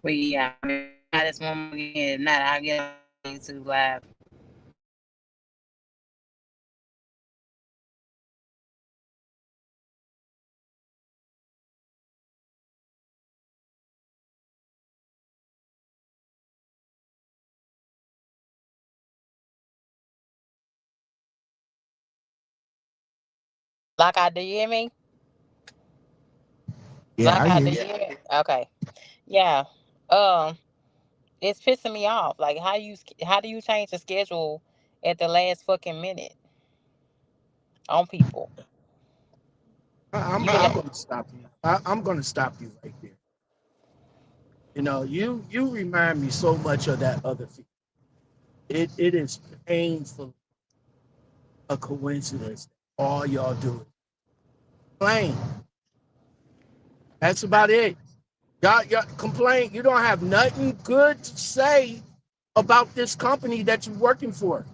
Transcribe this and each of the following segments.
But yeah, I mean, try this one more again. If not, I'll get on YouTube live. Like I do, you hear me? Yeah, Like I I hear do, you. you hear me? Okay. Yeah. Um, it's pissing me off. Like how do you change the schedule at the last fucking minute on people? You I'm let going to stop you. I'm going to stop you right there. You know, you remind me so much of that other. It is painful a coincidence. All y'all do is complain. That's about it. Y'all complain. You don't have nothing good to say about this company that you're working for.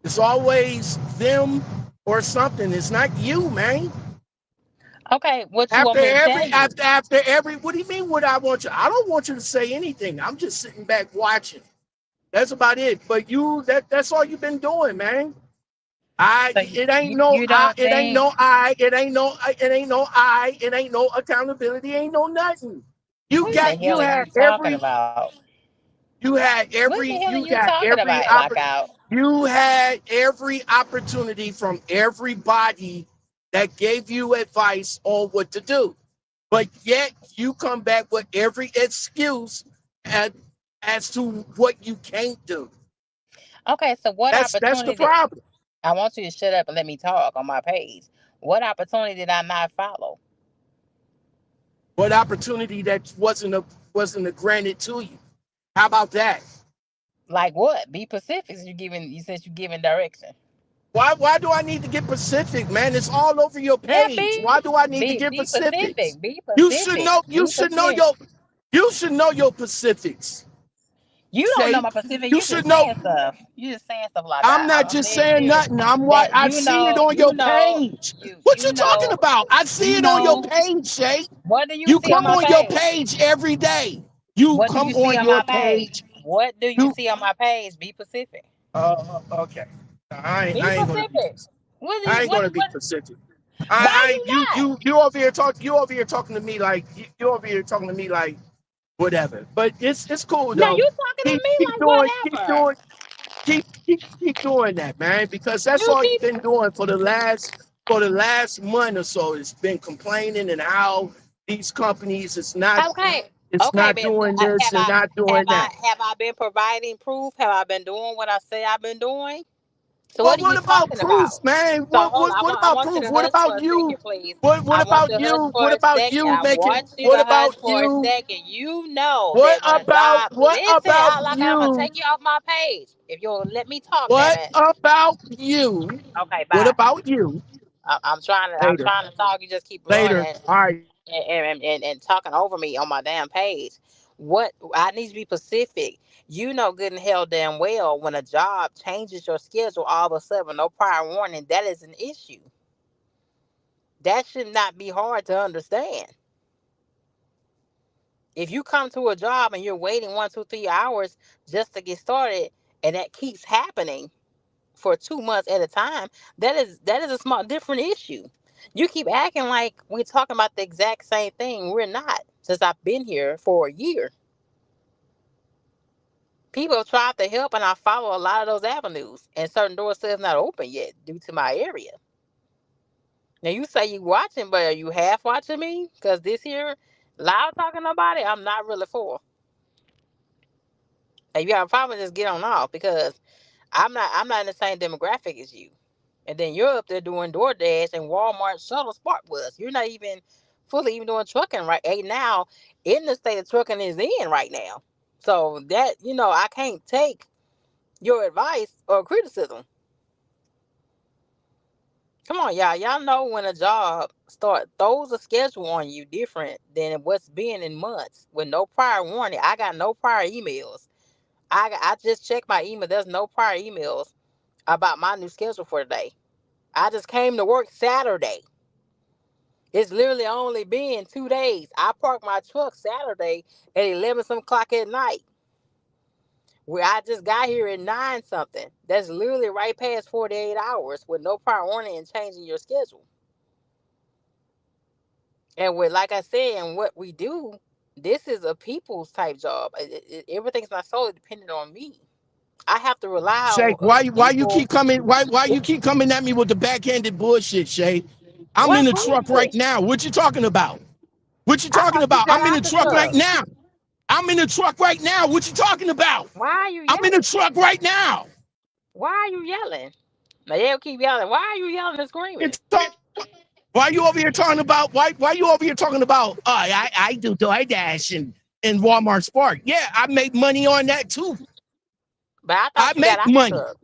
It's always them or something. It's not you, man. okay, what you want me to tell you? After every, what do you mean? What I want you? I don't want you to say anything. I'm just sitting back watching. That's about it. But that's all you've been doing, man. So It ain't no you I, don't think it ain't no accountability, ain't no nothing. what in the hell are you talking about? What in the hell are you talking about? Lockout. you had every opportunity from everybody that gave you advice on what to do. But yet you come back with every excuse as, as to what you can't do. Okay, so what That's the opportunity did problem. I want you to shut up and let me talk on my page? What opportunity did I not follow? What opportunity that wasn't a granted to you? How about that? Like what? Be Pacific. You said you giving direction. Why do I need to get Pacific, man? It's all over your Yeah, page. Why do I need to get be Pacifics? Pacific. Be You should Pacific. know Be Pacific. you should know your Pacifics. You don't know Shape. my Pacific. You You should just know. saying stuff. You just saying stuff like I'm not I'm just dead saying serious. nothing. I'm what That I see it on your page. What you talking about? I see you it on your know. page, Shay. What do you You see on come my on your page? page every day. You What do come you see on on your my page? page. What do you You see on my page? Be Pacific. okay. Be I ain't gonna be Pacific. What I is ain't gonna be what? Pacific. Why you not? You over here talking to me like you over here talking to me like whatever. But it's cool Now though. you talking to me like Keep whatever. doing keep doing that, man, because that's You all you've keep been doing for the last month or so. It's been complaining and how these companies okay. it's Okay, not but doing this and not doing that. have I been providing proof? Have I been doing what I say I've been doing? So Well, what are you what about talking proof, about? man? So hold on, What I about want you proof? to What hush for about a you? second, please. What I want about you to hush you? for What a about second. you I making? want you to hush for a You? second. You know that when a job What listen, about I like I'm gonna you? take you off my page. If you'll let me talk, damn What it. about you? Okay, What bye. about you? I'm Later. trying to talk. You just keep Later. running All right. and talking over me on my damn page. What I need to be specific. You know good and hell damn well when a job changes your schedule all of a sudden, no prior warning, that is an issue. That should not be hard to understand. If you come to a job and you're waiting 1, 2, 3 hours just to get started, and that keeps happening for 2 months at a time, that is a small different issue. You keep acting like we're talking about the exact same thing. We're not. Since I've been here for a year, people have tried to help, and I follow a lot of those avenues. And certain doors still not open yet due to my area. Now you say you watching, but are you half watching me? Because this here loud talking nobody, I'm not really for. If you have a problem, just get on off because I'm not in the same demographic as you. And then you're up there doing DoorDash and Walmart shuttle spark bus. You're not even fully even doing trucking right now in the state of trucking is in right now. So that I can't take your advice or criticism. Come on, y'all. Y'all know when a job start throws a schedule on you different than what's been in months with no prior warning. I got no prior emails. I just checked my email. There's no prior emails about my new schedule for today. I just came to work Saturday. It's literally only been 2 days. I parked my truck Saturday at 11 some o'clock at night. Where I just got here at 9 something. That's literally right past 48 hours with no prior warning and changing your schedule. And with, like I said, and what we do, this is a people's type job. Everything's not solely dependent on me. I have to rely on Shake, other why you people. keep coming? Why you keep coming at me with the backhanded bullshit, Shay? I'm in What the truck right bullshit? now. What you talking about? What you I talking thought you about? got I'm in out the the truck right truck. now. I'm in the truck right now. What you talking about? Why are you I'm in the yelling? truck right now. Why are you yelling? Now they'll keep yelling. Why are you yelling and screaming? Why you over here talking about? Why you over here talking about? I do DoorDash and Walmart Spark. Yeah, I make money on that too. But I I thought you got make out the money. truck.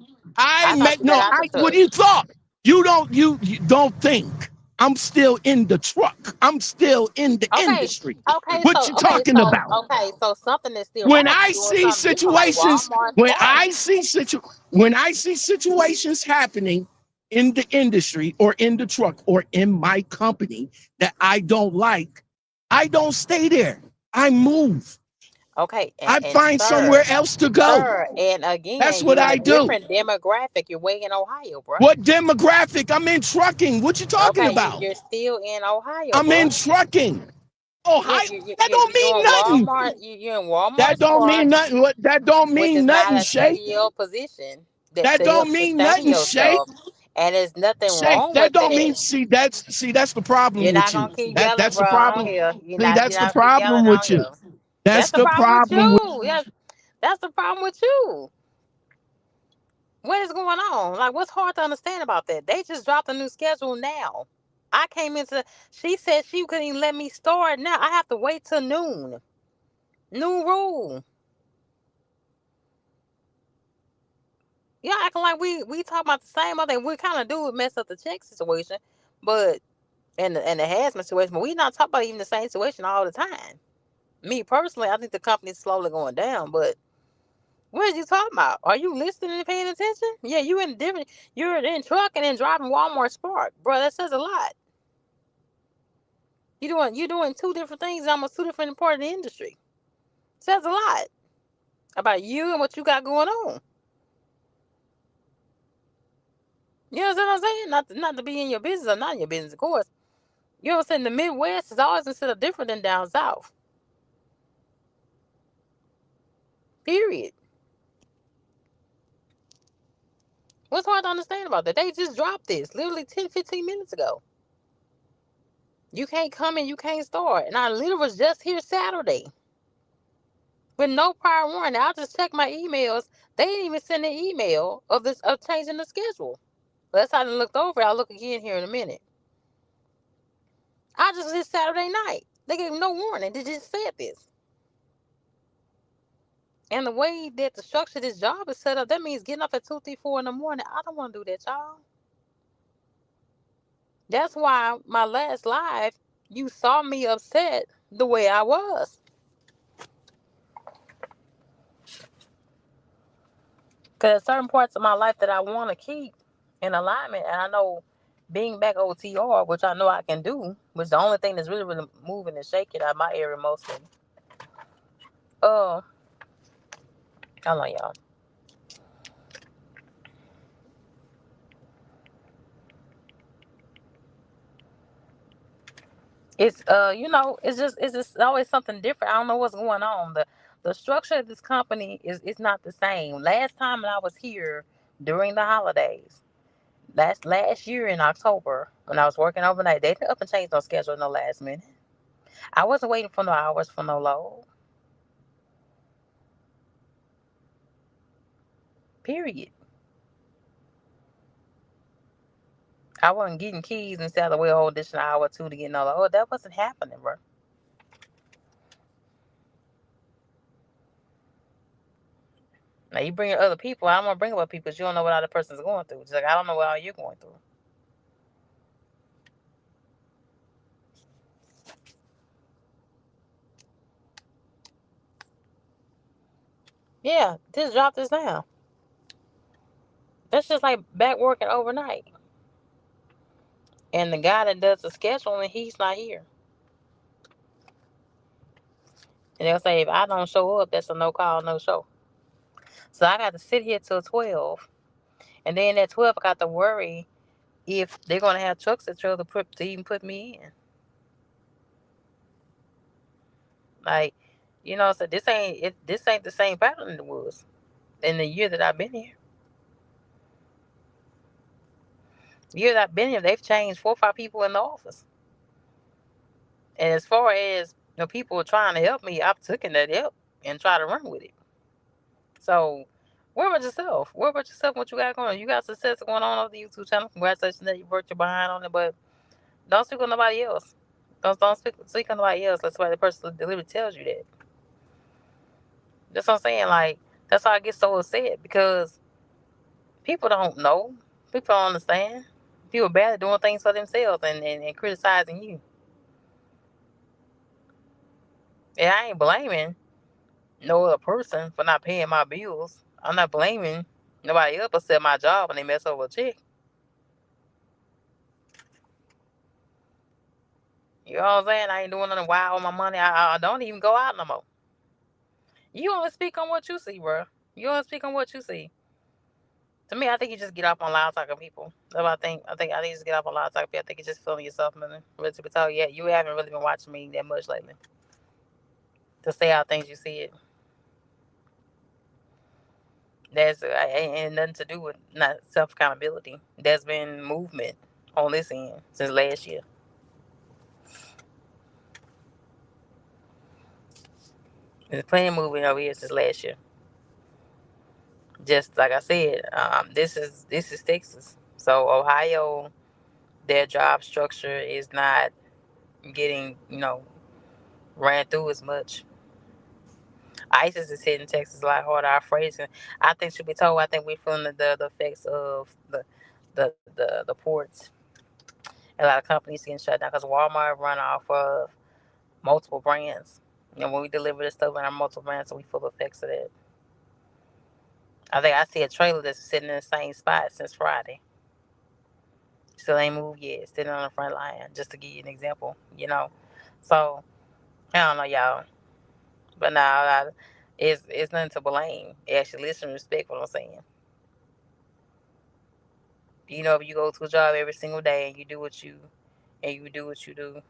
I I thought make you got no. out the What truck. do you thought? You don't think I'm still in the truck. I'm still in the Okay, industry. okay, What so you okay, talking so about? okay, so something is still When wrong if I you're doing see something different like situations, Walmart Spark. when I see situations happening in the industry or in the truck or in my company that I don't like, I don't stay there. I move. Okay, I and find somewhere else to go. and That's again, what you're in I a do. different demographic. You're way in Ohio, bro. What demographic? I'm in trucking. What you talking Okay, about? you're still in Ohio, I'm in bro. trucking. Yeah, Ohio. That don't you're mean doing nothing. Walmart. You're in Walmart That don't Spark, mean nothing. What? That don't which mean is not nothing, a Shay. CDL position That to help don't mean sustain nothing, Shay. yourself. And there's nothing Shay, wrong that with don't that. mean. That's the problem You're with not you. gonna keep yelling, That's the bro. I don't problem. hear. See, You're that's the not keep problem yelling. I don't with you. hear. That's That's the the problem with problem with. you. Yeah, that's the problem with you. What is going on? Like, what's hard to understand about that? They just dropped a new schedule now. I came into. She said she couldn't even let me start now. I have to wait till noon. New rule. Yeah, acting like we talk about the same other thing. We kind of do mess up the check situation, but and the harassment situation. But we not talking about even the same situation all the time. Me personally, I think the company's slowly going down. But what are you talking about? Are you listening and paying attention? Yeah, you in different. You're in trucking and driving Walmart Spark, bro. That says a lot. You doing two different things, almost two different important industry. Says a lot about you and what you got going on. You know what I'm saying? Not to be in your business or not in your business, of course. You know what I'm saying? The Midwest is always considered different than down south. Period. What's hard to understand about that? They just dropped this literally 10, 15 minutes ago. You can't come and you can't start. And I literally was just here Saturday with no prior warning. I just checked my emails. They didn't even send an email of changing the schedule. But that's how I looked over. I'll look again here in a minute. I just did Saturday night. They gave no warning. They just said this. And the way that the structure of this job is set up, that means getting up at 2, 3, 4 in the morning. I don't want to do that, y'all. That's why my last live, you saw me upset the way I was. Because there's certain parts of my life that I want to keep in alignment. And I know being back OTR, which I know I can do, which the only thing that's really, really moving and shaking out my area mostly. Uh, hold on, y'all. It's it's just always something different. I don't know what's going on. The structure of this company is not the same. Last time I was here during the holidays, last year in October when I was working overnight, they didn't up and change no schedule no last minute. I wasn't waiting for no hours for no load. Period. I wasn't getting keys and say the way hold this an hour or two to get no load. That wasn't happening, bro. Now you bring in other people. I don't want to bring up people because you don't know what other person's going through. Just like I don't know what all you're going through. Yeah, just drop this down. That's just like back working overnight. And the guy that does the scheduling, he's not here. And they'll say, if I don't show up, that's a no call, no show. So I got to sit here till 12. And then at 12, I got to worry if they're going to have trucks at 12 to even put me in. Like, so this ain't the same pattern it was in the year that I've been here. The year that I've been here, they've changed 4 or 5 people in the office. And as far as people trying to help me, I've taken that help and try to run with it. So, worry about yourself. Worry about yourself. What you got going on? You got success going on the YouTube channel. Congratulations that you worked your behind on it, but don't speak on nobody else. Don't speak on nobody else. That's why the person delivery tells you that. That's what I'm saying. Like, that's why I get so upset because people don't know. People don't understand. People bad at doing things for themselves and criticizing you. And I ain't blaming no other person for not paying my bills. I'm not blaming nobody else except my job when they mess over a check. You know what I'm saying? I ain't doing nothing wild with my money. I don't even go out no more. You only speak on what you see, bro. You only speak on what you see. To me, I think you just get off on loud talking people. That's what I think. I think you just get off on loud talking people. I think you're just feeling yourself, man. Really to be told, yeah, you haven't really been watching me that much lately. To say how things you see it. That's ain't nothing to do with not self accountability. There's been movement on this end since last year. There's plenty of movement over here since last year. Just like I said, this is Texas. So Ohio, their job structure is not getting ran through as much. ISIS is hitting Texas a lot harder. Our freight, I think should be told. I think we're feeling the effects of the ports. A lot of companies getting shut down because Walmart run off of multiple brands. When we deliver this stuff in our multiple brands, so we feel the effects of that. I think I see a trailer that's sitting in the same spot since Friday. Still ain't moved yet. Sitting on the front line, just to give you an example. So I don't know, y'all. But now it's nothing to blame. Actually, listen and respect what I'm saying. If you go to a job every single day and you do what you do.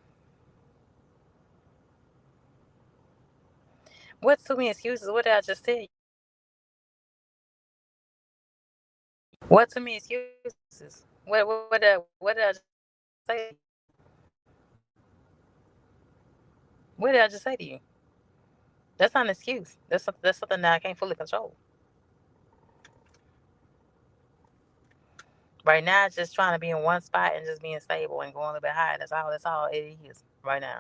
What's too many excuses? What did I just tell you? What too many excuses? What did I just say to you? What did I just say to you? That's not an excuse. That's something that I can't fully control. Right now, it's just trying to be in one spot and just being stable and going a little bit higher. That's all it is right now.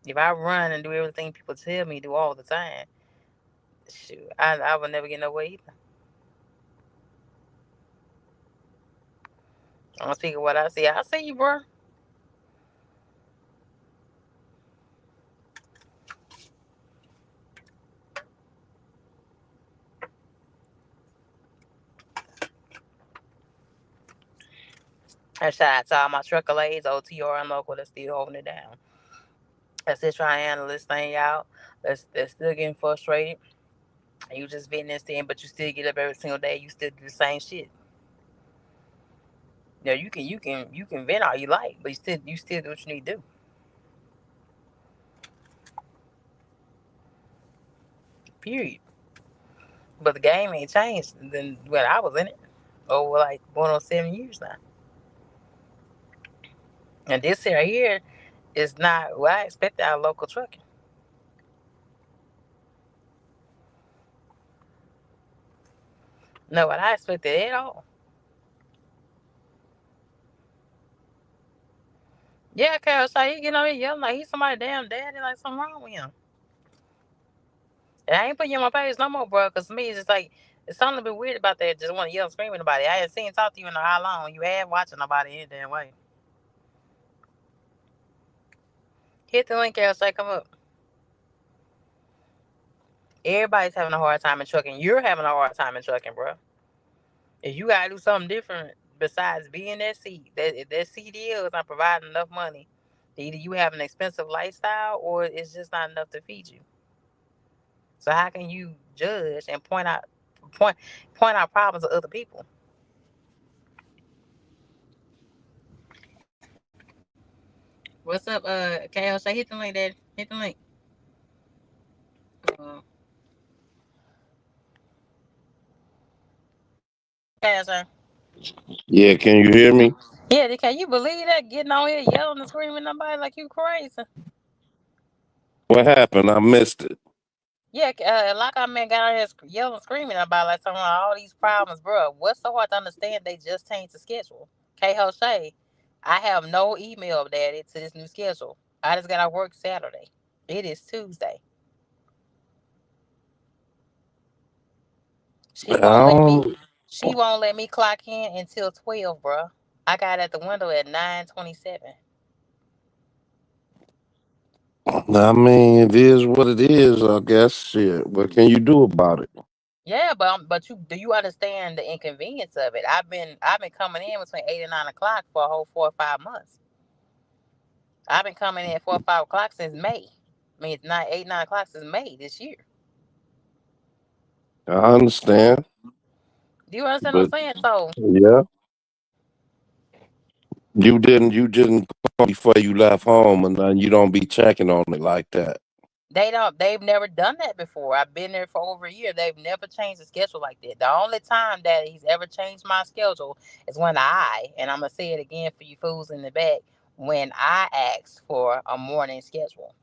If I run and do everything people tell me to do all the time, shoot, I would never get nowhere either. I'm gonna speak of what I see. I see you, bro. I shout out to all my trucker ladies, OTR and local that's still holding it down. That's still trying to handle this thing out. That's still getting frustrated. And you just venting this thing, but you still get up every single day. You still do the same shit. You can vent all you like, but you still do what you need to do. Period. But the game ain't changed than when I was in it. Over like going on 7 years now. And this here is not what I expected out of local trucking. No, what I expected at all. Yeah, Carol, so he getting on here yelling like he's somebody damn daddy, like something wrong with him. And I ain't putting you on my page no more, bro, because to me, it's just like, it's something a bit weird about that. Just want to yell and scream at nobody. I ain't seen talk to you in how long. You have watching nobody any damn way. Hit the link, Carol, say come up. Everybody's having a hard time in trucking. You're having a hard time in trucking, bro. If you gotta do something different, besides being that seat, that if that CDL is not providing enough money, either you have an expensive lifestyle or it's just not enough to feed you. So how can you judge and point point out problems of other people? What's up, KL? Say hit the link, Dad. Hit the link. Uh, KL, sir. Yeah, can you hear me? Yeah, can you believe that? Getting on here yelling and screaming at nobody like you crazy. What happened? I missed it. Yeah, like I man got on here yelling, screaming about like talking about all these problems, bro. What's so hard to understand? They just changed the schedule. K Jose, I have no email daddy to this new schedule. I just got to work Saturday. It is Tuesday. She I won't let me. don't, She won't let me clock in until 12, bro. I got at the window at 9:27. I mean, it is what it is, I guess. Shit. What can you do about it? Yeah, but you do you understand the inconvenience of it? I've been coming in between 8 and 9 o'clock for a whole 4 or 5 months. I've been coming in at 4 or 5 o'clock since May. I mean, it's not 8 9 o'clock since May this year. I understand. Do you understand what But I'm saying? So yeah, you didn't call before you left home and then you don't be checking on it like that. they've never done that before. I've been there for over a year. They've never changed the schedule like that. The only time that he's ever changed my schedule is when and I'm gonna say it again for you fools in the back, when I asked for a morning schedule.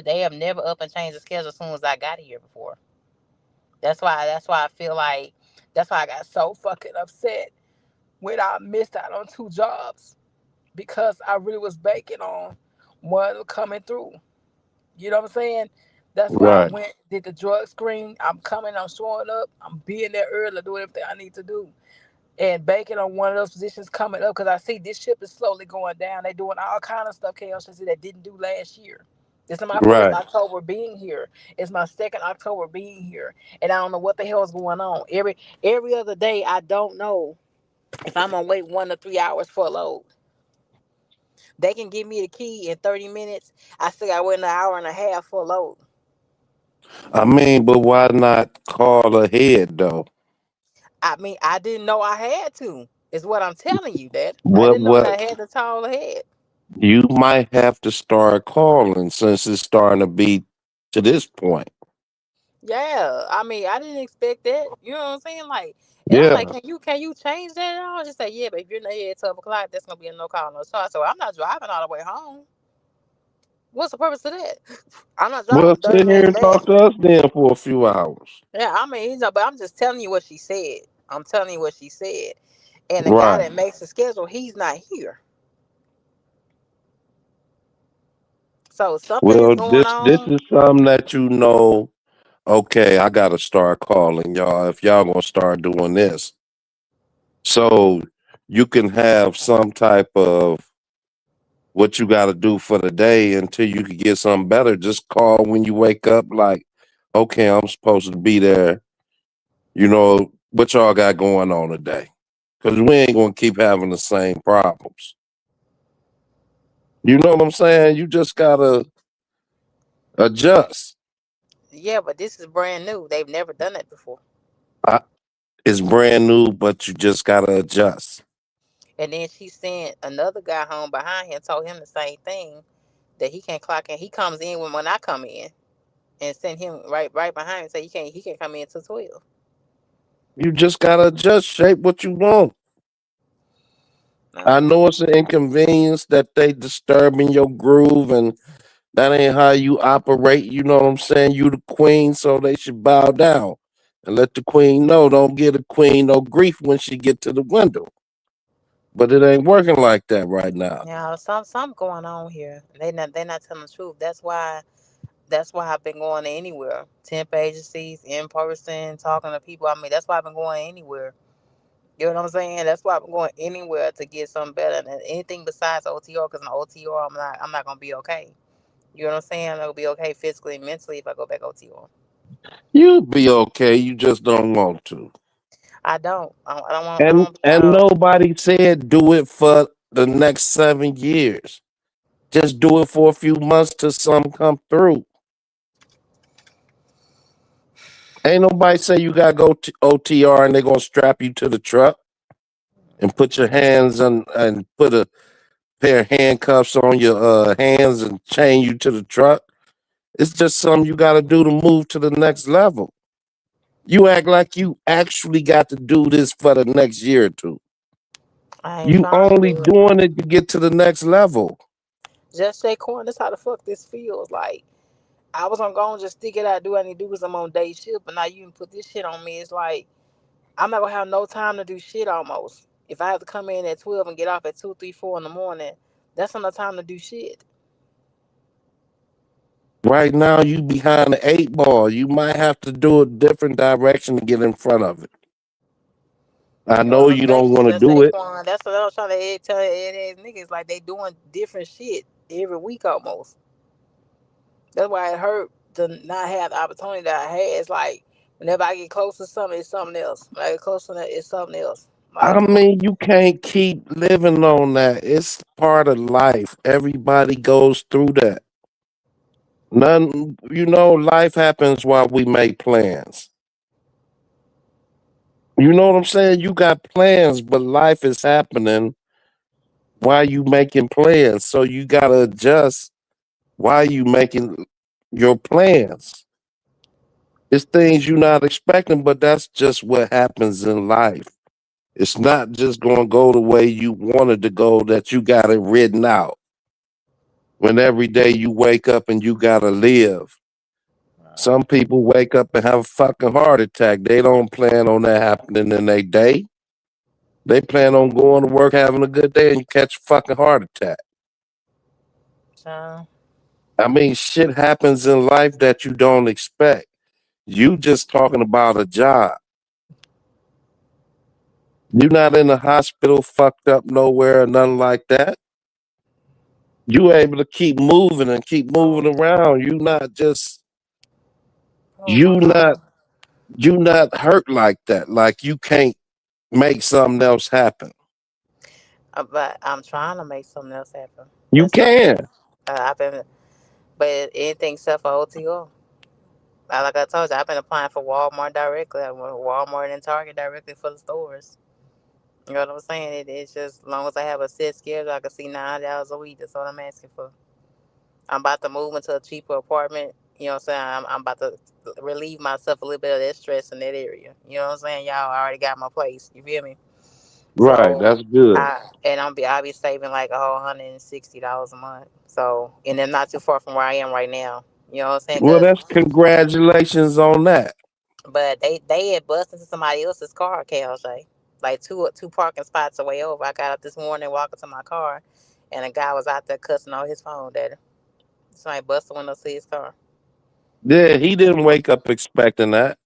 They have never up and changed the schedule as soon as I got here before. That's why I feel like that's why I got so fucking upset when I missed out on 2 jobs because I really was banking on one coming through. You know what I'm saying? That's why I Right, went, did the drug screen. I'm coming, I'm showing up, I'm being there early, doing everything I need to do. And banking on one of those positions coming up because I see this ship is slowly going down. They doing all kind of stuff KLCC that didn't do last year. This is my first right. October being here. It's my second October being here, and I don't know what the hell is going on. Every other day, I don't know if I'm gonna wait 1 to 3 hours for a load. They can give me the key in 30 minutes. I still got to wait an hour and a half for a load. I mean, but why not call ahead though? I mean, I didn't know I had to. Is what I'm telling you, Dad. I What didn't know that what I had to tall ahead. you might have to start calling since it's starting to be to this point. Yeah, I mean, I didn't expect that. You know what I'm saying? Like, and I'm like, Yeah. can you change that at all? Just say, yeah, but if you're not here at 12 o'clock, that's gonna be a no call, no charge. So I'm not driving all the way home. What's the purpose of that? I'm not Well, driving 30 sit here minutes and back. talk to us then for a few hours. Yeah, I mean, but I'm just telling you what she said. I'm telling you what she said. And the guy Right. that makes the schedule, he's not here. So something is Well, going this on. is something that you know. Okay, I gotta start calling y'all if y'all gonna start doing this. So you can have some type of what you gotta do for the day until you can get something better. Just call when you wake up, like, okay, I'm supposed to be there. You know what y'all got going on today? Because we ain't gonna keep having the same problems. You know what I'm saying? You just gotta adjust. Yeah, but this is brand new. They've never done that before. I, it's brand new, but you just gotta adjust. And then she sent another guy home behind him, told him the same thing that he can't clock in. He comes in when I come in, and send him right behind him. Say he can't come in till 12. You just gotta adjust, shape what you want. I Uh, know it's an inconvenience that they disturbing your groove and that ain't how you operate. You know what I'm saying? You the queen, so they should bow down and let the queen know. Don't give the queen no grief when she get to the window. But it ain't working like that right now. some going on here. They not telling the truth. That's why I've been going anywhere. Temp agencies, in person, talking to people. I mean, that's why I've been going anywhere. You know what I'm saying? That's why I'm going anywhere to get something better than anything besides OTR. Because in OTR, I'm not gonna be okay. You know what I'm saying? I'll be okay physically and mentally if I go back OTR. You'll be okay. You just don't want to. I don't want. I don't And want to be and no. nobody said do it for the next 7 years. Just do it for a few months till some come through. Ain't nobody say you gotta go to OTR and they're gonna strap you to the truck and put your hands on and put a pair of handcuffs on your hands and chain you to the truck. It's just something you gotta do to move to the next level. You act like you actually got to do this for the next year or two. I ain't You trying to only do it. doing it to get to the next level. Just say, Corn, this how the fuck this feels. Like, I was gonna go and just stick it out, do what I need to do because I'm on day shift, but now you can put this shit on me. It's like I'm not gonna have no time to do shit almost. If I have to come in at 12 and get off at 2, 3, 4 in the morning, that's enough time to do shit. Right now, you behind the 8 ball. You might have to do a different direction to get in front of it. I You know know what I'm you saying? don't want to Just do say, it. Quan. That's what I was trying to tell ass niggas. Like, they doing different shit every week almost. That's why it hurt to not have the opportunity that I had. It's like, whenever I get close to something, it's something else. When I get close to that, it's something else. I Like, mean, you can't keep living on that. It's part of life. Everybody goes through that. None, life happens while we make plans. You know what I'm saying? You got plans, but life is happening while you making plans. So you gotta adjust while you making your plans. It's things you're not expecting, but that's just what happens in life. It's not just gonna go the way you wanted to go that you got it written out. When every day you wake up and you gotta live. Some people wake up and have a fucking heart attack. They don't plan on that happening in their day. They plan on going to work, having a good day, and you catch a fucking heart attack. so, I mean, shit happens in life that you don't expect. You just talking about a job. You not in the hospital, fucked up nowhere, or nothing like that. You able to keep moving and keep moving oh, around. oh my You not God. you not hurt like that. Like you can't make something else happen. But I'm trying to make something else happen. You That's something. can. I've been, but anything except for OTO. Like I told you, I've been applying for Walmart directly. I went to Walmart and Target directly for the stores. You know what I'm saying? It's just as long as I have a set schedule, I can see $9 a week. That's what I'm asking for. I'm about to move into a cheaper apartment. You know what I'm saying? I'm about to relieve myself a little bit of that stress in that area. You know what I'm saying? Y'all already got my place. You feel me? Right. So That's good. I'll be saving like a whole $160 a month. So and I'm not too far from where I am right now. You know what I'm saying? Well, Cause that's congratulations on that. but they had busted into somebody else's car, KLJ. Like two parking spots away over. I got up this morning walking to my car, and a guy was out there cussing on his phone. Daddy, somebody busted window to his car. Yeah, he didn't wake up expecting that.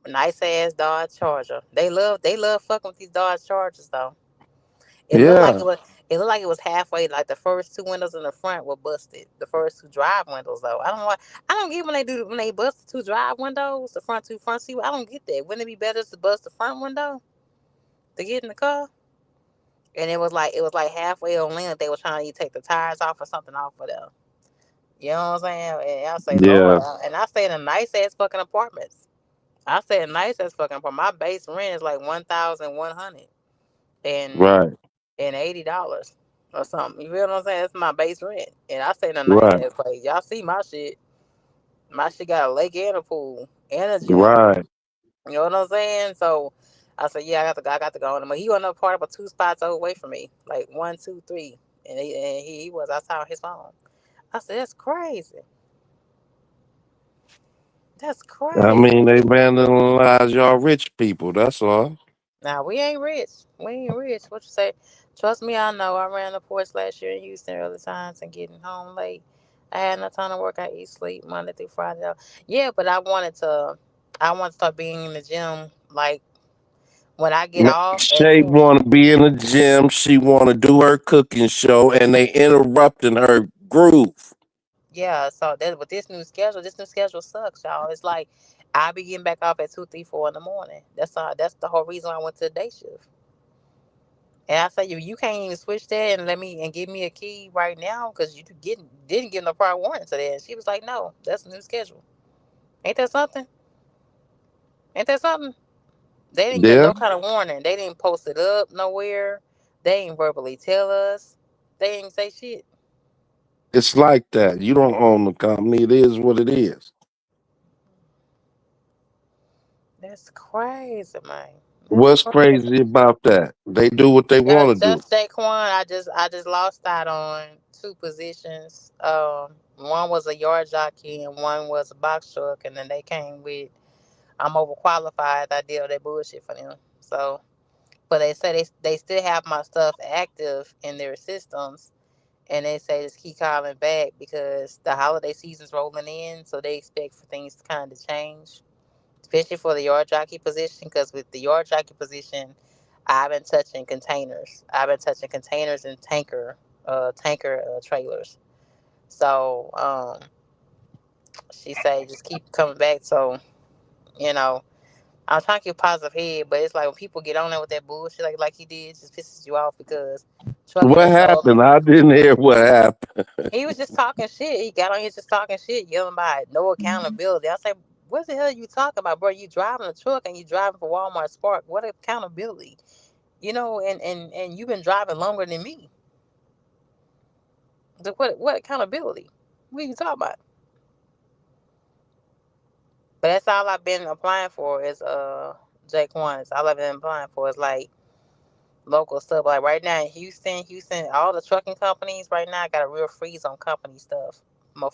Nice ass Dodge Charger. They love fucking with these Dodge Chargers though. It looked like Yeah. it was. It looked like it was halfway. Like the first two windows in the front were busted. The first two drive windows, though. I don't know why. I don't get when they bust the two drive windows, the front two front seat. I don't get that. Wouldn't it be better to bust the front window to get in the car? And it was like halfway on land. They were trying to take the tires off or something off of them. You know what I'm saying? And I say, Lord, Yeah. and I stay in a nice ass fucking apartments. I stay in a nice ass fucking apartment. My base rent is like 1,100 and Right. $80 or something. You feel what I'm saying? That's my base rent, and I stay in a nice Right. ass place. Y'all see my shit? My shit got a lake and a pool and a gym. Right. You know what I'm saying? So I said, yeah, I got to go on him. But he wasn't a part of a two spots away from me, like 1, 2, 3, and he was. I saw his phone. I said, that's crazy. That's I crazy. mean, they vandalize y'all rich people. That's all. Now we ain't rich. We ain't rich. What you say? Trust me, I know. I ran the porch last year in Houston early times and getting home late. I had no time to work. I eat, sleep Monday through Friday. Yeah, but I want to start being in the gym like when I get off at Shay 10. want to be in the gym. She want to do her cooking show, and they interrupting her groove. Yeah, so that with this new schedule sucks, y'all. It's like I'll be getting back off at 2, 3, 4 in the morning. That's all. That's the whole reason I went to the day shift. And I say, you can't even switch that and let me and give me a key right now because didn't give no prior warning to that. And she was like, no, that's a new schedule. Ain't that something? Ain't that something? They didn't give Yeah, no kind of warning. They didn't post it up nowhere. They didn't verbally tell us. They didn't say shit. it's like that. You don't own the company. It is what it is. That's crazy, man. That's What's crazy. crazy about that? They do what they Yeah, want to do. just Jaquan. I just lost out on two positions. One was a yard jockey and one was a box truck, and then they came with I'm overqualified. I did all that bullshit for them. So, but they say they still have my stuff active in their systems, and they say just keep calling back because the holiday season's rolling in, so they expect for things to kind of change, especially for the yard jockey position. Because with the yard jockey position, I've been touching containers. I've been touching containers and tanker trailers. So she say just keep coming back. So you know, I'm trying to keep a positive head, but it's like when people get on there with that bullshit like he did, it just pisses you off because trucking What is so. happened? I didn't hear what happened. He was just talking shit. He got on here just talking shit, yelling about no accountability. I say, what the hell are you talking about, bro? You driving a truck and you driving for Walmart Spark. What accountability? And you've been driving longer than me. So what accountability? What are you talking about? But that's all I've been applying for is Jake ones. All I've been applying for is like local stuff. Like right now in Houston, all the trucking companies right now got a real freeze on company stuff.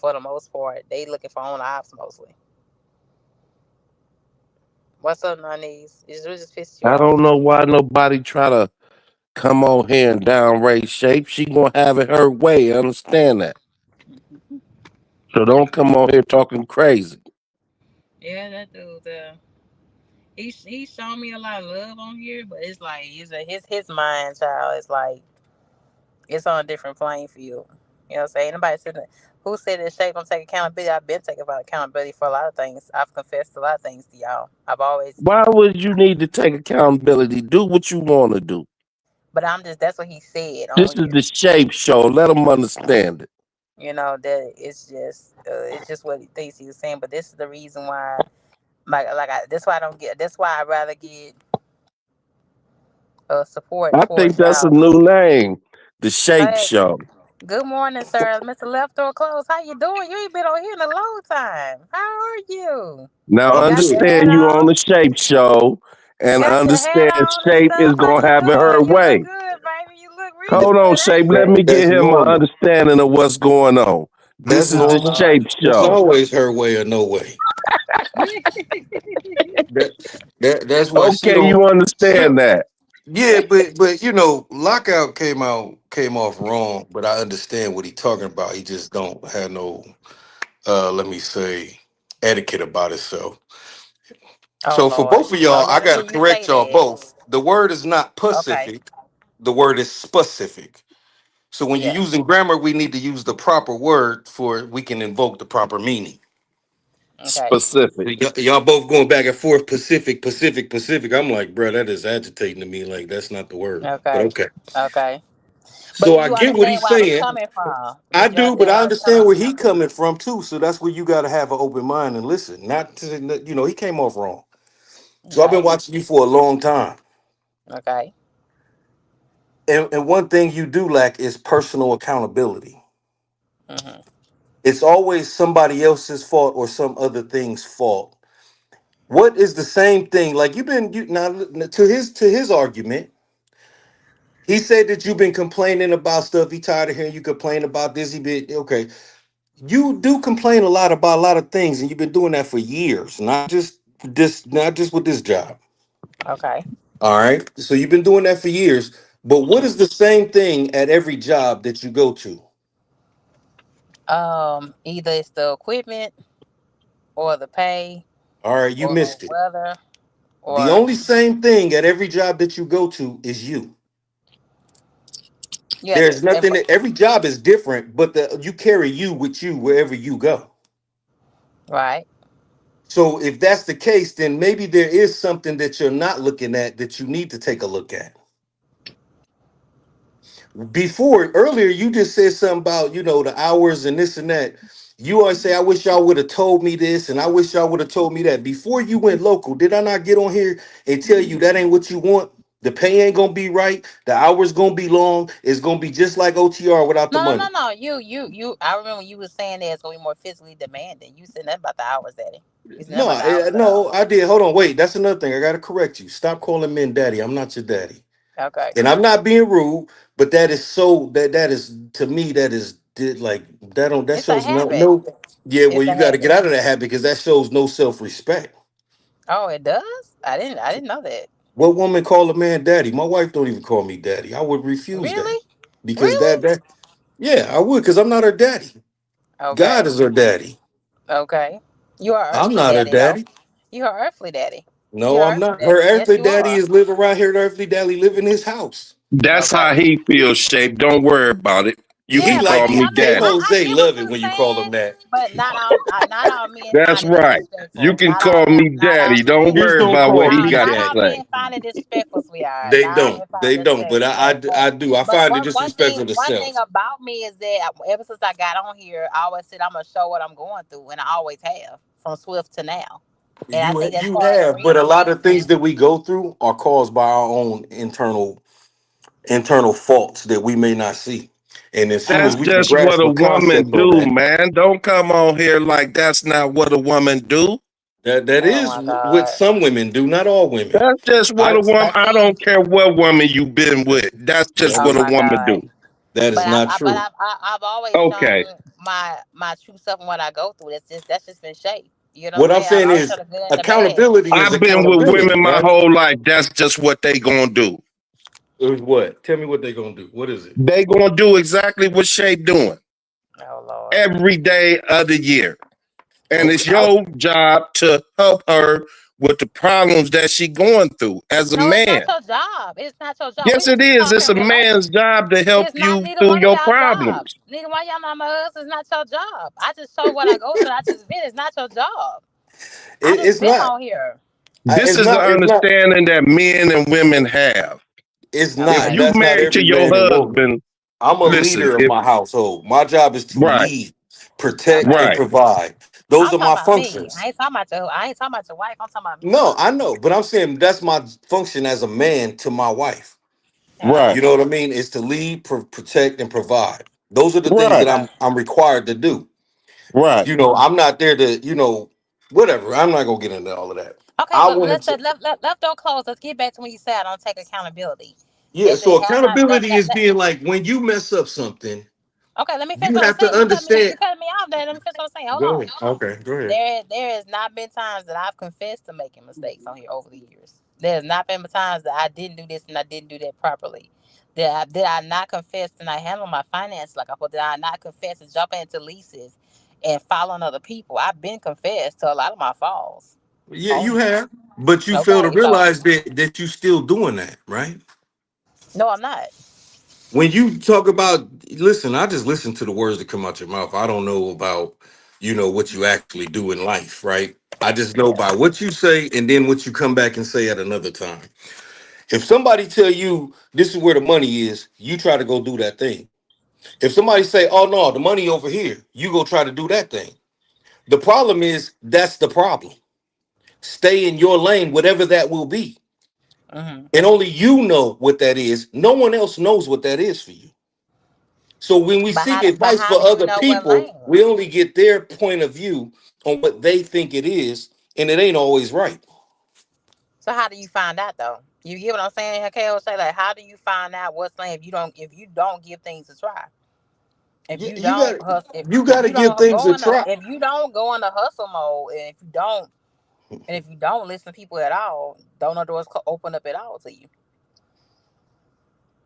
For the most part, they looking for own ops mostly. What's up, Nanese? It just pissed you I off. don't know why nobody try to come on here and downrate shape. She gonna have it her way. Understand that. So don't come on here talking crazy. Yeah, that dude. He's shown me a lot of love on here, but it's like his mind, child. It's like it's on a different playing field. You know what I'm saying? Nobody said that. Who said that shape don't take accountability? I've been taking about accountability for a lot of things. I've confessed a lot of things to y'all. I've always, Why would you need to take accountability? Do what you want to do. but I'm just that's what he said This on is here. the shape show. Let them understand it. You know that it's just what he thinks he was saying. But this is the reason why, that's why I don't get. That's why I rather get support I think towards that's a y'all. new name. The shape Hey, show. good morning, sir. Mr. Left Door Close. How you doing? You ain't been on here in a long time. How are you? Now You I'm got your good. hat understand you on on? the shape show You and got your hat understand on and shape is stuff. How gonna you have it her doing? You look way. good, baby. You look really Th- Hold on, good, shape. ain't Let you? me that's get him an normal. understanding of what's going on. This That's is the Oh normal. Lord. shape It's show. always her way or no way. That, that's why she Okay, don't. you She, understand that. yeah, but lockout came off wrong. But I understand what he talking about. He just don't have no let me say etiquette about it. Oh So for Lord. both of Oh, y'all, I let me hear gotta you say correct y'all that. both. The word is not Okay. pacific. The word is specific. So when you're Yeah. using grammar, we need to use the proper word for we can invoke the proper meaning. Okay. Specific. Y'all both going back and forth, Pacific, Pacific, Pacific. I'm like, bro, that is agitating to me. Like, that's not the word. But Okay. okay. Okay. But So do I you get what understand he's where I was saying. coming from? I Did you do, but understand where I I was coming understand where he from? coming from too. So that's where you got to have an open mind and listen. Not to, he came off wrong. So I've been Okay. watching you for a long time. Okay. And one thing you do lack is personal accountability. Hmm. It's always somebody else's fault or some other thing's fault. What is the same thing? Like you've been you now to his argument, he said that you've been complaining about stuff. He tired of hearing you complain about this. He been okay. You do complain a lot about a lot of things, and you've been doing that for years, not just with this job. Okay. All right. So you've been doing that for years. But what is the same thing at every job that you go to? Either it's the equipment or the pay All right, you or missed it. weather The or only same thing at every job that you go to is you. yeah, There's nothing that every job is different, but you carry you with you wherever you go. right. So if that's the case, then maybe there is something that you're not looking at that you need to take a look at. Before earlier, you just said something about the hours and this and that. You always say, "I wish y'all would have told me this, and I wish y'all would have told me that." Before you went local, did I not get on here and tell you that ain't what you want? The pay ain't gonna be right. The hours gonna be long. It's gonna be just like OTR without the No, no, no, money. no. You. I remember you was saying that it's gonna be more physically demanding. You said nothing about the hours, Daddy. You said nothing No, about the hours at no, all. I did. Hold on, wait. That's another thing. I gotta correct you. Stop calling men daddy. I'm not your daddy. Okay, And I'm not being rude, but that is that is to me that is like that it's a shows habit. no. Yeah, well It's a you got to get habit. out of that habit because that shows no self respect. Oh, it does. I didn't know that. What woman call a man daddy? My wife don't even call me daddy. I would refuse that Really, because really. that yeah I would because I'm not her daddy. God Okay, is her daddy. okay. You are I'm earthly not her daddy, though. daddy. You are earthly daddy. No, You're I'm earthly not. Her daddy. Yes, earthly you daddy are. is living right here. Her earthly daddy live in his house. That's Okay. how he feels, Shape. Don't worry about it. You He Yeah, can but call like see, me I mean, K daddy. I Jose get what love it you're when you call saying, him that. but not all men That's find it right. You disrespectful. can call me Not all daddy. Don't men. Just worry don't about call what he me got Not to all daddy. say. men find it disrespectful, sweetheart. They Not all men don't. find They it don't. But I disrespectful. do. I But find it disrespectful to one thing self. about me is that ever since I got on here, I always said I'm gonna show what I'm going through, and I always have from Swift to now. And I think that's You part of the have, but a lot of things reason. that we go through are caused by our own internal faults that we may not see. And as soon That's as we can Um, just what grasp a a woman concept on do, that, man. Don't come on here like that's not what a woman do. that oh is my what God. some women do, not all women. That's just what a I woman. But I see, don't care what woman you been with. That's just that oh what is a my woman God. do. that is But not true. I've always Okay. shown my true self and what I go through. That's just been shaped. You know what I'm What I'm saying? I've saying always tried is the good and the bad. accountability is I've been with accountability, women my right? whole life. That's just what they gonna do. It was what? Tell me what they're gonna do. What is it? They gonna do exactly what Shay doing Oh Lord. every day of the year. And Okay. it's your job to help her with the problems that she going through as a No, it's not man. your job. It's not your job. Yes, We it just is. It's talking a relate. man's job to help It's not you neither through one of your y'all problems. jobs. Neither one of y'all not my husband. It's not your job. I just show what I go through. I just vent. It's not your job. I just It's vent not. on here. This It's is the not. It's not. understanding that men and women have. It's If not. Okay. you That's not married to every your man and woman. husband, I'm a listen, leader of if my household. My job is to right, lead, protect, and Okay. right, provide. Those I'm are talking my about me. functions. I ain't talking about your. I ain't talking about your wife. I'm talking about me. No, I know, but I'm saying that's my function as a man to my wife. right, You know Oh. what I mean? Is to lead, protect, and provide. Those are the things that right, Okay. I'm required to do. right. I'm not there to whatever. I'm not gonna get into all of that. Okay, I but wanted let's to. left door closed. Let's get back to when you said I don't take accountability. Yeah. Is So it have not accountability is being like when you mess up something, okay, let me finish you what I'm have to saying. You understand. cut me off there. Let me finish what I'm saying. Hold Go on. ahead. Okay, go ahead. There has not been times that I've confessed to making mistakes on here over the years. There has not been times that I didn't do this and I didn't do that properly. Did I not confess and I handle my finances like I put? Did I not confess and jump into leases and following other people? I've been confessed to a lot of my falls Yeah, on you here. have, but you fail to Okay, so realize that you still doing that, right? no, I'm not. When you talk about, listen, I just listen to the words that come out your mouth. I don't know about, what you actually do in life, right? I just know Yeah. by what you say and then what you come back and say at another time. If somebody tell you this is where the money is, you try to go do that thing. If somebody say, "Oh no, the money over here," you go try to do that thing. The problem is that's the problem. Stay in your lane, whatever that will be. Hmm. And only you know what that is. No one else knows what that is for you. So when we seek But advice how for do you other know what people, lane? we only get their point of view on what they think it is, and it ain't always right. So how do you find out though? You get what I'm saying? Okay, say like, how do you find out what's lane if you don't give things a try? If Yeah, you don't you if got to you give don't things go a in the try. if you don't go in the hustle mode and if you don't listen to people at all, don't know doors open up at all to you.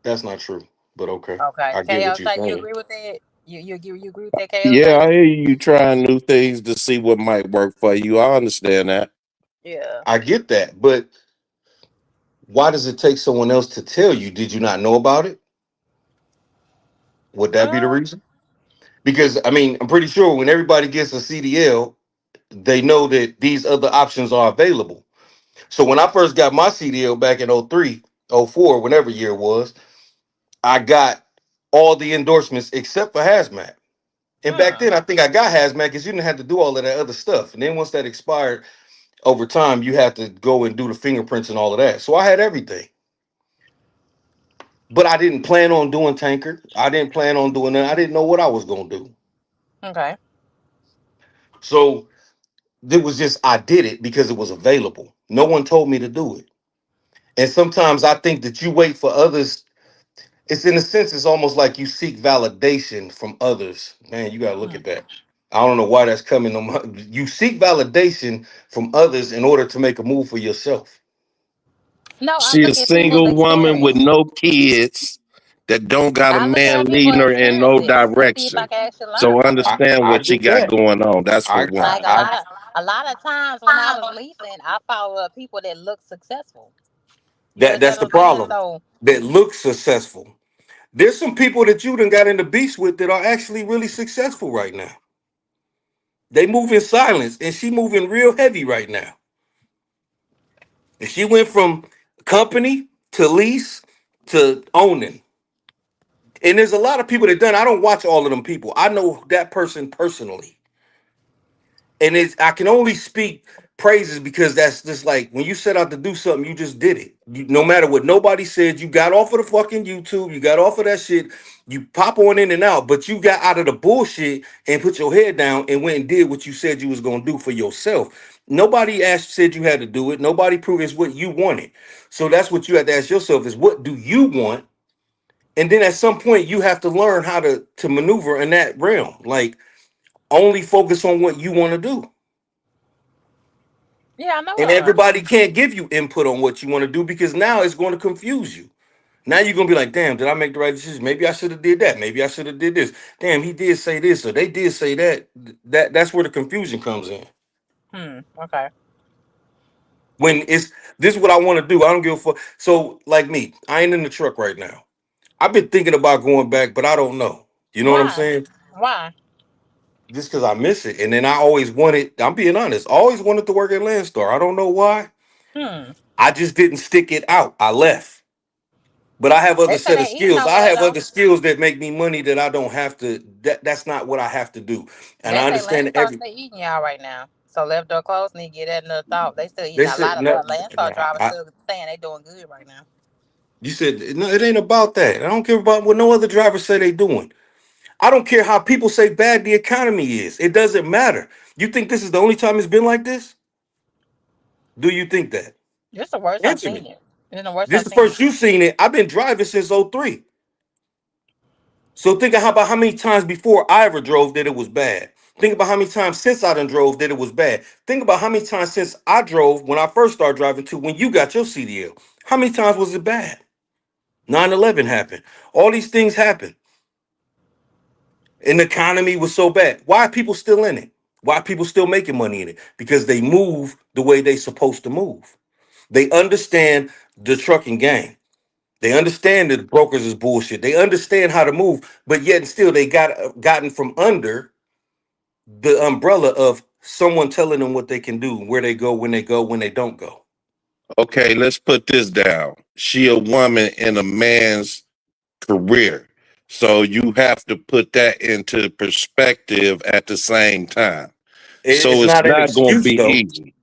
That's not true, but okay, Okay, I get KO what you're say you saying. agree with that? You agree with that, KO Yeah, say? I hear you trying new things to see what might work for you. I understand that. Yeah. I get that, but why does it take someone else to tell you? Did you not know about it? Would that be the Um, reason? Because I mean, I'm pretty sure when everybody gets a CDL, they know that these other options are available. So when I first got my CDL back in '03, '04, whenever year it was, I got all the endorsements except for hazmat. And back Hmm. then, I think I got hazmat because you didn't have to do all of that other stuff. And then once that expired, over time, you had to go and do the fingerprints and all of that. So I had everything, but I didn't plan on doing tanker. I didn't plan on doing that. I didn't know what I was gonna do. Okay. So it was just I did it because it was available. No one told me to do it. And sometimes I think that you wait for others. It's in a sense, it's almost like you seek validation from others. Man, you gotta look Hmm. at that. I don't know why that's coming on you seek validation from others in order to make a move for yourself. No, I She a look at people's single woman with experience. no kids that don't got a I look man at people's leading her in no experiences to see if I direction. can actually learn So from them. understand I what she get got that. going on. That's for I, one. Like I, I a lot of times when I was leasing, I followed people that looked successful. You that's understand the what I'm saying? problem. So That looks successful. There's some people that you done got in the beast with that are actually really successful right now. They move in silence, and she moving real heavy right now. And she went from company to lease to owning. And there's a lot of people that done. I don't watch all of them people. I know that person personally. And it's I can only speak praises because that's just like when you set out to do something, you just did it. No matter what nobody said, you got off of the fucking YouTube, you got off of that shit, you pop on in and out, but you got out of the bullshit and put your head down and went and did what you said you was gonna do for yourself. Nobody asked said you had to do it. Nobody proved it's what you wanted. So that's what you have to ask yourself is what do you want? And then at some point you have to learn how to maneuver in that realm. Like only focus on what you want to do. yeah, I know what And I want to do. everybody can't give you input on what you want to do because now it's going to confuse you. Now you're gonna be like, damn, did I make the right decision? Maybe I should have did that. Maybe I should have did this. Damn, he did say this, or they did say that. That's where the confusion comes in. Hmm. Okay. When it's this is what I want to do. I don't give a fuck. So, like me, I ain't in the truck right now. I've been thinking about going back, but I don't know. You know what I'm Why? saying? Why? Just because I miss it. And then I always wanted, I'm being honest, I always wanted to work at Landstar. I don't know why. Hmm. I just didn't stick it out. I left. But I have other They say set of they eating skills. over I there have though. other skills that make me money that I don't have to. That's not what I have to do. And They I say understand Landstar every. still eating y'all right now. So left door closed need to get that another thought. They still eating They a said lot of no. Landstar Nah, drivers still saying they doing good right now. you said no. It ain't about that. I don't care about what no other drivers say they doing. I don't care how people say bad the economy is. It doesn't matter. You think this is the only time it's been like this? Do you think that? This the worst I've Answer seen me. it. This is the worst This I've is the seen it. first you've seen it. I've been driving since '03. So think of how about how many times before I ever drove that it was bad. Think about how many times since I done drove that it was bad. Think about how many times since I drove when I first started driving to when you got your CDL. How many times was it bad? 9/11 happened. All these things happened. And the economy was so bad. Why are people still in it? Why are people still making money in it? Because they move the way they supposed to move. They understand the trucking game. They understand that brokers is bullshit. They understand how to move, but yet and still they got gotten from under the umbrella of someone telling them what they can do, where they go, when they don't go. Okay, let's put this down. She a woman in a man's career. So you have to put that into perspective at the same time. So It's it's not an not going to excuse be though. easy.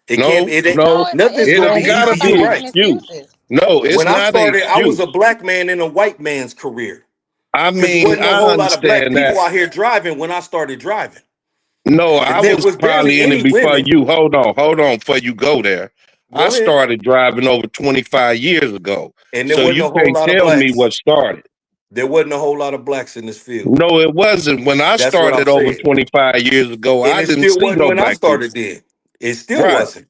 It can't. No, It ain't. no, No, Nothing's it gonna be don't got easy. to everybody You're be not an making right. excuse. excuses. No, it's When I not an started, I was excuse. a black man in a white man's career I because mean, wasn't a I whole lot of black understand people that. out here driving when I started driving, No, and I there was was barely probably in it any before women. you. Hold on, before you go there. I Go ahead. started driving over 25 years ago. And there So wasn't you a whole can't lot of tell me blacks. what started. There wasn't a whole lot of blacks in this field. No, it wasn't. When I That's what I'm started over saying. 25 years ago, And I it didn't still see wasn't no when I black people. started then. It still Right. wasn't.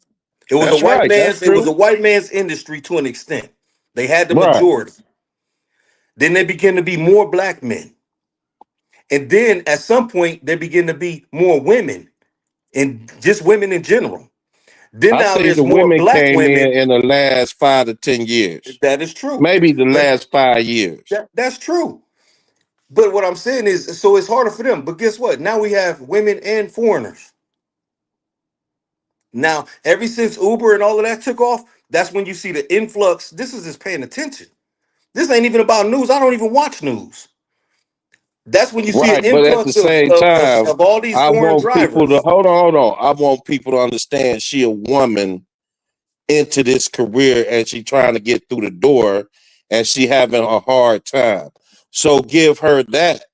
It was a That's white right. That's man's, it was true. a white man's industry to an extent. They had the Right. majority. Then there began to be more black men. And then at some point there began to be more women and just women in general. Then I now think there's the more women black came women. in the last 5 to 10 years, That is true. maybe the But last 5 years. that's true. But what I'm saying is, so it's harder for them. But guess what? Now we have women and foreigners. Now, ever since Uber and all of that took off, that's when you see the influx. This is just paying attention. This ain't even about news. I don't even watch news. That's when you see an Right, but at the influx same time, of all these I foreign want people to drivers. hold on. I want people to understand she a woman into this career and she trying to get through the door and she having a hard time. So give her that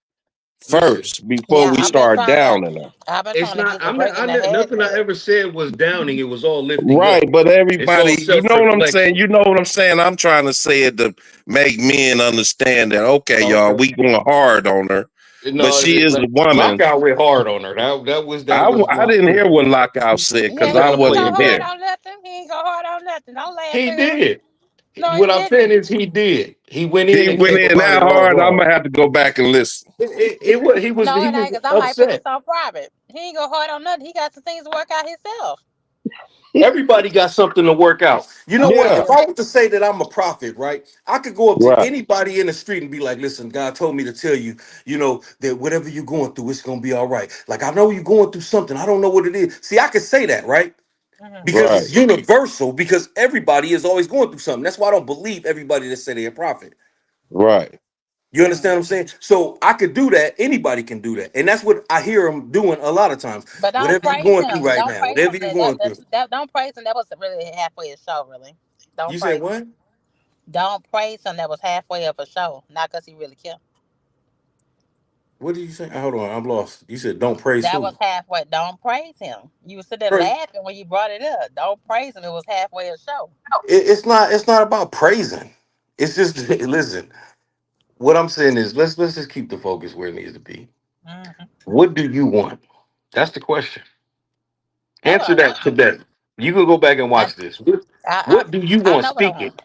Listen, first before Yeah, we start downing her. I've been it's trying to not. get the break in the Nothing I hazmat. ever said was downing. It was all lifting Right, up. but It's all everybody, you self know what I'm saying? reflection. You know what I'm saying? I'm trying to say it to make men understand that, okay, y'all, Okay. we going hard on her, but No, she is a woman. lockout went hard on her. That was I not didn't true. hear what Lockout said Yeah, because he I Trying to ain't play go wasn't today. hard here. on nothing. He ain't go hard on nothing. Don't laugh He at him. did. No, he What I'm saying didn't. is he did. He went in He and went came in about that it all hard. I'm wrong. gonna have to go back and listen. No, He it was ain't, because I might put this upset. on private. He ain't go hard on nothing. He got some things to work out himself. Everybody got something to work out. You know Oh, what? Yeah, If yeah. I was to say that I'm a prophet, right? I could go up to right, anybody in the street and be like, listen, God told me to tell you, that whatever you're going through, it's gonna be all right. Like I know you're going through something. I don't know what it is. See, I could say that, right? Hmm. Because right, it's universal, because everybody is always going through something. That's why I don't believe everybody that say they're a prophet. right. You understand Hmm. what I'm saying? So I could do that. Anybody can do that. And that's what I hear them doing a lot of times. But don't Whatever you're praise going through him. right Don't now, praise him. whatever you're going through. Don't praise him. That was really halfway of the show, really. Don't You said praise him. what? Don't praise him. That was halfway of a show. Not because he really killed. What did you say? Hold on, I'm lost. You said don't praise That who? was halfway. Don't praise him. You were sitting there Praise. laughing when you brought it up. Don't praise him. It was halfway of the show. It's not about praising. It's just listen. What I'm saying is let's just keep the focus where it needs to be. Hmm. What do you want? That's the question. That's what Answer I that want. today. You can go back and I watch this. I What do you I want? know what I Speak want. it.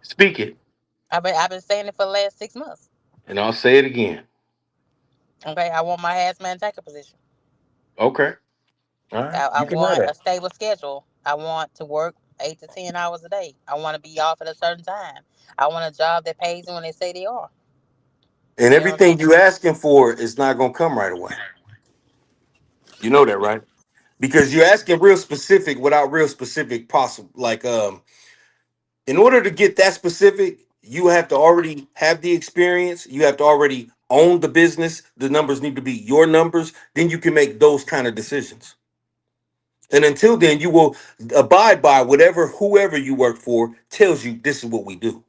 Speak it. I've been saying it for the last 6 months. And I'll say it again. Okay, I want my hazmat taker position. Okay. All right. I You can have want a that. stable schedule. I want to work 8 to 10 hours a day. I want to be off at a certain time. I want a job that pays me when they say they are. And You know what I'm everything saying? you asking for is not gonna come right away. You know that, right? Because you're asking real specific without real specific possible. Like in order to get that specific, you have to already have the experience. You have to already own the business. The numbers need to be your numbers. Then you can make those kind of decisions. And until then, you will abide by whatever whoever you work for tells you. This is what we do.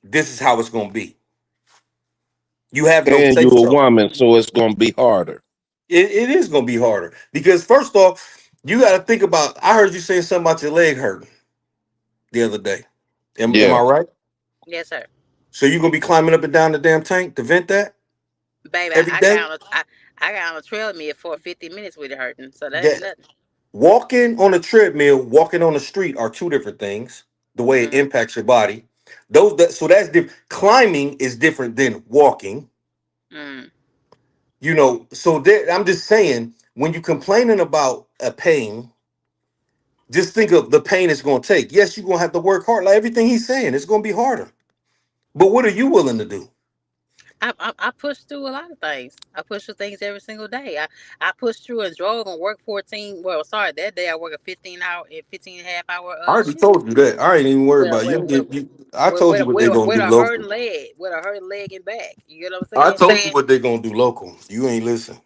This is how it's going to be. You have no And say you a so. woman, so it's gonna be harder. It is going to be harder because first off, you got to think about. I heard you say something about your leg hurting the other day. Am I Yeah, right? Yes, sir. So you're gonna be climbing up and down the damn tank to vent that Baby, every day? I got on a trail meal for 50 minutes with it hurting, so that ain't That nothing. walking on a treadmill, walking on the street are two different things. The way it Mm-hmm. impacts your body, so that's different. Climbing is different than walking. Mm. So I'm just saying when you're complaining about a pain, just think of the pain it's gonna take. Yes, you're gonna have to work hard. Like everything he's saying, it's gonna be harder. But what are you willing to do? I push through a lot of things. I push through things every single day. I pushed through and drove and worked 14. Well, sorry, that day I worked a 15 and a half hour I already shift told you that. I ain't even worried with a about with you. a, with a, I told you what they gonna with do a local. hurting leg, with a hurting leg and back. You get what I'm I saying? told you what they gonna do local. You ain't listen.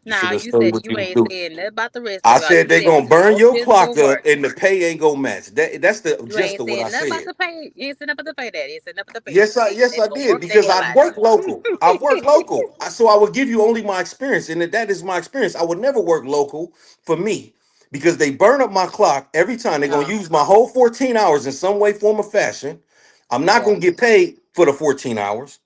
You should Nah, have you studied said what you you ain't do. saying nothing about the rest I of it. said You they said gonna burn more your clock physical up work. and the pay ain't gonna match. That's the You gist ain't of what I saying nothing about said. the pay. You ain't saying nothing about the pay that. You ain't saying nothing about the pay. Yes, You said yes, they I gonna did work the because hell I've out of worked local. I've worked local. So I would give you only my experience, and that is my experience. I would never work local for me because they burn up my clock every time. They're you. gonna use my whole 14 hours in some way, form, or fashion. I'm not Yeah. gonna get paid for the 14 hours.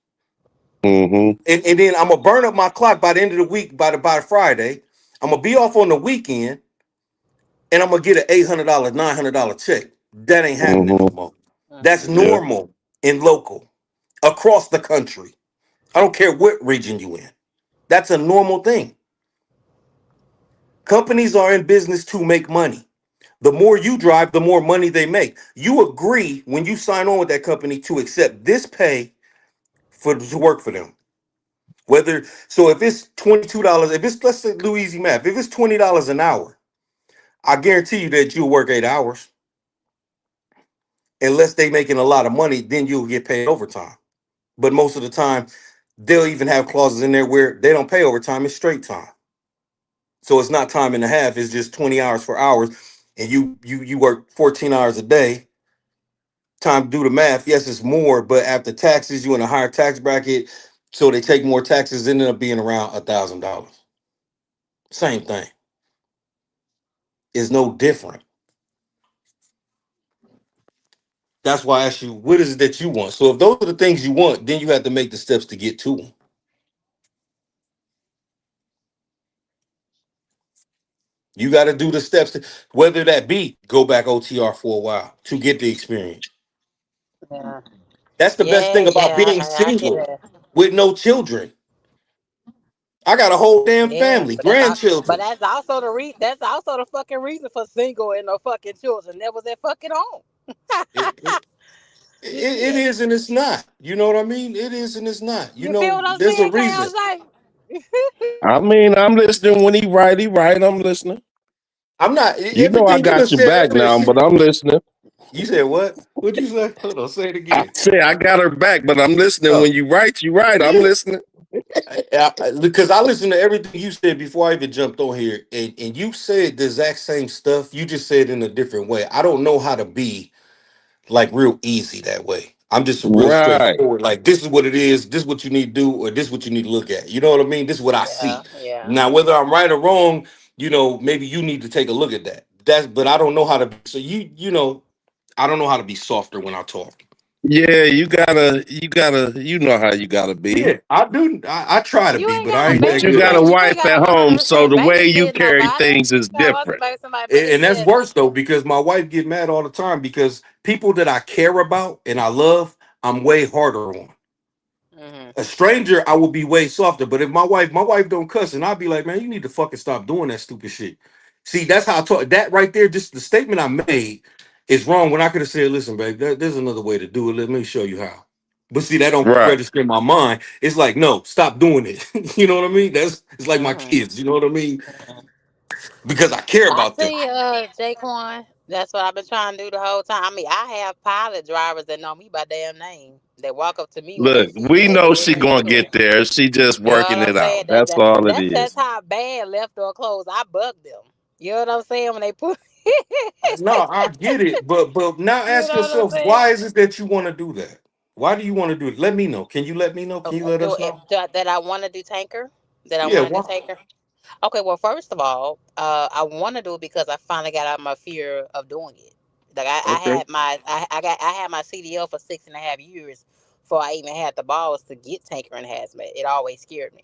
mm-hmm, And then I'm gonna burn up my clock by the end of the week, by Friday. I'm gonna be off on the weekend, and I'm gonna get an $800, $900 check. That ain't happening no mm-hmm. more. That's Hmm. Yeah, normal in local across the country. I don't care what region you in. That's a normal thing. Companies are in business to make money. The more you drive, the more money they make. You agree when you sign on with that company to accept this pay for to work for them. If it's $22, if it's let's say Louisiana math, if it's $20 an hour, I guarantee you that you'll work 8 hours. Unless they making a lot of money, then you'll get paid overtime. But most of the time, they'll even have clauses in there where they don't pay overtime, it's straight time. So it's not time and a half, it's just 20 hours for hours. And you work 14 hours a day. Time to do the math. Yes, it's more, but after taxes, you in a higher tax bracket. So they take more taxes, ended up being around $1,000. Same thing. Is no different. That's why I ask you, what is it that you want? So if those are the things you want, then you have to make the steps to get to them. You got to do the steps, whether that be go back OTR for a while to get the experience. Yeah. That's the best Yeah, thing about yeah, being I get single it. with no children. I got a whole damn Yeah, family, but that's all, but grandchildren. that's also that's also the fucking reason for single and no fucking children. That was at fucking home. It, it, it Shit. is and it's not. You know what I mean? It is and it's not. You You feel know, what I'm there's a saying, reason. Kyle? I mean, I'm listening when he right. He right. I'm listening. I'm not You know, I everything you got just your said back earlier. now, but Shit. I'm listening. You said what? What'd you say? Hold on, say it I again. say I got her back, but I'm listening. Oh. When you right, you right. I'm listening. Because I listened to everything you said before I even jumped on here, and you said the exact same stuff. You just said it in a different way. I don't know how to be like real easy that way. I'm just real Right. straightforward. Like this is what it is. This is what you need to do, or this is what you need to look at. You know what I mean? This is what I Yeah, see. yeah. Now, whether I'm right or wrong, maybe you need to take a look at that. But I don't know how to. So I don't know how to be softer when I talk. Yeah, you know how you gotta be. Yeah, I do. I try to You be, ain't but I got a ain't But that you baby, got good. a bitch. You ain't wife got a at home, so motherfucking the way you babysitting carry nobody. things You is ain't got different. somebody And that's babysitting you. worse though, because my wife get mad all the time because people that I care about and I love, I'm way harder on. Hmm. A stranger, I will be way softer. But if my wife don't cuss, and I'll be like, man, you need to fucking stop doing that stupid shit. See, that's how I talk. That right there, just the statement I made is wrong. When I could have said, listen, babe, there's another way to do it. Let me show you how. But see, that don't Right. register in my mind. It's like, no, stop doing it. You know what I mean? It's like my Hmm. kids. You know what I mean? Because I care I about them. see, Jaquan. That's what I've been trying to do the whole time. I mean, I have pilot drivers that know me by damn name. They walk up to me when they Look, see me we and they know say, she "Hey, man, gonna you get know." there. She just You know working what I'm it saying? out. That's all it That's is. just how bad left door clothes. I bug them. You know what I'm saying? When they put, No, I get it, but now you ask know what I'm yourself, saying? why is it that you want to do that? Why do you want to do it? Let me know. Can you let me know? Can you let us know? That I want to do tanker. That I Yeah, want to do why? tanker. Okay, well, first of all, I want to do it because I finally got out of my fear of doing it. Like Okay, I had my CDL for 6.5 years before I even had the balls to get tanker and hazmat. It always scared me.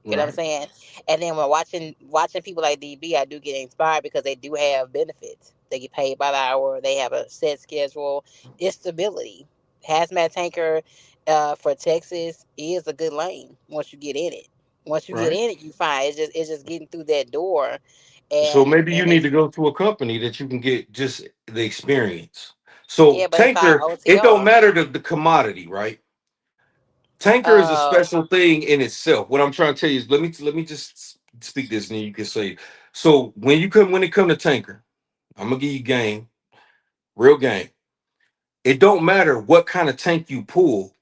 You know what I'm right, saying? And then when watching people like DB, I do get inspired because they do have benefits. They get paid by the hour. They have a set schedule. It's stability. Hazmat tanker for Texas is a good lane once you get in it. Once you get right. in it, you find it's just getting through that door, So and maybe you and need it's to go to a company that you can get just the experience. So yeah, but it's all tanker, it don't OTR. matter the commodity, right? Tanker is a Uh, special thing in itself. What I'm trying to tell you is let me just speak this and then you can say. So when it come to tanker, I'm gonna give you game, real game. It don't matter what kind of tank you pull,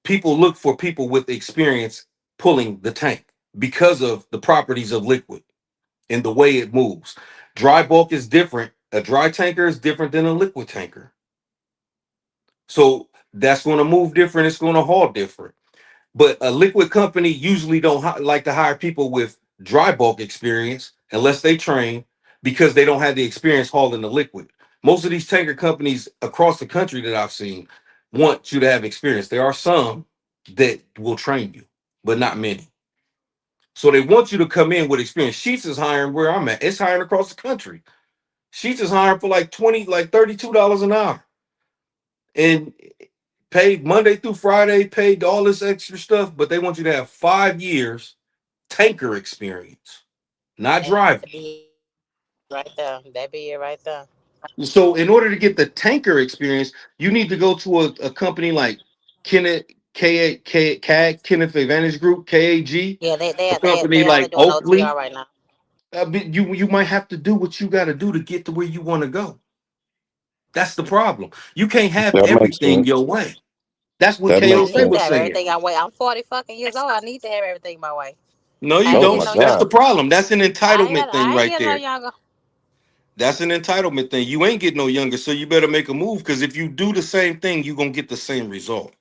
people look for people with experience pulling the tank because of the properties of liquid and the way it moves. Dry bulk is different. A dry tanker is different than a liquid tanker. So that's going to move different. It's going to haul different. But a liquid company usually don't like to hire people with dry bulk experience unless they train because they don't have the experience hauling the liquid. Most of these tanker companies across the country that I've seen want you to have experience. There are some that will train you, but not many. So they want you to come in with experience. Sheets is hiring where I'm at. It's hiring across the country. Sheets is hiring for like $32 an hour. And paid Monday through Friday, paid all this extra stuff, but they want you to have 5 years tanker experience, not and that driving. be it right there. That be it right there. So in order to get the tanker experience, you need to go to a company like Kenneth Kenneth Advantage Group, KAG, Yeah, they a they they company they only like doing OTR Oakley, right now. You might have to do what you got to do to get to where you want to go. That's the problem. You can't have That makes everything sense. your way. That's what That I KO makes Shay need to sense. was have saying. everything I want. I'm 40 fucking years old. I need to have everything my way. No, I you ain't Oh getting my don't. no That's the younger. God. problem. That's an entitlement thing I ain't right getting no there. younger. That's an entitlement thing. You ain't getting no younger, so you better make a move because if you do the same thing, you're gonna get the same result.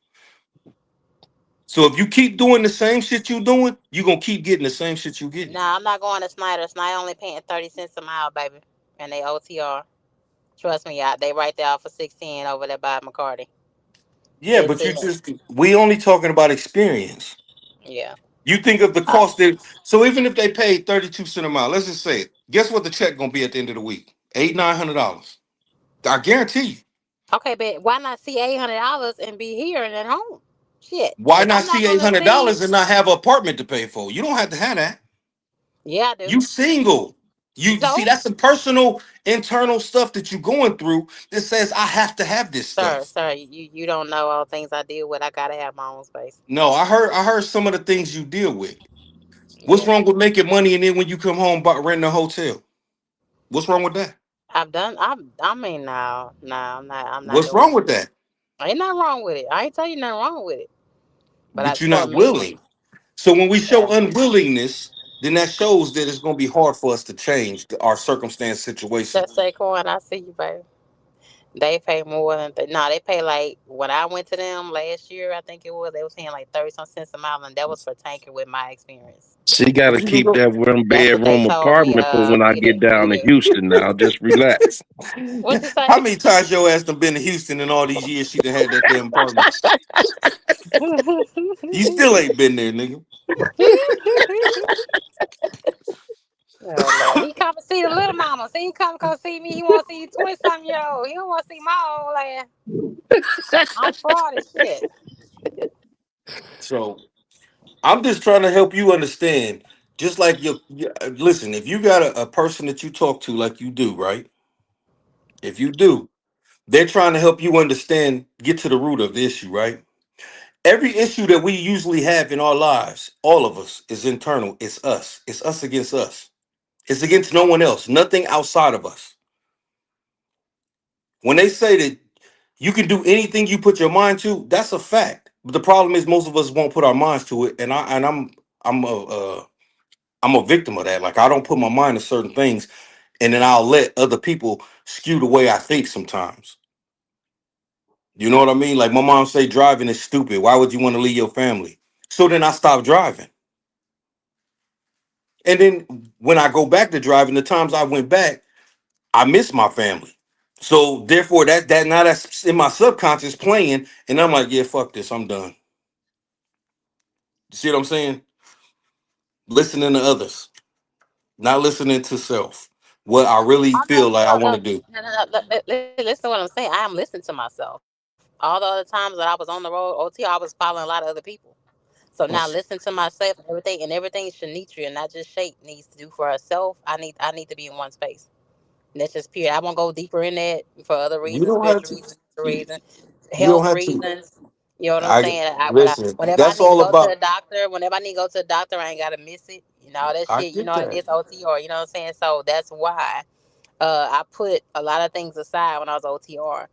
So if you keep doing the same shit you doing, you're gonna keep getting the same shit you getting. Nah, I'm not going to Snyder. Snyder only paying 30 cents a mile, baby. And they OTR. Trust me, they right there for 16 over there by McCarty. Yeah, That's but you it. just we only talking about experience. Yeah. You think of the Uh, cost that so even if they paid 32 cents a mile, let's just say it. Guess what the check gonna be at the end of the week? $800-900. I guarantee you. okay, but why not see $800 and be here and at home? Shit. Why If not I'm not see going eight to hundred see, dollars and not have an apartment to pay for? You don't have to have that. yeah, I do. You single. You see, So, that's the personal internal stuff that you're going through that says I have to have this stuff. sir, you don't know all the things I deal with. I gotta have my own space. No, I heard some of the things you deal with. What's Yeah. wrong with making money and then when you come home but renting a hotel? What's wrong with that? I've done. I mean, no, I'm not What's doing wrong it. with that? Ain't nothing wrong with it. I ain't tell you nothing wrong with it. But But you're for not me, willing. So when we show yeah, unwillingness, then that shows that it's going to be hard for us to change our circumstance situation. just Saquon, I see you, baby. They pay more than no. They pay like when I went to them last year. I think it was they was paying like 30 some cents a mile, and that was for tanker with my experience. She got to But you can keep go. that one That's what they bedroom told me. apartment for when I get down to Yeah. Houston. Now, just relax. What you How say? many times your ass done been to Houston in all these years she done had that damn apartment? You still ain't been there, nigga. Oh Lord, he come to see the little mama. See, he come see me. He want to see 20 something year old. He don't want to see my old ass. I'm 40 shit. So I'm just trying to help you understand. Just like listen, if you got a person that you talk to like you do, right? If you do, they're trying to help you understand, get to the root of the issue, right? Every issue that we usually have in our lives, all of us, is internal. It's us. It's us against us. It's against no one else, nothing outside of us. When they say that you can do anything you put your mind to, that's a fact. But the problem is most of us won't put our minds to it, and I'm I'm a victim of that. Like I don't put my mind to certain things, and then I'll let other people skew the way I think sometimes. You know what I mean? Like my mom say, driving is stupid. Why would you want to leave your family? So then I stopped driving. And then when I go back to driving, the times I went back, I miss my family. So therefore, that now that's in my subconscious playing, and I'm like, yeah, fuck this, I'm done. You see what I'm saying? Listening to others, not listening to self. What I really Oh, no, feel like I want no, to do. listen to what I'm saying. I am listening to myself. All the other times that I was on the road, OT, I was following a lot of other people. So now listen to myself and everything Shanitria, not just Shape, needs to do for herself. I need to be in one space. And that's just period. I won't go deeper in that for other You reasons, don't have spiritual to. reasons, mental reasons, You don't health have to. reasons. You know what I'm I saying? listen. Whenever I That's need to all go to the about. doctor, whenever I need to go to the doctor, I ain't gotta miss it. You know all that I shit. You get know that. it's OTR. You know what I'm saying? So that's why I put a lot of things aside when I was OTR.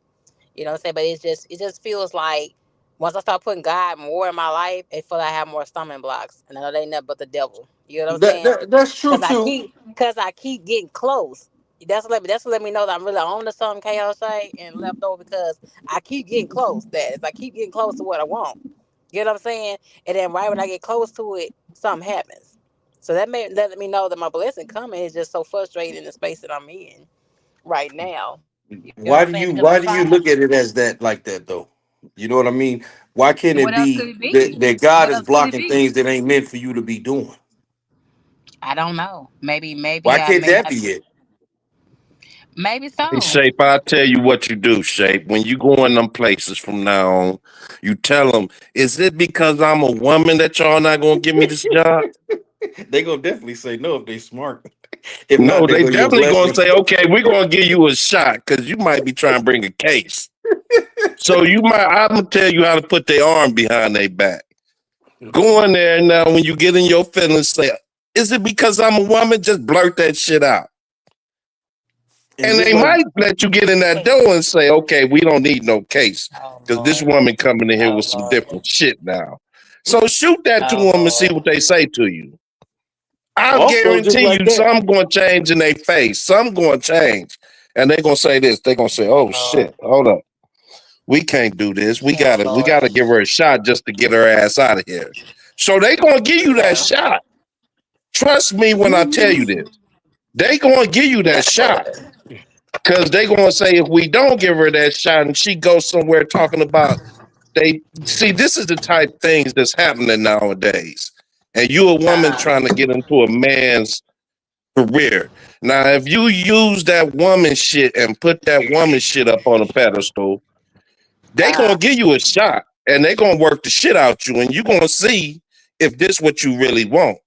You know what I'm saying? But it just feels like once I start putting God more in my life, it feel like I have more stomach blocks, and I know they ain't nothing but the devil. You know what I'm saying? That's true too. Cause I keep getting close. That's what let me know that I'm really on to something chaos and left over because I keep getting close. That is, I keep getting close to what I want. You know what I'm saying? And then right when I get close to it, something happens. So that may let me know that my blessing coming is just so frustrating in the space that I'm in right now. You know what I'm saying? Because I'm Why trying. do you look at it as that like that though? You know what I mean? Why can't What it else could be it be? that What God is else could it blocking be? things that ain't meant for you to be doing? I don't know. Maybe Why I can't may that not. be it? Maybe Hey, so. Shape, I'll tell you what you do, Shape. When you go in them places from now on, you tell them, is it because I'm a woman that y'all not going to give me this job? They gonna definitely say no if they smart. If not, No, they they go your definitely going to blessing. say, okay, we're going to give you a shot because you might be trying to bring a case. So I'm going to tell you how to put their arm behind their back. Go in there now when you get in your feelings, say, Is it because I'm a woman? Just blurt that shit out. And And just they like, might let you get in that door and say, okay, we don't need no case Oh because this Lord. woman coming in here Oh with some Lord. different shit now. So shoot that to Oh them and see Lord. what they say to you. I also just guarantee like you that. some going to change in their face. Some going to change. And they're going to say this. They're going to say, Oh oh Lord. shit, hold up. We can't do this. We Oh gotta we Lord. gotta give her a shot just to get her ass out of here. So they gonna give you that Yeah. shot. Trust me when I tell you this. They gonna give you that shot. Cause they gonna say if we don't give her that shot and she goes somewhere talking about they see this is the type of things that's happening nowadays. And you a woman Uh-huh. trying to get into a man's career. Now if you use that woman shit and put that woman shit up on a pedestal, they Uh-huh. gonna give you a shot and they gonna work the shit out you and you gonna see if this what you really want.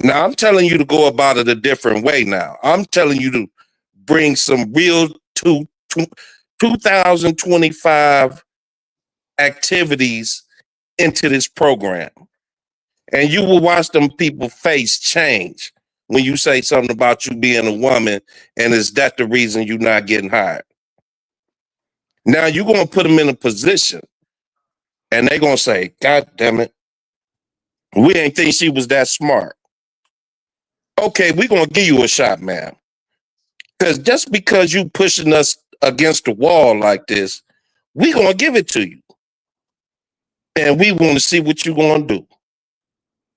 Now I'm telling you to go about it a different way now. I'm telling you to bring some real 2025 activities into this program. And you will watch them people face change when you say something about you being a woman and is that the reason you're not getting hired. Now you're gonna put them in a position and they're gonna say, God damn it, we ain't think she was that smart. Okay, we're gonna give you a shot, man. Because just because you pushing us against the wall like this, we gonna give it to you. And we want to see what you gonna do.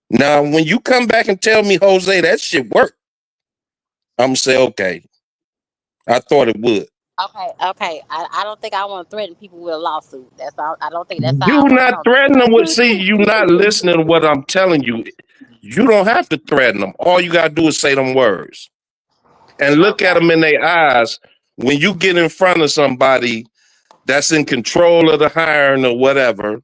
Now, when you come back and tell me, Jose, that shit worked, I'm gonna say, okay, I thought it would. Okay, okay. I don't think I want to threaten people with a lawsuit. That's all. I don't think that's how You I want to not come to threatening with see, you. you not listening to what I'm telling you. You don't have to threaten them. All you gotta do is say them words. And look at Okay. them in their eyes when you get in front of somebody that's in control of the hiring or whatever.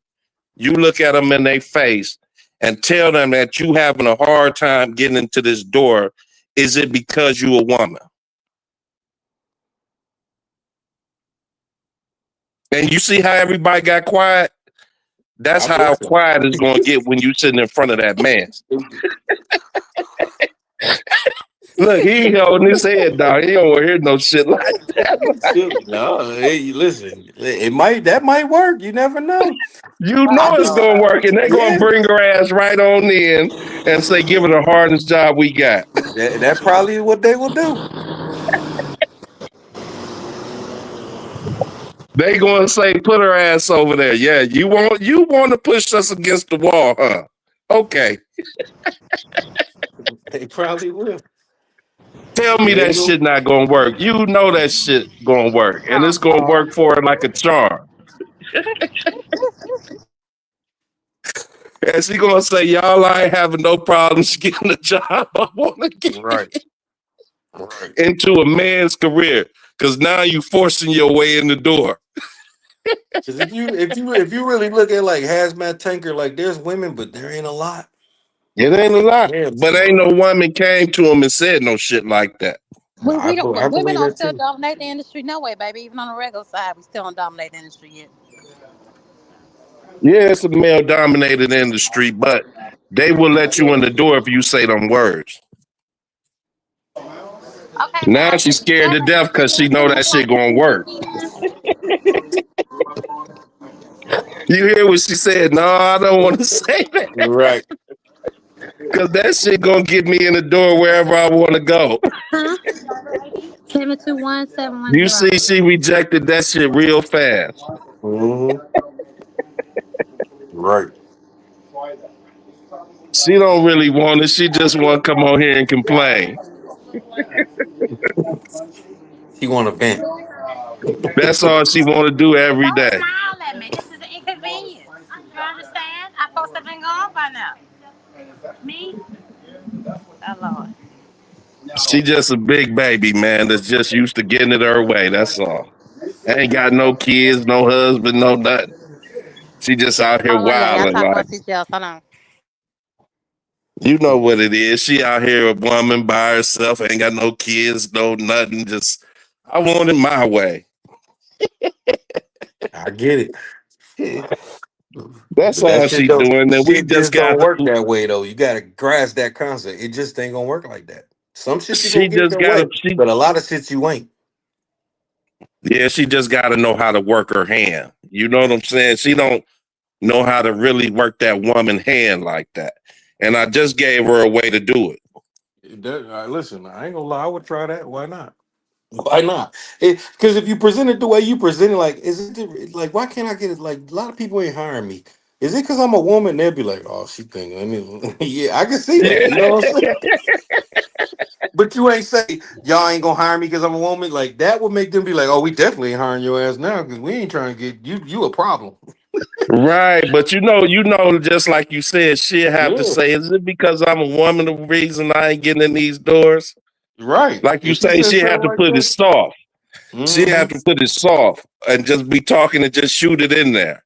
You look at them in their face and tell them that you having a hard time getting into this door. Is it because you a woman? And you see how everybody got quiet? That's I'm how listening. quiet it's going to get when you sitting in front of that man. Look, he ain't holding his head down. He don't want to hear no shit like that. No, hey, listen, it might that might work. You never know. You Oh know I'm it's just going to Lord. work, and they're going to yeah. bring her ass right on in and say, "Give her the hardest job we got." That probably is what they will do. They going to say, "Put her ass over there." Yeah, you want to push us against the wall, huh? Okay, They probably will. tell me Yeah, they that go shit not going to work. You know that shit going to work, and it's Oh going to work Lord. for her like a charm. And she gonna say, "Y'all ain't having no problems getting the job I want to get right, right. into a man's career, because now you forcing your way in the door." Because if you really look at like hazmat tanker, like there's women, but there ain't a lot. It ain't a lot, Damn but smart. ain't no woman came to him and said no shit like that. We don't. I Women believe don't that still too. dominate the industry, no way, baby. Even on the regular side, we still don't dominate the industry yet. Yeah, it's a male dominated industry, but they will let you in the door if you say them words. Okay, well, Now she's scared to death because she know that shit gonna work. You hear what she said? No, I don't want to say that Right. because that shit gonna get me in the door wherever I want to go. huh? 721 You see, she rejected that shit real fast. Hmm. Right. She don't really want it. She just want to come on here and complain. He want to vent. That's all she want to do every Don't day. smile at me. This is an inconvenience. You understand? I'm supposed to have been gone by now. Me? Oh, Lord. She just a big baby, man, that's just used to getting it her way. That's all. Ain't got no kids, no husband, no nothing. She just out here Hold on, y'all wilding talk like, amongst each other. Hold on. you know what it is. She out here a woman by herself, ain't got no kids, no nothing. Just, I want it my way. I get it. That's But that all shit she don't doing. And we shit just just got don't work to, that way though. You gotta grasp that concept. It just ain't gonna work like that. Some shit you she gonna get just your got to, way, but a lot of shit you ain't. yeah, she just got to know how to work her hand. You know what I'm saying? She don't know how to really work that woman hand like that. And I just gave her a way to do it. Listen, I ain't gonna lie. I would try that. Why not? Why not? Because if you present it the way you present it, like, is it like, why can't I get it? Like, a lot of people ain't hiring me. Is it because I'm a woman? They'll be like, oh, she thinking. I mean, yeah, I can see that. Yeah. You know what I'm saying? But you ain't say y'all ain't gonna hire me because I'm a woman. Like that would make them be like, oh, we definitely ain't hiring your ass now because we ain't trying to get you. You a problem. Right. But just like you said, she'll have to Yeah, say, is it because I'm a woman the reason I ain't getting in these doors? right. Like you If she say, said she had something to like put it that, soft. She mm-hmm. had to put it soft and just be talking and just shoot it in there.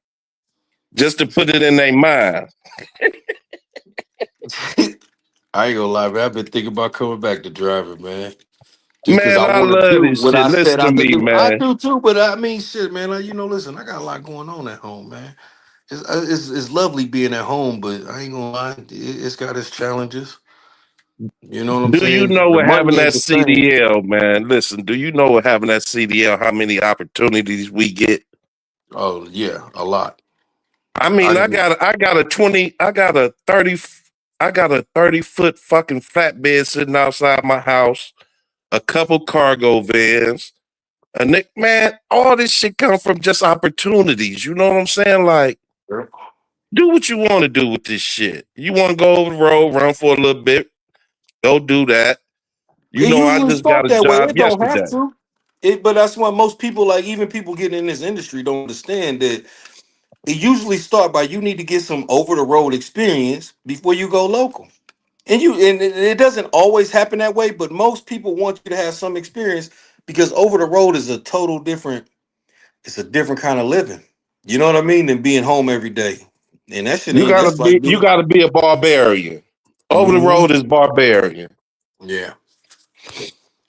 Just to put it in their mind. I ain't gonna lie, man. I've been thinking about coming back to driving, man. Just because Man, I I want to love do this what shit. I set Listen to out to me, do. I man. do too, but I mean, shit, man. Like, listen, I got a lot going on at home, man. It's lovely being at home, but I ain't gonna lie, it's got its challenges. You know what I'm Do you saying? know The what having money ain't that the same. CDL, man? Listen, do you know what having that CDL, how many opportunities we get? Oh yeah, a lot. I mean, I I got a 30-foot fucking flatbed sitting outside my house, a couple cargo vans, man, all this shit come from just opportunities. You know what I'm saying? Like, do what you want to do with this shit. You want to go over the road, run for a little bit, go do that. You It know, I usually just got start a that way. job It don't have yesterday. to. But that's why most people, like even people getting in this industry, don't understand that it usually start by you need to get some over the road experience before you go local. And it doesn't always happen that way, but most people want you to have some experience because over the road is a total different. It's a different kind of living. You know what I mean? Than being home every day. And that shit ain't. That's like You being. gotta be a barbarian. Over the Mhm. road is barbarian. Yeah.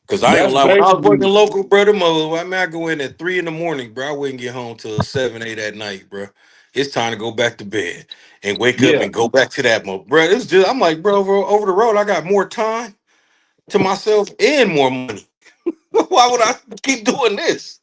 Cause I ain't That's gonna lie, when I was working basically, local, brother, mother, I mean, I go in at 3 in the morning, bro. I wouldn't get home till 7, 8 at night, bro. It's time to go back to bed and wake up yeah. and go back to that mode, bro. It's just, I'm like, bro, over the road, I got more time to myself and more money. Why would I keep doing this?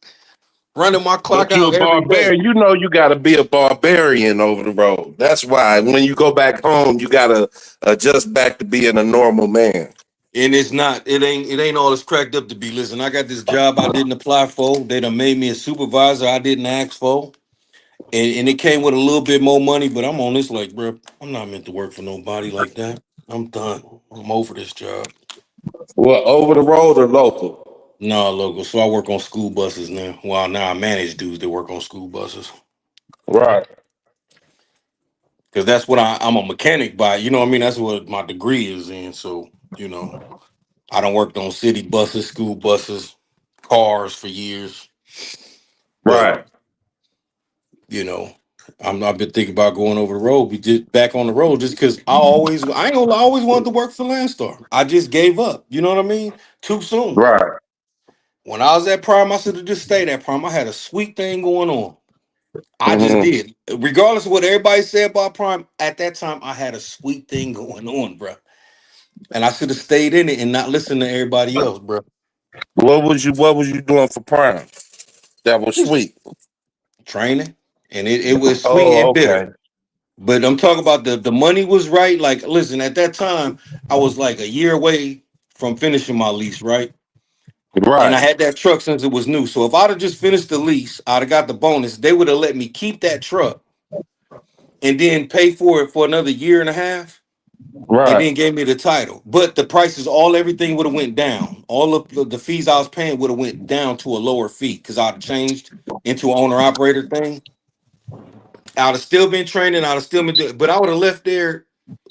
Running my clock But you a out every day. barbarian. You know you gotta be a barbarian over the road. That's why when you go back home, you gotta adjust back to being a normal man. And it's not, it ain't all it's cracked up to be. Listen, I got this job I didn't apply for. They done made me a supervisor I didn't ask for. And it came with a little bit more money, but I'm on this like, bro, I'm not meant to work for nobody like that. I'm done. I'm over this job. Well, over the road or local? Nah, local. So I work on school buses now. Well, now I manage dudes that work on school buses. Right. Because that's what I'm a mechanic by. You know what I mean? That's what my degree is in. So, I done worked on city buses, school buses, cars for years. But, Right. you know, I've been thinking about going over the road, be just back on the road, just because I ain't gonna lie, I always wanted to work for Landstar. I just gave up. You know what I mean? Too soon. Right. When I was at Prime, I should have just stayed at Prime. I had a sweet thing going on. I just Mm-hmm. did. Regardless of what everybody said about Prime, at that time I had a sweet thing going on, bro. And I should have stayed in it and not listened to everybody else, bro. What was you doing for Prime? That was Just sweet. training. And it was sweet Oh, and bitter. okay. But I'm talking about the money was right. Like, listen, at that time, I was like a year away from finishing my lease, right? And I Right. had that truck since it was new. So if I'd have just finished the lease, I'd have got the bonus. They would have let me keep that truck and then pay for it for another year and a half, and Right. then gave me the title. But the prices, everything would have went down. All of the fees I was paying would have went down to a lower fee because I'd have changed into an owner operator thing. I'd have still been training. I'd have still been doing, but I would have left there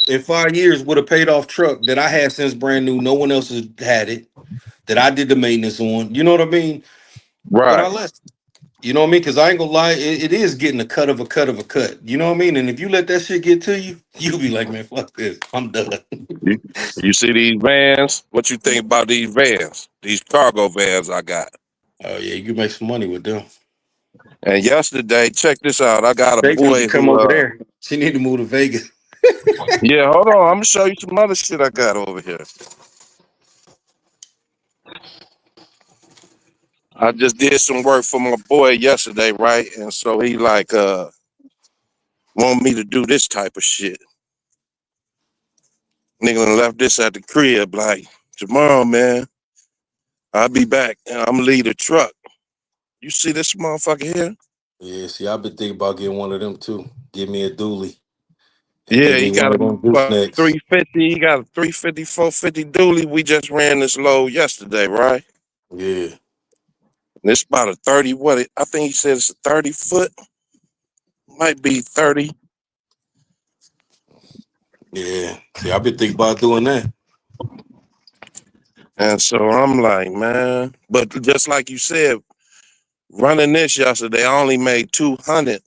in 5 years with a paid off truck that I had since brand new. No one else has had it. That I did the maintenance on. You know what I mean? But I Right. left. You know what I mean? Because I ain't gonna lie, it is getting a cut of a cut of a cut. You know what I mean? And if you let that shit get to you, you'll be like, man, fuck this. I'm done. You, you see these vans? What you think about these vans? These cargo vans I got. Oh yeah, you can make some money with them. And yesterday, check this out. I got a Shay need to boy come who over there. She need to move to Vegas. yeah, hold on. I'm gonna show you some other shit I got over here. I just did some work for my boy yesterday, right? And so he like want me to do this type of shit. Nigga done left this at the crib like tomorrow, man. I'll be back and I'm gonna leave the truck. You see this motherfucker here? Yeah, see, I've been thinking about getting one of them too. Give me a dually and Yeah, get he me one got of them about goosenecks. 350. He got a 350, 450 dually. We just ran this load yesterday, right? Yeah, And it's about a 30, I think he said it's a 30 foot, might be 30. yeah. See, I've been thinking about doing that. And so I'm like, man, but just like you said, running this yesterday, I only made 200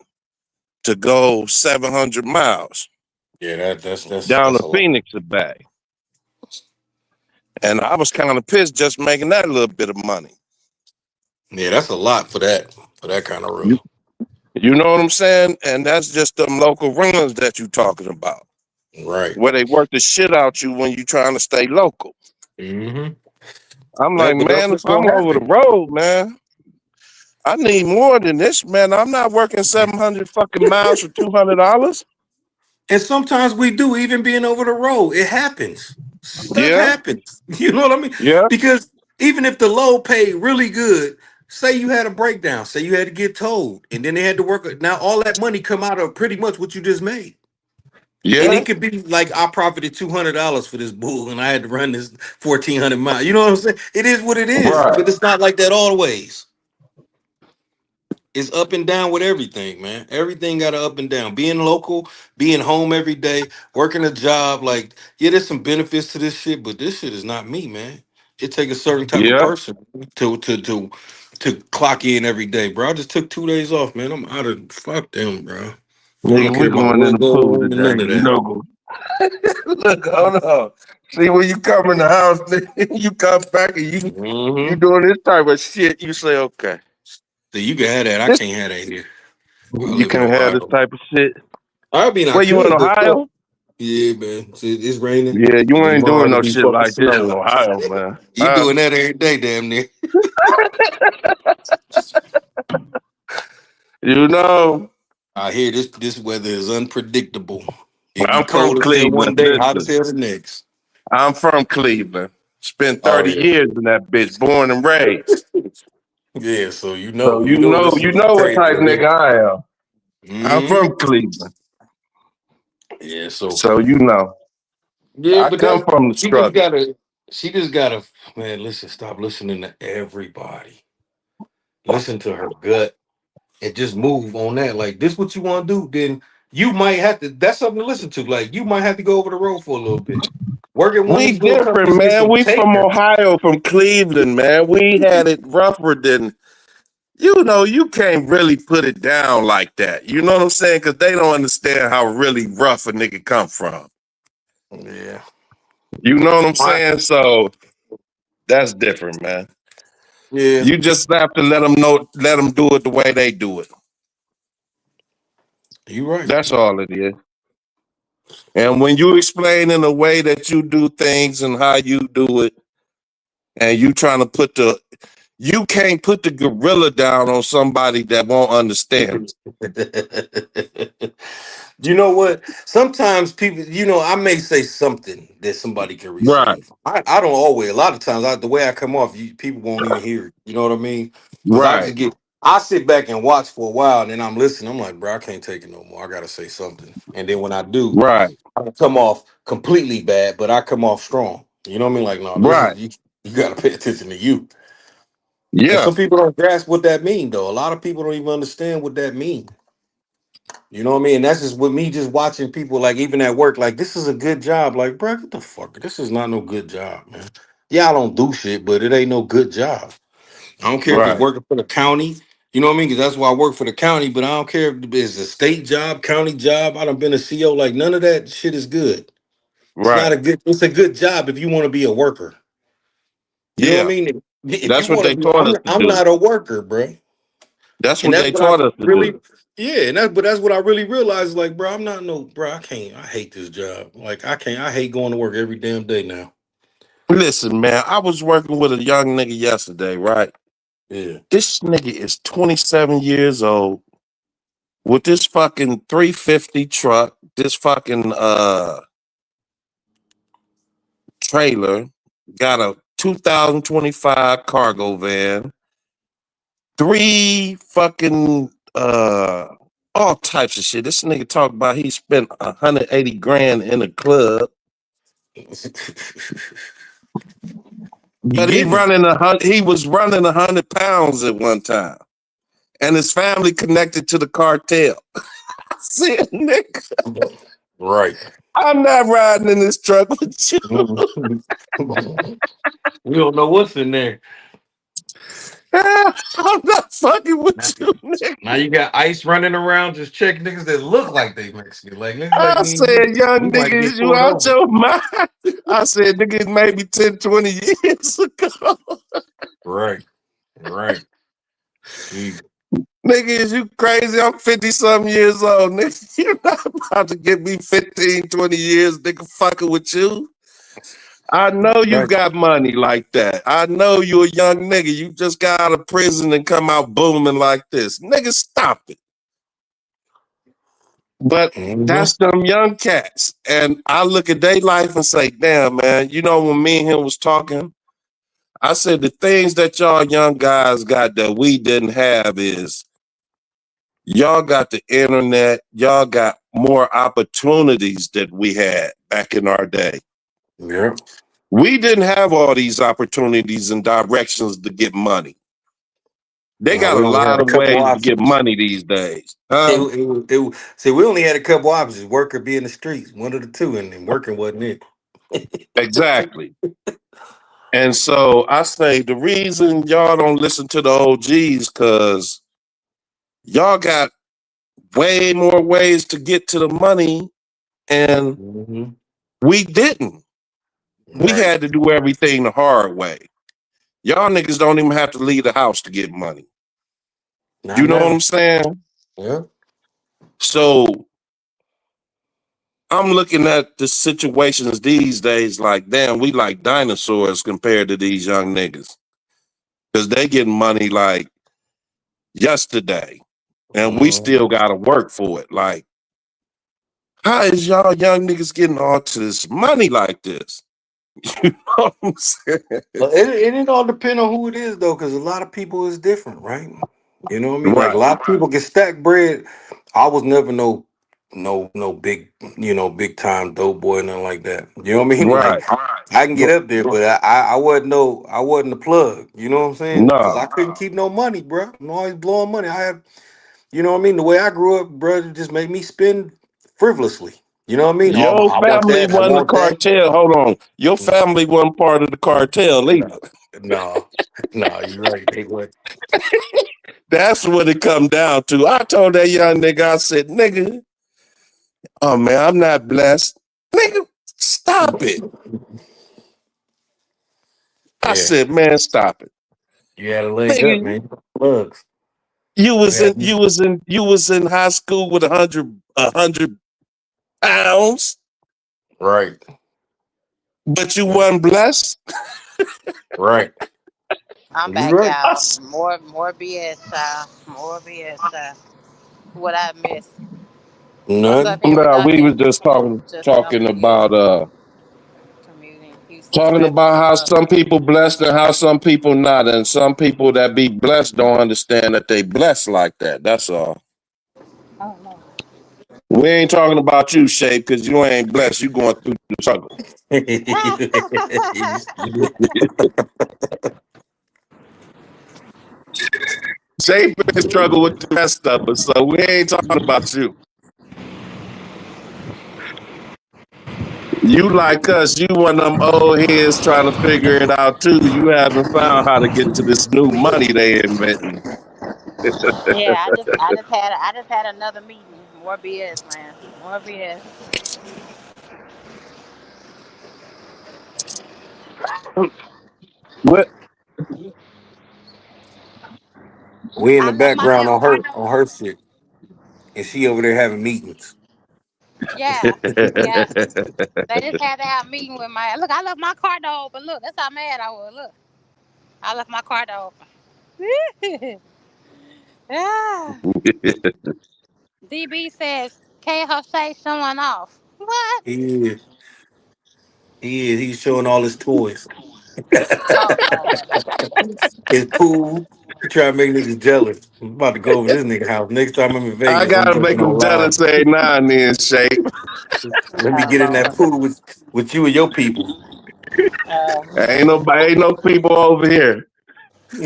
to go 700 miles Yeah, down that's to a lot. Phoenix and back. And I was kind of pissed just making that little bit of money. Yeah, that's a lot for that kind of You, run. you know what I'm saying? And that's just them local runs that you talking about, Right. where they work the shit out you when you trying to stay local. Mm-hmm. I'm like, But that's man, if what's I'm gonna over the happen. road, man, I need more than this, man. I'm not working 700 fucking miles for $200. And sometimes we do, even being over the road, it happens. Stuff Yeah, happens. You know what I mean? yeah, Because even if the load paid really good, say you had a breakdown, say you had to get towed, and then they had to work. Now all that money come out of pretty much what you just made. And yeah, it could be like I profited $200 for this bull, and I had to run this 1,400 miles. You know what I'm saying? It is what it is, right. but it's not like that always. It's up and down with everything, man. Everything got an up and down. Being local, being home every day, working a job, like yeah, there's some benefits to this shit, but this shit is not me, man. It take a certain type of Yeah, person to clock in every day, bro. I just took 2 days off, man. I'm out of fuck them, bro. I don't nigga, we care about going in what the going pool on and today. none of You that. know, look, hold on. See when you come in the house, you come back and you Mm-hmm. doing this type of shit. You say, okay, So you can have that. I this can't have that here. I you live in can't have this Ohio. type of shit. I mean, I Where you in could, but fuck. Ohio? Yeah, man. See, it's raining, Yeah, you and then ain't tomorrow doing it'll no be shit fucking like this in snowing. Ohio, man. You doing that every day, damn near. You know, I hear this weather is unpredictable. It be I'm from cold as hell one Cleveland. day, hot as Listen, hell the next. I'm from Cleveland. Spent Oh 30 yeah, years in that bitch, born and raised. yeah. So So this you is know what crazy type over here. nigga I am. I'm Hmm. from Cleveland. Yeah. So So you know. yeah, I but come that from the she just struggle. gotta, she just gotta, man. Listen, stop listening to everybody. Listen to her gut and just move on that. Like this, what you want to do? Then you might have to. That's something to listen to. Like you might have to go over the road for a little bit. Work at one of We these little different, companies, get man. some We from takers. Ohio, from Cleveland, man. We had it rougher than you know. You can't really put it down like that. You know what I'm saying? Because they don't understand how really rough a nigga come from. Yeah. You know what I'm My, saying? So that's different, man. yeah. You just have to let them know, let them do it the way they do it. You right. That's all it is. And when you explain in the way that you do things and how you do it, and you trying to put the you can't put the gorilla down on somebody that won't understand. You know what? Sometimes people, I may say something that somebody can Right, receive. I don't always. A lot of times, the way I come off, people won't even hear it. You know what I mean? Because right, I sit back and watch for a while, and then I'm listening. I'm like, bro, I can't take it no more. I gotta say something. And then when I do, right, I don't come off completely bad, but I come off strong. You know what I mean? Like, no, this right. is you. You gotta pay attention to you. And Yeah, some people don't grasp what that means, though. A lot of people don't even understand what that means. You know what I mean? And that's just with me just watching people like even at work, like this is a good job. Like, bro, what the fuck? This is not no good job, man. Yeah, I don't do shit, but it ain't no good job. I don't care if it's right, working for the county. You know what I mean? Because that's why I work for the county, but I don't care if it's a state job, county job. I done been a CO. Like none of that shit is good. right. It's a good job if you want to be a worker. You know what I Yeah, mean? If you that's what want to they be, taught us to I'm do. not a worker, bro. That's And what that's they what I taught us to really, do. yeah, and that's what I really realized. Like, bro, I'm not no, bro. I can't. I hate this job. Like, I can't. I hate going to work every damn day now. Listen, man, I was working with a young nigga yesterday, right? Yeah. This nigga is 27 years old with this fucking 350 truck, this fucking trailer, got a 2025 cargo van, three fucking all types of shit. This nigga talk about he spent 180 grand in a club, He but getting it. he was running 100 pounds at one time. And his family connected to the cartel. I said, nigga, Right. I'm not riding in this truck with you. We don't know what's in there. I'm not fucking Now, with you, nigga. now you got ICE running around just checking niggas that look like they Mexican. Like niggas like I me and you, said, young we might nigga, is get you pulled out over. your mind? I said, nigga, maybe 10, 20 years ago. Right. Right. Jeez. Nigga, is you crazy? I'm 50 something years old, nigga. You're not about to get me 15, 20 years, nigga, fucking with you. I know you Right. got money like that. I know you a young nigga. You just got out of prison and come out booming like this. Nigga, stop it. But Mhm. that's them young cats. And I look at their life and say, damn, man, you know, when me and him was talking, I said the things that y'all young guys got that we didn't have is y'all got the internet, y'all got more opportunities that we had back in our day. Yeah. We didn't have all these opportunities and directions to get money. They No, got we a only had lot a of couple ways to get options. money these days. It, Huh? see, we only had a couple options: work or be in the streets. One of the two, and working wasn't it. Exactly. And so I say the reason y'all don't listen to the OGs because y'all got way more ways to get to the money and Hmm. we didn't. We Right. had to do everything the hard way. Y'all niggas don't even have to leave the house to get money. Not You know what now. I'm saying? Yeah. So I'm looking at the situations these days like, damn, we like dinosaurs compared to these young niggas. Because they getting money like yesterday. And we Mhm. still gotta work for it. Like, how is y'all young niggas getting all to this money like this? You know what I'm saying? Well, it all depend on who it is though, because a lot of people is different, right? You know what I mean? Like a Right, lot of people get stack bread. I was never no big, big time dope boy, nothing like that. You know what I mean? Like right. I can get up there, but I wasn't the plug. You know what I'm saying? Because No. I couldn't keep no money, bro. I'm always blowing money. I have, you know what I mean? The way I grew up, bro, it just made me spend frivolously. You know what I mean? Oh, Your I want family that. I wasn't the want that. cartel. Hold on. Your family wasn't part of the cartel No, either. no, no, you're right. They would. That's what it come down to. I told that young nigga, I said, nigga, oh man, I'm not blessed. Nigga, stop it. I Yeah, said, man, stop it. you had a leg up, Nigga, man. Plugs. you You was in had you was in you was in high school with a hundred pounds, right, but you wasn't blessed. right. I'm You back right. I out. s- More BS, more BS. What I miss. What's up, None. here? What No, I we was miss? just talking Just talking about commuting, commuting. Houston talking traffic about how sucks. some people blessed and how some people not, and some people that be blessed don't understand that they blessed like that. That's all. Oh no. We ain't talking about you, Shay, because you ain't blessed. You going through the struggle. Shay been struggle with the rest of us, so we ain't talking about you. You like us, you one of them old heads trying to figure it out too. You haven't found how to get to this new money they inventing. Yeah, I just had another meeting. More BS, man. More BS. What We in I the left my background damn car door on her open. shit, and she over there having meetings. Yeah, yeah. They just had to have a meeting with my. Look, I left my car door open. Look, that's how mad I was. Look, I left my car door open. Yeah. DB says, "K her say someone off." What? He is. He is. He's showing all his toys. Oh Lord. His pool. He trying to make niggas jealous. I'm about to go over this nigga house. Next time I'm in I Vegas, I'm gotta make jumping them online. jealous every now and then, Shay. Let me Oh get in that Lord. pool with you and your people. Ain't no people over here.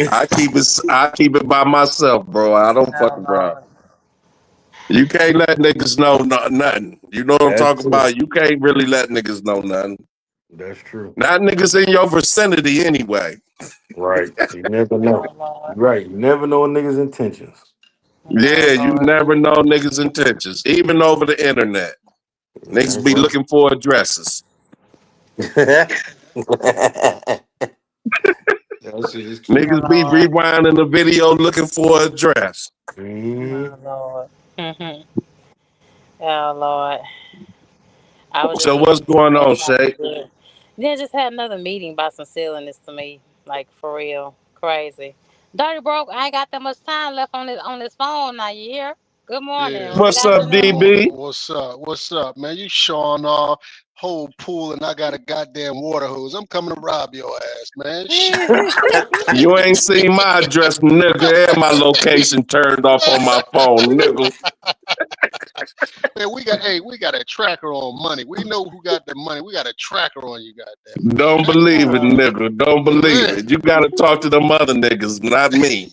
I keep it by myself, bro. I don't Oh fucking around. Lord. You can't let niggas know nothing. You know what I'm That's talking true. about? You can't really let niggas know nothing. That's true. Not niggas in your vicinity anyway. Right. You never know. Oh Lord. Right. You never know a nigga's intentions. Oh Yeah, you Lord. never know niggas' intentions, even over the internet. Niggas That's be right. looking for addresses. That shit is cute. Oh Niggas be Lord. rewinding the video looking for an address. Mhm. Oh Lord. Oh Lord. I was just So looking what's at some going on, stuff about Shay? some good. Then just had another meeting about some silliness to me. Like for real. Crazy. Dirty broke, I ain't got that much time left on this phone now, you hear? Good morning. Yeah, Good What's up, good afternoon. morning. DB? What's up? What's up, man? You showing off whole pool and I got a goddamn water hose. I'm coming to rob your ass, man. Shit. You ain't seen my address, nigga, and my location turned off on my phone, nigga. Man, we got a tracker on money. We know who got the money. We got a tracker on you, goddamn Don't it. believe it, nigga. Don't believe Man. it. You gotta talk to them other niggas, not me.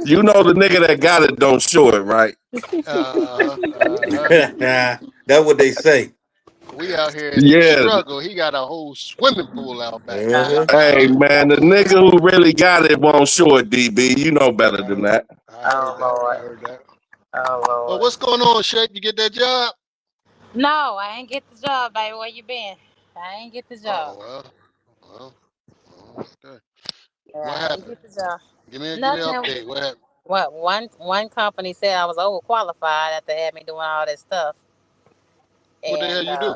You know the nigga that got it don't show it, right? Uh-huh. Uh-huh. That's what they say. We out here in the Yeah. struggle. He got a whole swimming pool out back. Uh-huh. Hey, man, the nigga who really got it won't show it, DB. You know better than that. I heard Oh that. I Lord. heard that. Oh Well, Lord. what's going on, Shake? You get that job? No, I ain't get the job, baby. Where you been? I ain't get the job. Oh well. Okay. What Yeah, I ain't happened? get the job. Give me an Nothing. update. What happened? What one company said I was overqualified after had me doing all that stuff, What the hell and you do?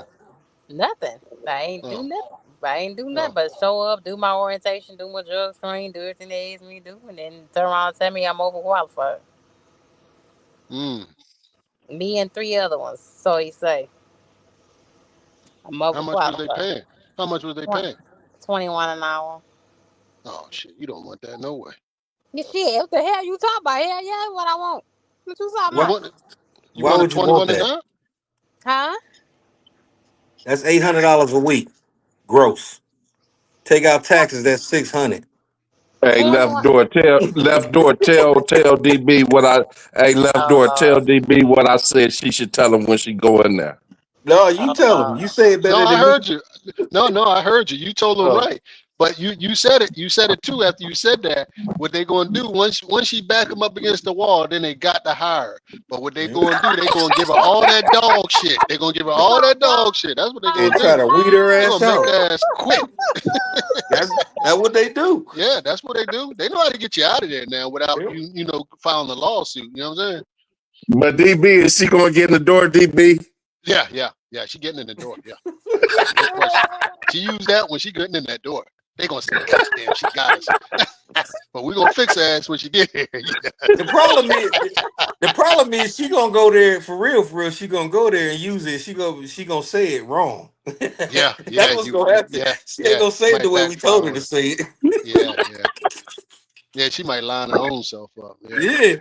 nothing. I ain't do Oh, nothing. I ain't do nothing oh. but show up, do my orientation, do my drug screen, do everything they asked me to do, and then turn around and tell me I'm overqualified. Mm. Me and three other ones. So he say I'm How much was they overqualified. paying? How much was they Twen- paying? 21 an hour. Oh shit, you don't want that no way. Yeah, shit, what the hell you talking about? Hell yeah, that's what I want. What you talking You Why about? want you why want a would you want 21 an that? hour? Huh? That's $800 a week. Gross. Take out taxes, that's 600. Hey, left 21. door, tell DB what I. Hey, left Oh door, tell Lord. DB what I said. She should tell him when she go in there. No, you Oh tell them. Lord. You say it No, better I than me. heard you. No, I heard you. You told them Oh. right. But you said it. You said it too after you said that. What they gonna do once she back them up against the wall, then they got to hire her. But what they gonna do, they gonna give her all that dog shit. They gonna give her all that dog shit. That's what they gonna And try do. to weed her They ass gonna make out. her ass quit. That's what they do. Yeah, that's what they do. They know how to get you out of there now without filing a lawsuit. You know what I'm saying? But DB, is she gonna get in the door, DB? Yeah. She getting in the door. Yeah, no question. She used that when she getting in that door. They gonna say, "God damn, she got us." But we gonna fix her ass when she get here. The problem is the problem is she gonna go there for real, for real. She gonna go there and use it. She gonna say it wrong. That's what's gonna happen. She ain't gonna say it the Might way we backfire told her on to her. say it. Yeah. Yeah, she might line her own self up. Yeah. Yeah.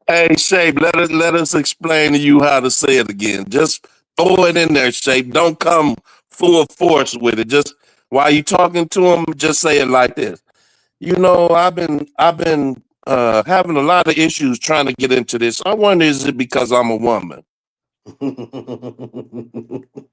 Hey, Shape, let us explain to you how to say it again. Just throw it in there, Shape. Don't come full force with it. Just while you talking to him, just say it like this. I've been having a lot of issues trying to get into this. I wonder, is it because I'm a woman?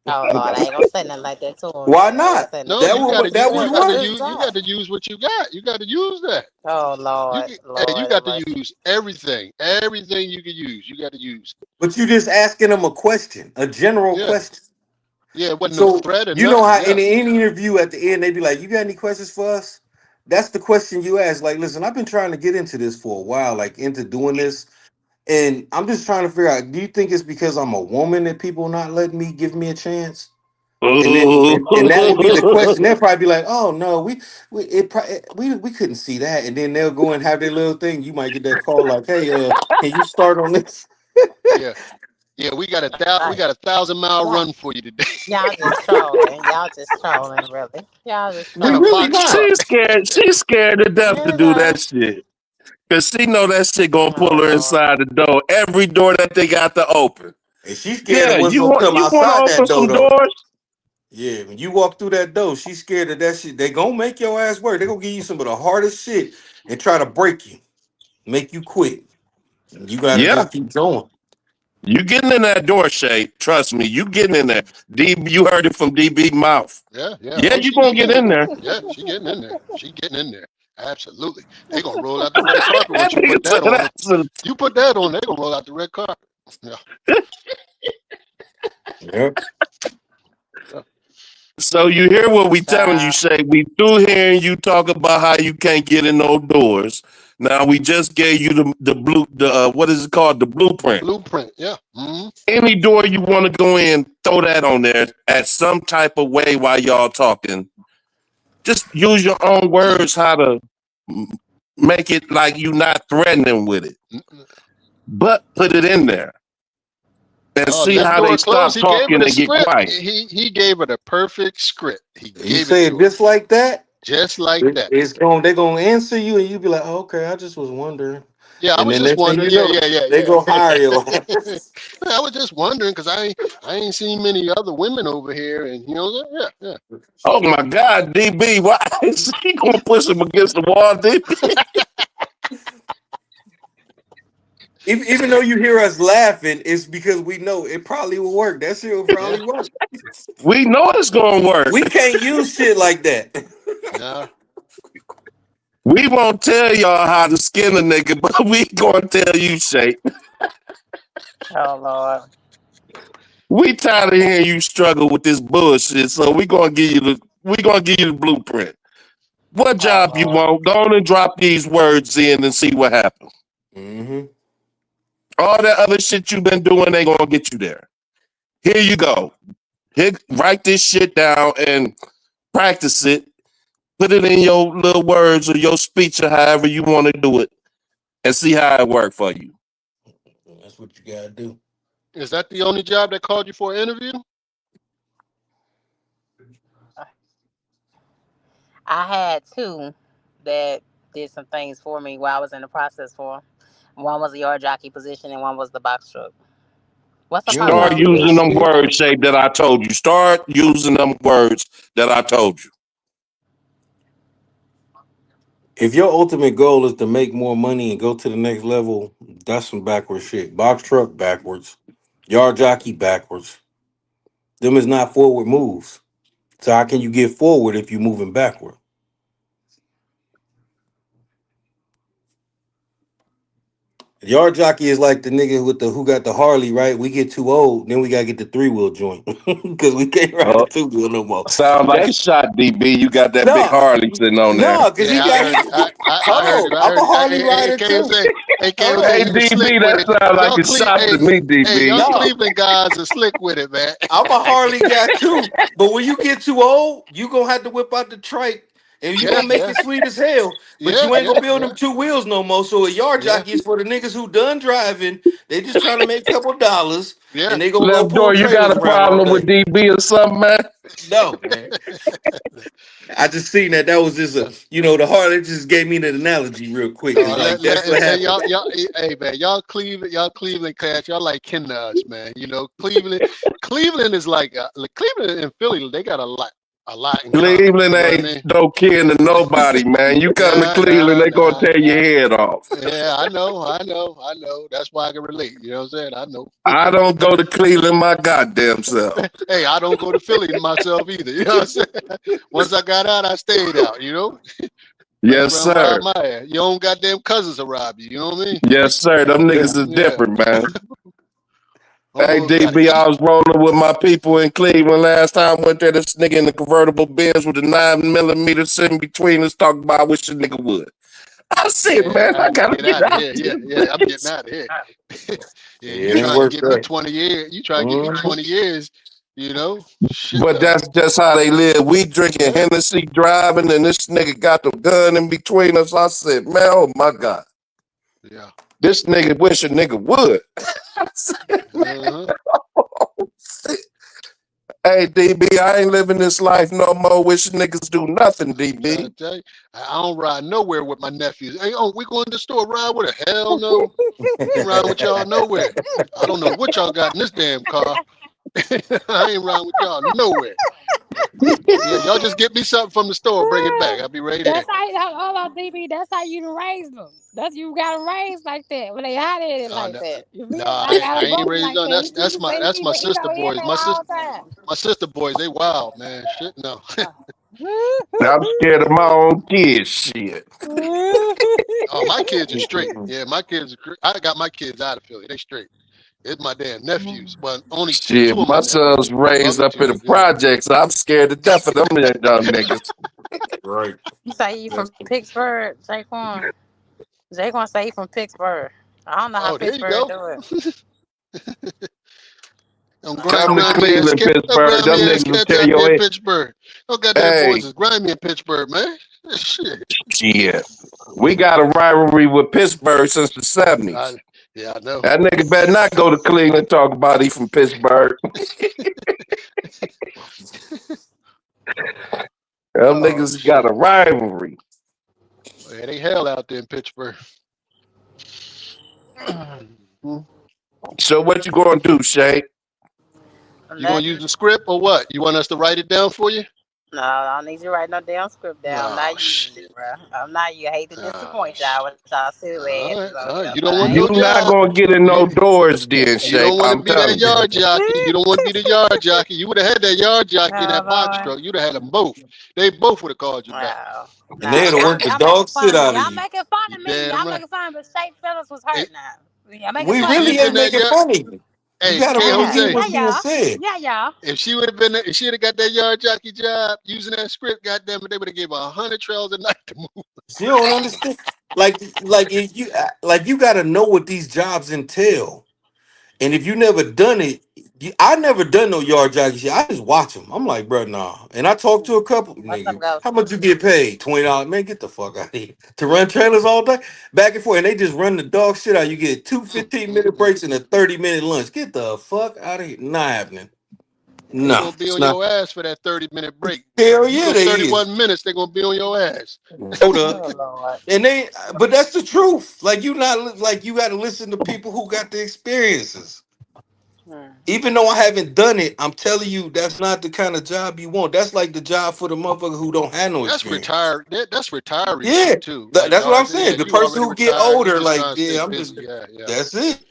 Oh Lord, I ain't gonna say nothing like that to him Why now. I ain't gonna not? say nothing No, like you that. gotta That use would you That's that's gotta work. his use you job. gotta use what you got. You gotta use that. Oh You Lord, can, hey, you Lord have got to mercy. use everything. Everything you can use. You gotta use. But you just asking them a question, a general Yeah. question. Yeah, it wasn't no So threat or you know nothing. how Yeah. in any interview at the end they be like, "You got any questions for us?" that's the question you ask. Like, listen, I've been trying to get into this for a while, like into doing this, and I'm just trying to figure out. Do you think it's because I'm a woman that people not letting me give me a chance? And then Ooh. and that would be the question. They'll probably be like, "Oh no, we couldn't see that." And then they'll go and have their little thing. You might get that call like, "Hey, can you start on this?" Yeah, yeah. We Right. got a 1,000-mile Yeah. run for you today. Y'all just trolling. Y'all just trolling, really. Y'all just We And a trolling. really box not. truck. She's scared. She's scared to death to You do know. that shit. Cause she know that shit gonna pull Oh her Lord. inside the door. Every door that they got to open. And she's scared of Yeah, what's gonna come you want to outside open that door, some though. doors? Yeah, when you walk through that door, she's scared of that shit. They gonna make your ass work. They gonna give you some of the hardest shit and try to break you, make you quit. And you gotta Yeah, just keep going. you getting in that door, Shay. Trust me, you getting in there. You heard it from DB mouth. Yeah, yeah. Yeah, Oh, you she gonna getting get in in there. there. Yeah, she getting in there. She getting in there. Absolutely. They gonna roll out the red carpet That once you nigga put said that on them. that. You put that on, they gonna roll out the red carpet. Yeah, Yeah. yeah. So you hear what we telling you, Child. Shay. We through hearing you talk about how you can't get in no doors. Now we just gave you the what is it called? The The blueprint. blueprint. Yeah. Hmm. Any door you want to go in, throw that on there at some type of way while y'all talking. Just use your own words how to m- make it like you not threatening with it, but put it in there and Oh, see left how they door closed. stop He gave her talking the and get script. quiet. He gave her the perfect script. He You gave it say it to her just like that, just like that. it's going. They're gonna answer you, and you be like, oh, "Okay, I just was wondering." Yeah, I And was then just next thing you wondering. Yeah, know, yeah, yeah, they go yeah. hire your Yeah, ass. I was just wondering because I ain't seen many other women over here, and you know, yeah, yeah. Oh my God, DB, why is he gonna push him against the wall, DB? Even though you hear us laughing, it's because we know it probably will work. That shit will Yeah, probably work. We know it's gonna work. We can't use shit like that. yeah. We won't tell y'all how to skin a nigga, but we gonna tell you, Shay. Oh Lord. We tired of hearing you struggle with this bullshit, so we gonna give you the blueprint. What Oh job you Lord. want? Go on and drop these words in and see what happens. Hmm. All that other shit you've been doing ain't gonna get you there. Here you go. Write this shit down and practice it. Put it in your little words or your speech or however you want to do it and see how it work for you. That's what you gotta do. Is that the only job that called you for an interview? I had two that did some things for me while I was in the process for. One was the yard jockey position and one was the box truck. What's up, Start Mm, Papa? using that's them good. words, Shape, that I told you. Start using them words that I told you. If your ultimate goal is to make more money and go to the next level, that's some backwards shit. Box truck backwards, yard jockey backwards. Them is not forward moves. So how can you get forward if you're moving backward? Yard jockey is like the nigga with the who got the Harley, right? We get too old, then we gotta get the 3-wheel joint because we can't ride the Oh, 2-wheel no more. sound like a That's shot, DB. You got that big no, Harley sitting on there. no, because he Yeah, I got heard his. you. I heard Hold you. on, I I'm heard a you. Harley rider too. Hey, Hold KOJ, Hey, on, you was slick DB, with that it. sound like Y'all a shot to me, Hey, y'all DB. no, Cleveland guys are slick with it, man. I'm a Harley guy too. But when you get too old, you gonna have to whip out the trike. And you Yeah, gonna make yeah, it sweet as hell, but yeah, you ain't yeah, gonna build yeah, them 2 wheels no more. So a yard yeah, jockey is for the niggas who done driving. They just trying to make a couple dollars, yeah. and they gonna go Left pull door, you got trailers a around all problem with day. DB or something, man? No, man. I just seen that. That was just a, the Harley just gave me the analogy real quick. No, It's like that's what and happened. hey man, y'all Cleveland cats, y'all like kin to us, man. You know, Cleveland is like Cleveland and Philly, they got a lot in common. Cleveland You know what I ain't mean? no kin to nobody, man. You come to Nah, Cleveland, nah, they gonna nah, tear your nah. head off. Yeah, I know. That's why I can relate. You know what I'm saying? I know. I don't go to Cleveland my goddamn self. Hey, I don't go to Philly myself either. You know what I'm saying? Once I got out, I stayed out. You know, mess Yes, around, rob sir. my ass. Your own goddamn cousins will rob you. You know what I mean? Yes, sir. Them niggas is Yeah. different, man. Hey Almost got an DB, E. I was rolling with my people in Cleveland last time. Went there. This nigga in the convertible Benz with the 9mm sitting between us, talking about I wish the nigga would. I said, Man, man, I I had to gotta get get out of out here. of Yeah, yeah, I'm getting this. out of here. Yeah, you It ain't trying to worth get me that. 20 years. You trying to get me Mhm. 20 years, you know? Shit, But no. that's just how they live. We drinking Yeah, Hennessy, driving, and this nigga got the gun in between us. I said, man, oh my God. yeah. This nigga wish a nigga would. I said, man, Uh-huh. hey, DB, I ain't living this life no more. Wish niggas do nothing, I'm trying to DB. tell you. I don't ride nowhere with my nephews. Hey, oh, we going to the store, ride with a hell no. I ain't riding with y'all nowhere. I don't know what y'all got in this damn car. I ain't riding with y'all nowhere. Yeah, y'all just get me something from the store, bring it back. I'll be right there. That's how you, hold on, DB. That's how you raise them. That's you got them raised like that. When they hot headed No, like that. You feel no, me? I I was ain't born raised like on. that. You That's keep my you that's keep my the sister ego in boys. there all the time. My sister boys, they wild, man. Shit, no. I'm scared of my own kids. Shit. Oh, my kids are straight. Yeah, my kids are. I got my kids out of Philly. They straight. It's my damn nephews. Well, only Shit, two of my my nephews. son's raised Other up in two the ain't good. projects. I'm scared to death of them young niggas. Right. You say you from That's Pittsburgh, Jaquan? Jaquan say he from Pittsburgh. I don't know how Oh, there you Pittsburgh go. do it. Them Come to grimy ass Cleveland, cat. Them Pittsburgh. Them grimy ass niggas will cats tear out there your in head. Pittsburgh. Those goddamn Hey, boys is grimy in Pittsburgh, man. Shit. shit. We got a rivalry with Pittsburgh since the 70s. I, yeah, I know. That nigga better not go to Cleveland and talk about he from Pittsburgh. Them Oh niggas got shit. a rivalry. Yeah, they hell out there in Pittsburgh. You So what you gonna do, Shay? gonna use Nothing. the script or what? You want us to write it down for you? No, I don't need you to write no damn script down. I'm Oh not using shit. it, bro. I'm not. You hate to Oh disappoint y'all shit. with y'all silly asses over All there, right. but You don't I want ain't no You doing not job. gonna get in You no doors then, you Shay. don't want to I'm be that telling you. yard jockey. You don't want to be the yard jockey. You would have had that yard jockey in Oh that box Lord. truck. You'd have had them both. They both would have called you back. No, and they no, had to work the y'all making dog fun shit of me. out of Y'all you. making fun You of me. damn Y'all right. making fun of me. Shay Phillips was Hey, hurt now. Y'all making We if fun of she me really would have ain't been now. that making yard, fun of you. You hey, gotta hey, really hear Jose, Yeah, what's being yeah, said. yeah, yeah. if she would have been, if she'd have got that yard jockey job using that script, goddamn it, they would have gave her 100 trails a night to move. You don't understand. Like if you like you gotta know what these jobs entail. And if you never done it, I never done no yard jockey shit. I just watch them. I'm like, bro, nah. And I talked to a couple What's up, nigga. Ghost? How much you get paid? $20. Man, get the fuck out of here. To run trailers all day, back and forth, and they just run the dog shit out. You get two Mm, 15-minute mm. breaks and a 30-minute lunch. Get the fuck out of here. Not happening. They No, gonna be it's on not. your ass for that 30-minute break. Hell You yeah, go they is. 31 minutes, they gonna be on your ass. Hold up. Oh Lord. And they, but that's the truth. Like you not like you got to listen to people who got the experiences. Hmm. Even though I haven't done it, I'm telling you that's not the kind of job you want. That's like the job for the motherfucker who don't have no That's experience. retired. That's retiree Yeah, shit too. Like, that's what I'm yeah, saying. The you person already who get retired. You older, just like, trying to stay yeah, I'm busy. just Yeah, yeah. that's it.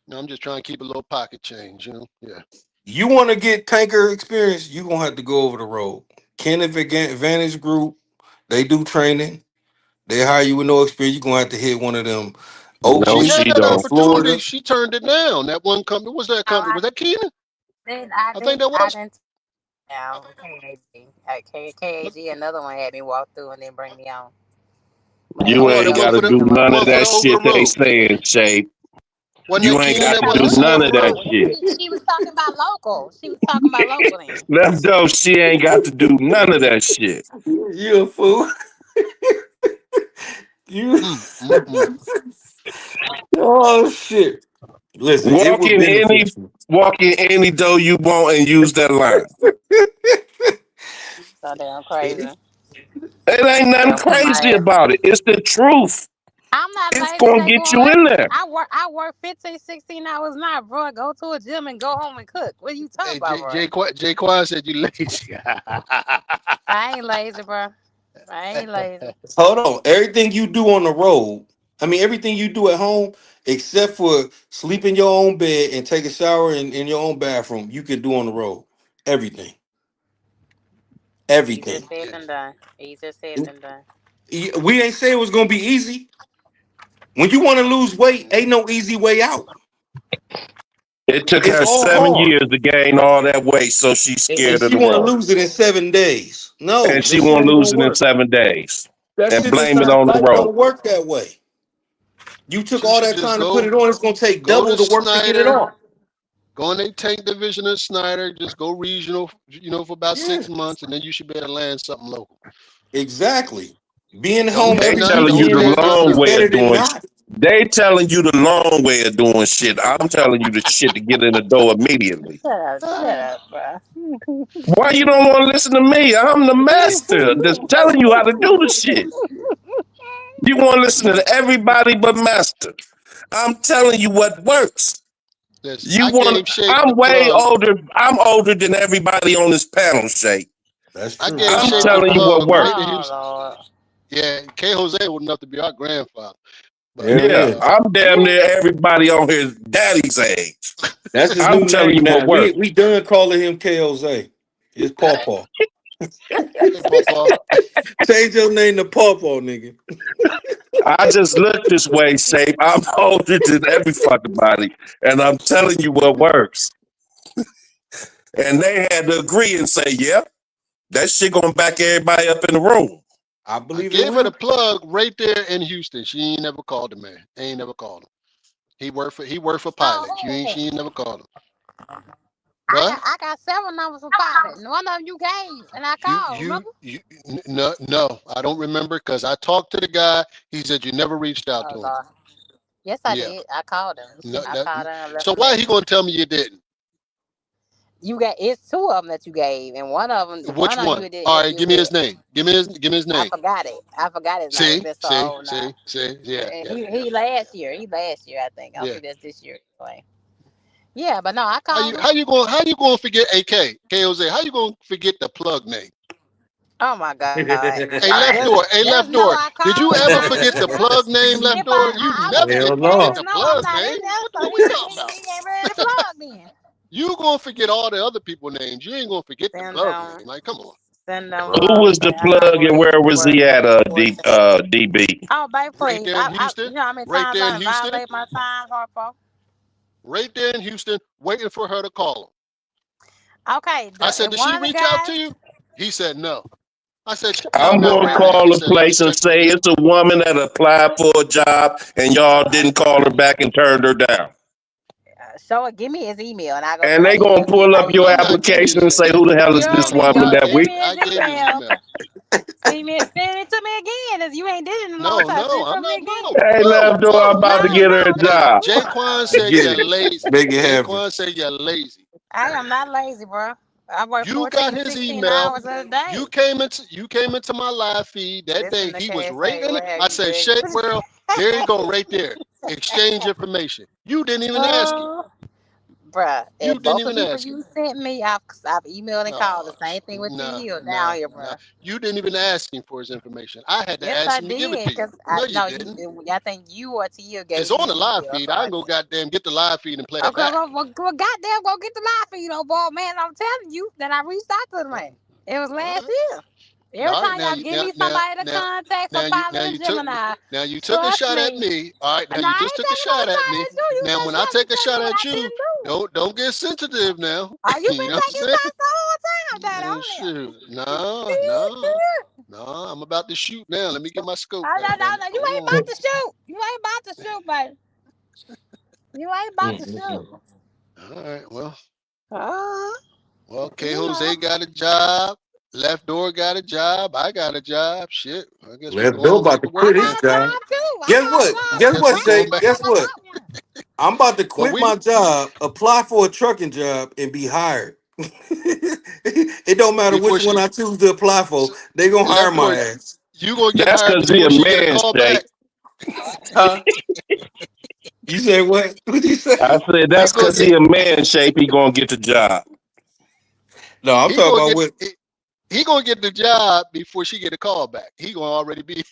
No, I'm just trying to keep a little pocket change. You know. Yeah. You want to get tanker experience, you gonna have to go over the road. Kenneth Advantage Group, they do training. They hire you with no experience. You're gonna have to hit one of them No, She OG had she that in don't. opportunity. Florida. She turned it down. That one company. What was that Oh, company? Was that Keenan? I I think did, that I was. didn't. Now, KAG, KAG, another one had me walk through and then bring me on. But ain't You no Oh, ain't that one got to for Keenan the in do the none one of for motherfucker. the that over shit the they road. saying, Shay. Wasn't You that ain't Keenan got that to was do over the none over of the that road? shit. She was talking about local. She was talking about local then. Left though, she ain't got to do none of that shit. You a fool. You Mm. oh shit. Listen, it Walk would in any benefit you. walk in any door you want and use that line. So damn crazy. It ain't nothing Gonna put my crazy ass. about it. It's the truth. I'm not It's lazy, gonna get you Jaquan. in there. I work 15, 16 hours now, bro. I go to a gym and go home and cook. What are you talking Hey, about, bro? Jay Quan said you lazy. I ain't lazy, bro. I ain't lazy. Hold on. Everything you do on the road, I mean everything you do at home, except for sleep in your own bed and take a shower in your own bathroom, you can do on the road. Everything. Easier Everything. said Okay. than done. Easier said than done. We ain't say it was gonna be easy. When you want to lose weight, ain't no easy way out. It took It's her all 7 years hard. to gain all that weight, so she's And scared of she the want to road. lose it in 7 days. No, And that she shit won't ain't gonna lose it in work. 7 days. That And shit is blame it not on the life road. don't work that way. You took She all should that just time to put go it on. It's gonna take go double to the work to get it Snyder, on. go in a tank division of Snyder, just go regional, for about Yeah, 6 months, and then you should be able to land something local. exactly. Being Don't home pay They every nothing. telling you Don't the weekend pay nothing long is else. way better of than doing. not. They telling you the long way of doing shit. I'm telling you the shit to get in the door immediately. Shut up, bro. Why you don't want to listen to me? I'm the master. Just telling you how to do the shit. You want to listen to everybody but master. I'm telling you what works. Listen, You I want? gave Shape the I'm way plug. older. I'm older than everybody on this panel, Shay. That's I true. gave I'm Shape the telling you what plug right to works. Oh Houston. Lord. Yeah, K. Jose old enough to be our grandfather, but Hell Yeah, yeah. I'm damn near everybody on his daddy's age. That's his I'm new telling name you what now. works. We done calling him KOZ. It's Pawpaw. hey, Papa, Change your name to Pawpaw, nigga. I just look this way, shape. I'm older than every fucking body, and I'm telling you what works. And they had to agree and say, "Yeah, that shit gonna back everybody up in the room." I I believe it gave her the will. plug right there in Houston. She ain't never called the man. Ain't never called him. He worked for pilot. Oh, She ain't never called him. I What? got I got several numbers for pilots. One of them you gave, and I called. Remember? No, no, I don't remember because I talked to the guy. He said you never reached out Oh to him. Lord. Yes, I Yeah. did. I called him. No, I called him and left so a why he message. gonna tell me you didn't? You got it's two of them that you gave, and Which one of one? you didn't All right, interview give me with. his name. Give me his I name. forgot it. I forgot his name. It's See, been so see, old now. see, see. Yeah, And yeah, yeah, he last year. He last year, I think. I don't yeah. think that's this year. Anyway. Yeah, but no, I How called you him. how you gonna forget AK KOZ? How you gonna forget the plug name? Oh my God. Hey, left door. Hey, Just left know door. I Did called you him ever now. forget the plug name, left If door? You I never would Hell just let forget no. him the know I'm plug not in name. there, What so are we he talking about? he ain't ready to plug then. You gonna forget all the other people names. You ain't gonna forget the Send plug them, name. Like, come on. send them. Who was the I know plug and where was he at? what. DB. Oh, baby, Right please. there in You Houston. know how many Right times there in I Houston. violate my time, Harpo? Right there in Houston, waiting for her to call him. Okay, I said, and did she one of the reach out guys. to you? He said no. I said, check my I'm email going to right now. call He the said, let me place and check my say email. it's a woman that applied for a job and y'all didn't call her back and turned her down. Show it. Give me his email, and I go And through my they email going to and see if pull I up your I'm emailed not him. giving you application and his. say, who the hell is You this don't need woman to that give we... me I his gave you his email. email. Send it to me again. As you ain't did it in a long No, time. Send no, it to I'm me not. again. No, Hey, no, left door, I'm no. about to No, get her a no, Hey, job. no. Jaquan said Get you're it. lazy. Make it happen. Jaquan said you're lazy. I am not lazy, bro. I work You got 14, his 16 email. hours a day. You came into my live feed that This day. in the He was cash right say, in it. what have I you said, been? Shape World, there you go, right there. Exchange information. You didn't even ask him. uh, Bruh, You and didn't both the even people ask him. you sent me, I've emailed and called No, the same thing with T no, Hill down no, here, no. bruh. You didn't even ask him for his information. I had to Yes, ask I him to give it did, to you. cause I No, you no, you. didn't. I think you or T Hill It's gave on me the an live email or feed. something I can like go that. goddamn get the live feed and play it Okay, back. goddamn, go get the live feed, old boy, man. I'm telling you that I reached out to the Uh, man. It was All last right. year. Every All right, time now y'all you give now me now somebody to now contact for now you Pilot and Gemini, now you took a trust shot at me. me. All right, now No, you I just ain't took a taking no shot at shot me. at you. You Now just when I shot me take a telling me shot what I at you, shouldn't do. don't get sensitive now. Oh, you You been know what I'm taking saying? shots the whole time, that on Shoot. No, no, no. I'm about to shoot now. Let me get my scope. Oh, God damn it. no, you Hold ain't on. about to shoot. You ain't about to shoot, baby. You ain't about to shoot. Mm-mm-mm. All right. Uh, Well, K you know. Jose got a job. Left door got a job. I got a job. Shit. I guess we Left go Bill on about back to to work I quit his then. got a job. job too. I Guess got a what? job. Guess Guess what, we I going Shay? back. ain't Guess never what? got one. I'm about to Well, quit we my job, apply for a trucking job, and be hired. It don't matter before which one she I choose to apply for, so, they gonna hire left door, my ass. you gonna get That's hired because he before a she get a man, call Shay. back. Huh? You said what? What you I say? said, He that's gonna because get he a man, Shape. He going to get the job. No, I'm he talking gonna about get what. he gonna get the job before she get a call back. He gonna already be.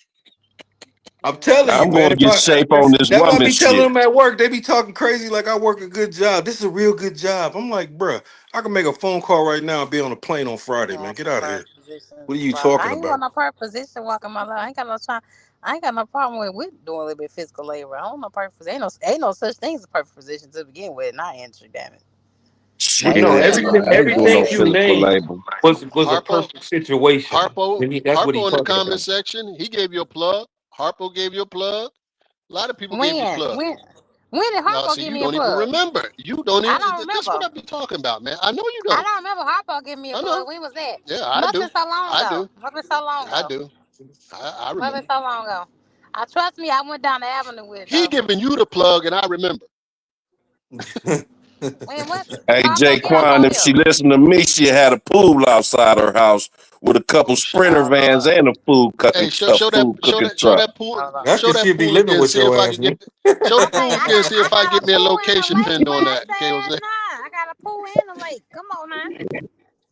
I'm telling you, I'm man. going to If get I Shape on this that's what I woman be telling shit. them at work. They be talking crazy like I work a good job. This is a real good job. I'm like, bruh, I can make a phone call right now and be on a plane on I ain't Friday, man. want Get no out of here. perfect position. What are you Well, talking I ain't want about? no perfect position walking my life. I ain't got no time. I ain't got no problem with doing a little bit of physical labor. I don't know perfect. Ain't no such thing as a perfect position to begin with. Not entry, damn it. Ain't Shit, no No, entry everything level. I ain't doing no everything you physical named labor. was a Harpo, perfect situation. That's what he's Harpo in the talking comment about. section, he gave you a plug. Harpo gave you a plug. A lot of people gave you When plug. when when did No, Harpo see, give you me a don't even plug? remember. You don't I even. don't This what remember. I be talking about, man. I know you I don't. don't remember Harpo giving me a I know. plug. When was that? Yeah, I Must do. been so long I ago. do. Must been so long I ago. do. I Must been remember. so long ago. I trust me. I went down the avenue with it He though. giving you the plug, and I remember. When what? Hey, Harpo get up Jaquan, on if she here. listened to me, she had a pool outside her house with a couple Oh shit. sprinter Oh vans Lord. and Hey, a show that food show cooking that show truck. that pool Hold on. That's show because that she'll be pool living again. with See if your I ass, can man. get show the Okay, pool again. See if I I can got a get me a pool and a location lake pinned where on I that. stay at Jose. now. I got a pool and a lake. Come on now.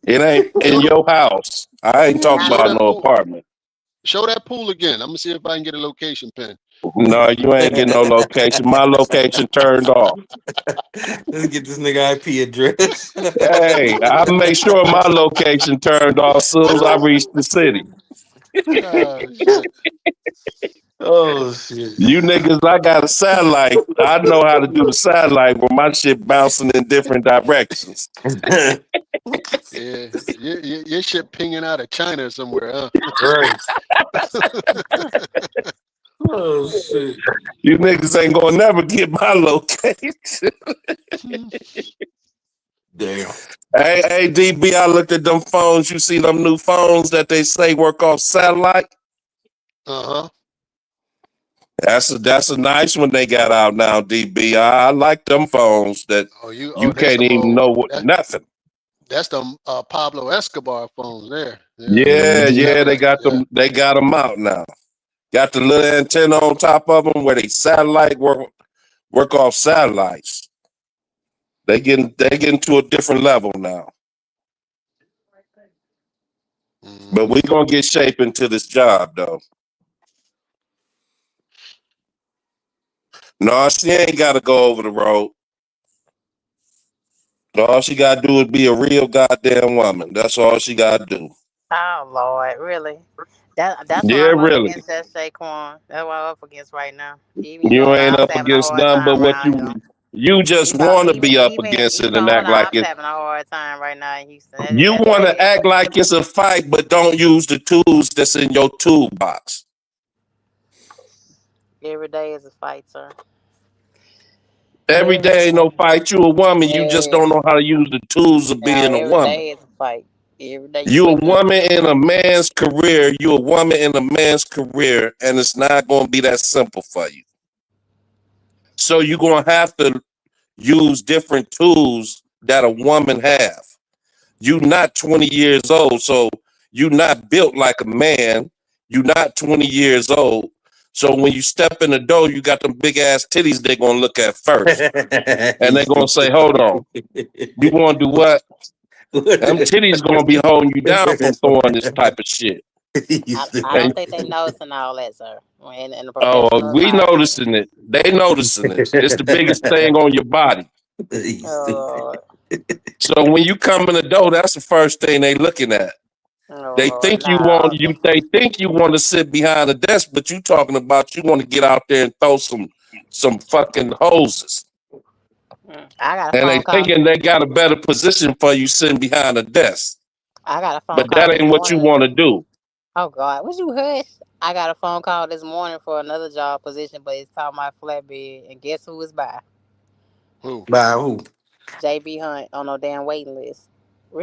It ain't in Show the your house. I ain't talking I show about know. that no pool. apartment. Show that pool again. I'm gonna see if I can get a location pin. No, you ain't getting no location. My location turned off. Let's get this nigga IP address. Hey, I make sure my location turned off as soon as I reach the city. Oh shit. Oh shit. You niggas, I got a satellite. I know how to do the satellite where my shit bouncing in different directions. Yeah, your shit pinging out of China somewhere, huh? Right. Oh shit. You niggas ain't gonna never get my location. Damn. Hey, DB, I looked at them phones. You see them new phones that they say work off satellite? Uh-huh. That's a nice one they got out now, DB. I like them phones that you That's can't them even old know what nothing. that's them Pablo Escobar phones there. Yeah, Yeah, them yeah, satellites. Yeah. they got them out now. Got the little antenna on top of them where they satellite work off satellites. They getting to a different level now. But we Hmm. gonna get shape into this job though. No, she ain't gotta go over the road. All she gotta do is be a real goddamn woman. That's all she gotta do. Oh Lord, really? That's what Yeah, I'm up really. against. That Saquon. That's what I'm up against right now. Even You though ain't I'm up having a against hard none but time what around here. you just want to be up against it and Hold act on, like I'm it. having a hard time right now in Houston. You That's want to crazy. act like it's a fight, but don't use the tools that's in your toolbox. Every day is a fight, sir. Every Every day ain't no day. fight. You a woman. You just Yeah. don't know how to use the tools of Now being a every woman. day is a fight. Every day you You a wake up. woman in a man's career. You a woman in a man's career, and it's not going to be that simple for you. So you're going to have to use different tools that a woman have. You not 20 years old, so you not built like a man. You not 20 years old. So when you step in the door, you got them big ass titties they're gonna look at first. And You they're gonna say, stupid. hold on, you wanna do what? Them titties gonna be holding you down from throwing this type of shit. You I don't And stupid. think they noticing all that, sir. In the oh, professional we environment. noticing it. They noticing it. It's the biggest thing on your body. You stupid. Oh So when you come in the door, that's the first thing they looking at. Lord, oh They Lord, think you no. want you. They think you want to sit behind the desk, but you talking about you want to get out there and throw some fucking hoses, I got a and they phone call. thinking they got a better position for you sitting behind the desk, I got a phone but call that this ain't what you morning. want to do. Oh God, was you hush? I got a phone call this morning for another job position, but it's talking about flatbed, and guess who is by? Who? By who? JB Hunt on no damn waiting list.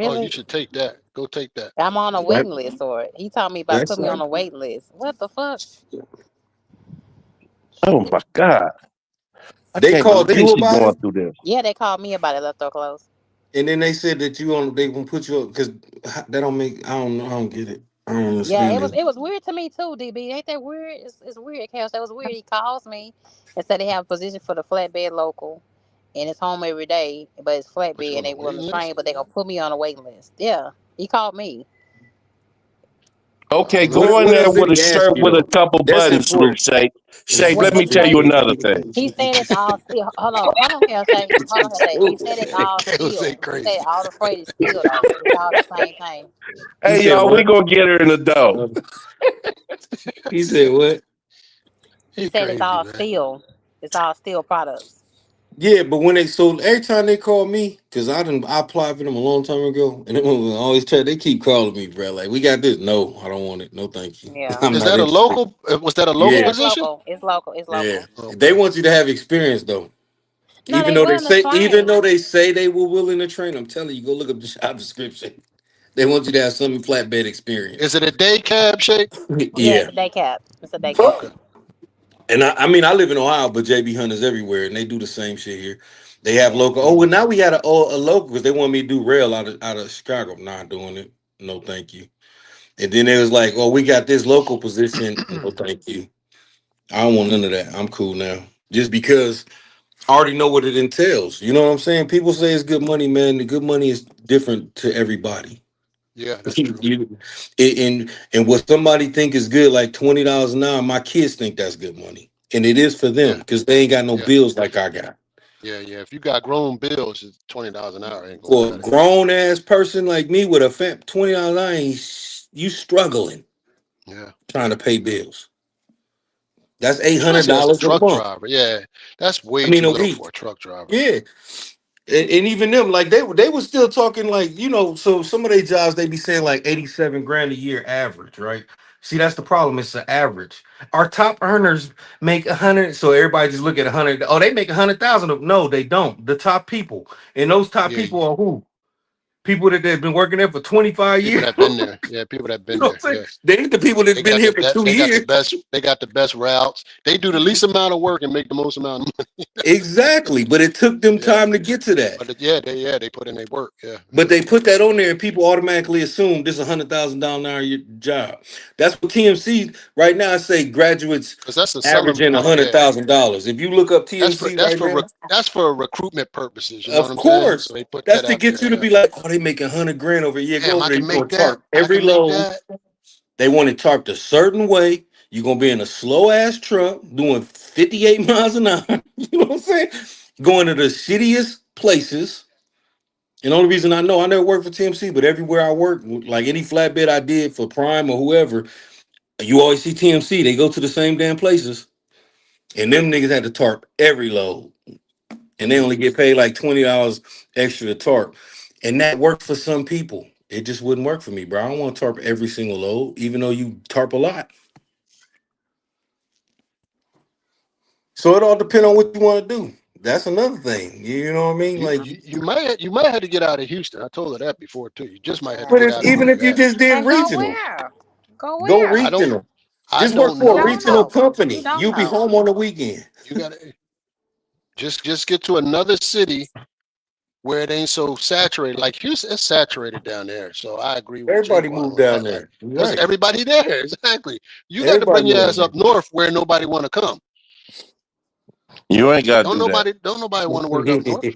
Oh, you Really? should take that. Go take that. I'm on a That, waiting list for it. He told me about That's putting me on right. a waiting list. What the fuck? oh my god, I They can't called believe you she about going it, through this. Yeah, they called me about it. Left door closed. and then they said that they gonna put you up because that don't make. I don't know. I don't get it. I don't Yeah, understand it. it was weird to me too, DB. Ain't that weird? It's weird, Chaos. That was weird. He calls me and said they have a position for the flatbed local, and it's home every day, but it's Put you flatbed on and a they willing waiting to train, list. but they gonna put me on a waiting list. Yeah, he called me. Okay, What go in What there else did with a he ask shirt you with a though? couple That's buttons loose, important. Shape. Shape, What let me what you tell say? you another thing. He said it's all steel. Hold on, Chaos. He said it's all Jose steel. He said crazy. all the freight is steel though. It's all the same thing. He Hey said y'all, we what? gonna get her in the dough. He said what? He He said it's crazy, all man. steel. It's all steel products. Yeah, but when they so every time they call me, because I applied for them a long time ago, and they always try. They keep calling me, bro. Like we got this. No, I don't want it. No, thank you. Yeah. I'm Is not that a interested. local? Was that a local Yeah, Yeah, it's position? local. It's local. It's yeah. local. They Okay. want you to have experience though. No, they willing to Even train. though they say they were willing to train, I'm telling you, go look up the job description. They want you to have some flatbed experience. Is it a day cab shape? Yeah, it's Yeah. a day cap. It's a day cap. Okay. And I mean, I live in Ohio, but JB Hunters everywhere, and they do the same shit here. They have Yeah. local. Oh, well, now we had a local because they want me to do rail out of Chicago. Not doing it. No, thank you. And then it was like, oh, we got this local position. No, thank you. I don't want none of that. I'm cool now. Just because I already know what it entails. You know what I'm saying? People say it's good money, man. The good money is different to everybody. Yeah, that's true. You- and what somebody think is good, like $20 an hour, my kids think that's good money, and it is for them Yeah, because they ain't got no yeah, bills like I got. yeah. If you got grown bills, it's $20 an hour ain't gonna For a cut it. grown ass person like me with a $20 an hour, you struggling Yeah, trying to pay bills. That's eight hundred especially as a dollars a truck month. driver. Yeah, that's I way mean too a little week. for a truck driver. Yeah, and even them, like they were still talking like so some of their jobs they be saying like 87 grand a year average, right? See, that's the problem. It's the average. Our top earners make 100, so everybody just look at 100. Oh, they make 100,000. No, they don't. The top people, and those top Yeah, people are who? People that they've been working there for 25 people years. that been You there. Yeah, people that been know what there. I'm saying? Yeah, They ain't the people that's they been got here for two they got the years. best. They got the best routes. They do the least amount of work and make the most amount of money. Exactly, but it took them Yeah, time to get to that. but they put in their work. Yeah, But yeah, they put that on there, and people automatically assume this is $100,000 an hour job. That's what TMC right now say graduates because that's a selling averaging a point. hundred Yeah, thousand dollars. If you look up TMC right now, that's for recruitment purposes. You know what of I'm saying? So course, they put that's that to out get there. you to Yeah, be like, oh, they making 100 grand over a year. Go damn, over I there, you can gonna make that. tarp I every can make load. that. They want it tarped a certain way. You're gonna be in a slow ass truck doing 58 miles an hour. You know what I'm saying? Going to the shittiest places. And the only reason I know I never worked for TMC, but everywhere I worked, like any flatbed I did for Prime or whoever, you always see TMC. They go to the same damn places. And them niggas had to tarp every load. And they Hmm. only get paid like $20 extra to tarp. And that worked for some people. It just wouldn't work for me, bro. I don't want to tarp every single load, even though you tarp a lot. So it all depends on what you want to do. That's another thing. You know what I mean? Like, You might have to get out of Houston. I told her that before too. You just might have to but get Yeah. if out of even where if you you at. just did And go regional, where? Go go where? I don't regional. I Just work don't You for a know. don't regional know. You company. don't You'll be know. home on the weekend. You got to just get to another city where it ain't so saturated. Like Houston, it's saturated down there. So I agree with Everybody Jaquan moved on down that. Like, there. because Right. everybody there, exactly. You got to Everybody bring your moved ass down up north where nobody want to come. You ain't got to do that. Don't nobody want to work up north.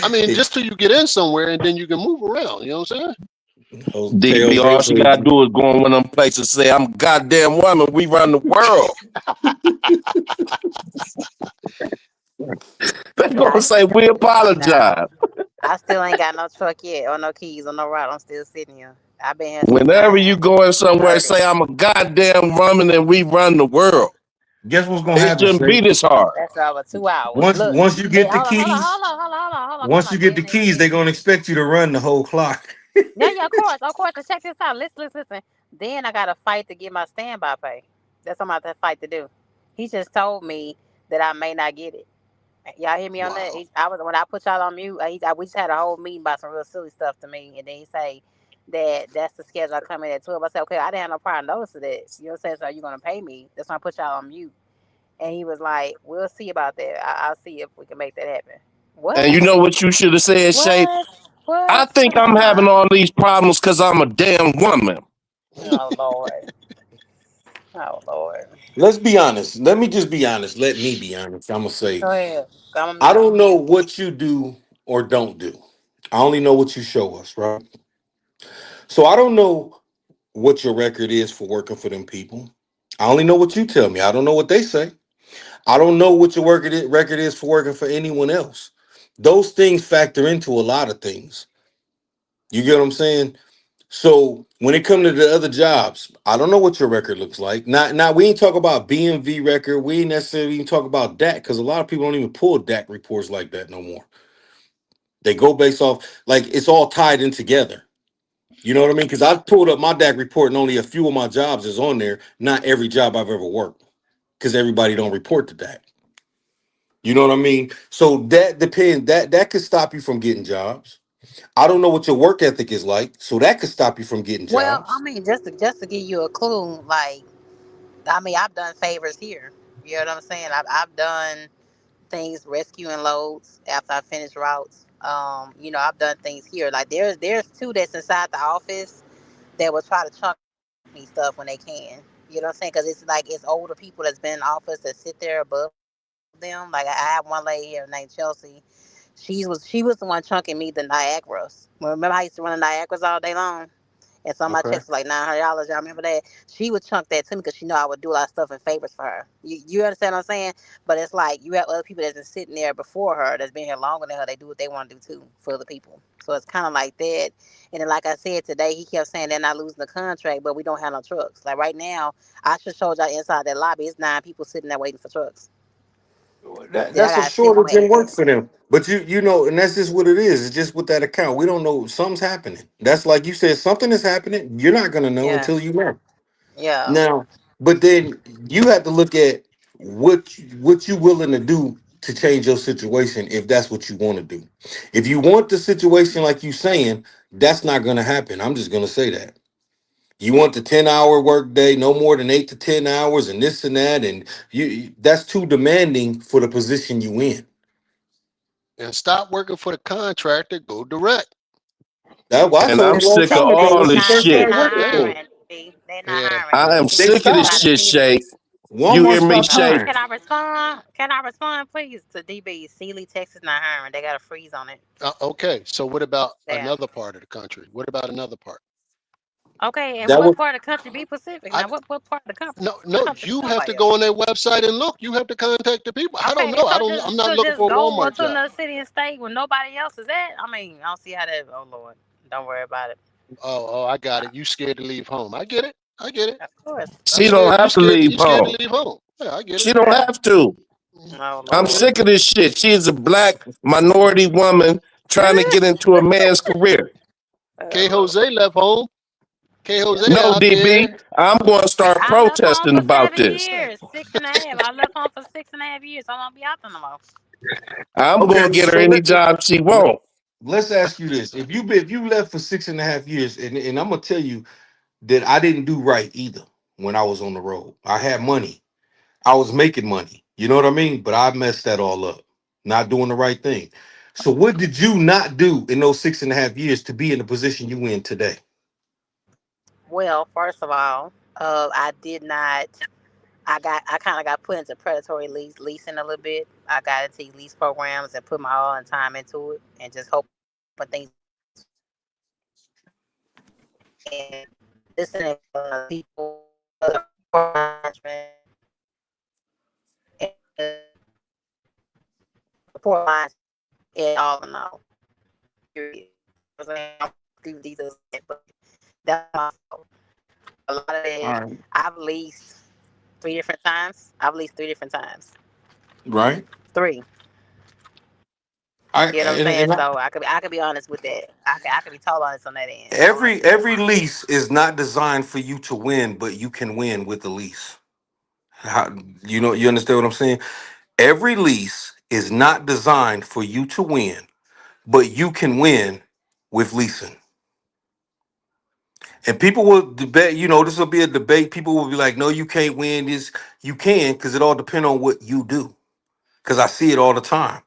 I mean, there. just till you get in somewhere and then you can move around. You know what I'm saying? DB, Hotels, they all she got to say. do is go in one of them places and say, I'm a goddamn woman. We run the world. They're going to I, say, we nah, apologize. I still ain't got no truck yet or no keys or no route. I'm still sitting here. I've been here since Whenever you going somewhere, 9:30. say, I'm a goddamn woman and we run the world. Guess what's gonna It happen, shouldn't Shay? be this hard. That's over 2 hours. Look, Once you hey, get the keys, hold on. Come once you on, get get the me, keys, get they're me. gonna expect you to run the whole clock. Yeah, of course. And check this out. Listen. Then I got to fight to get my standby pay. That's what I'm about to fight to do. He just told me that I may not get it. Y'all hear me on that? Wow. I was when I put y'all on mute. We just had a whole meeting about some real silly stuff to me, and then he say that that's the schedule. I come in at 12. I said, okay, I didn't have no prior notice of that. You know what I'm saying? So you gonna pay me? That's why I put y'all on mute. And he was like, we'll see about that. I'll see if we can make that happen. And What? you know what you should have said, Shay? What? I What? think I'm having all these problems because I'm a damn woman. Oh Lord. Oh Lord. Let's be honest. Let me just be honest. Let me be honest. I'm gonna say, Go ahead. I'm gonna I mute don't you. know what you do or don't do. I only know what you show us, right? So I don't know what your record is for working for them people. I only know what you tell me. I don't know what they say. I don't know what your record is for working for anyone else. Those things factor into a lot of things. You get what I'm saying? So when it comes to the other jobs, I don't know what your record looks like. Not we ain't talk about BMV record. We ain't necessarily even talk about DAC because a lot of people don't even pull DAC reports like that no more. They go based off like it's all tied in together. You know what I mean? Because I pulled up my DAC report and only a few of my jobs is on there. Not every job I've ever worked because everybody don't report to DAC. You know what I mean? So that depends. That could stop you from getting jobs. I don't know what your work ethic is like, so that could stop you from getting Well, I jobs. mean, just to give you a clue, like I mean, I've done favors here. You know what I'm saying? I've done things rescuing loads after I finish routes. You know, I've done things here. Like there's two that's inside the office that will try to chunk me stuff when they can. You know what I'm saying? Because it's like it's older people that's been in office that sit there above them. Like I have one lady here named Chelsea. She was the one chunking me the Niagaras. Remember how I used to run the Niagaras all day long? And so my checks was Okay. like $900. Y'all remember that? She would chunk that to me because she know I would do a lot of stuff in favors for her. You understand what I'm saying? But it's like you have other people that's been sitting there before her, that's been here longer than her. They do what they want to do too for other people. So it's kind of like that. And then, like I said today, he kept saying they're not losing the contract, but we don't have no trucks. Like right now, I should show y'all inside that lobby. It's 9 people sitting there waiting for trucks. That I That's a got to sit on shortage the in work ass. for them. But you know, and that's just what it is. It's just with that account. We don't know something's happening. That's like you said, something is happening. You're not gonna know Yeah, until you know. yeah. Now, but then you have to look at what you willing to do to change your situation if that's what you want to do. If you want the situation like you saying, that's not gonna happen. I'm just gonna say that. You want the 10-hour work day, no more than 8 to 10 hours, and this and that, and that's too demanding for the position you in. And stop working for the contractor. Go direct. That well, I And told I'm them a long sick of time ago all when this she first They shit. started not working for them. hiring. They not Yeah. hiring. I am They sick of this Try to stopped. shit, see me. Shay. You Walmart hear me, stopped Shay? hiring. Can I respond? Can I respond, please, to DB? Sealy, Texas, not hiring. They got a freeze on it. Okay. So what about Yeah. another part of the country? What about another part? Okay, and That what was part of the country? Be Pacific. I Now, what part of the no no. country You have to nobody go else? on their website and look. You have to contact the people. I don't Okay, know. I so don't. I'm not looking just for a go Walmart to job. another city and state where nobody else is at. I mean, I don't see how that. Oh Lord, don't worry about it. Oh, I got it. You scared to leave home. I get it. I get it. Of course. I'm She don't scared. You have to scared. leave You scared to home. leave home. Yeah, I get it. She don't have to. Oh I I'm get Lord. it. sick of this shit. She is a black minority woman trying to get into a man's career. K Oh Lord. Jose left home. K Yeah. Jose No, out DB, there. I'm going to start I left home protesting for about seven this. years, six and a half. I left home for 6.5 years. I won't be out there no more. I'm going okay. to get her So any job she want. let's ask you this: if you left for 6.5 years, and I'm gonna tell you that I didn't do right either when I was on the road. I had money. I was making money. You know what I mean? But I messed that all up. Not doing the right thing. So what did you not do in those 6.5 years to be in the position you in today? Well, first of all, I did not. I kind of got put into predatory leasing a little bit. I got into lease programs and put my all and time into it, and just hoping things would work out. And listening to other people, other management, and just poor mindset. And all in all, period. I'm saying I'm these are but that's my fault. A lot of it All is right. I've leased 3 different times. I've leased 3 different times. Right. Three. I You know what I'm and, saying? and I, So I could be honest with that. I could be totally honest on that end. I don't have to every sugarcoat it. lease is not designed for you to win, but you can win with the lease. How, you understand what I'm saying? Every lease is not designed for you to win, but you can win with leasing. And people will debate, this will be a debate. People will be like, no, you can't win this. You can, because it all depends on what you do. Because I see it all the time.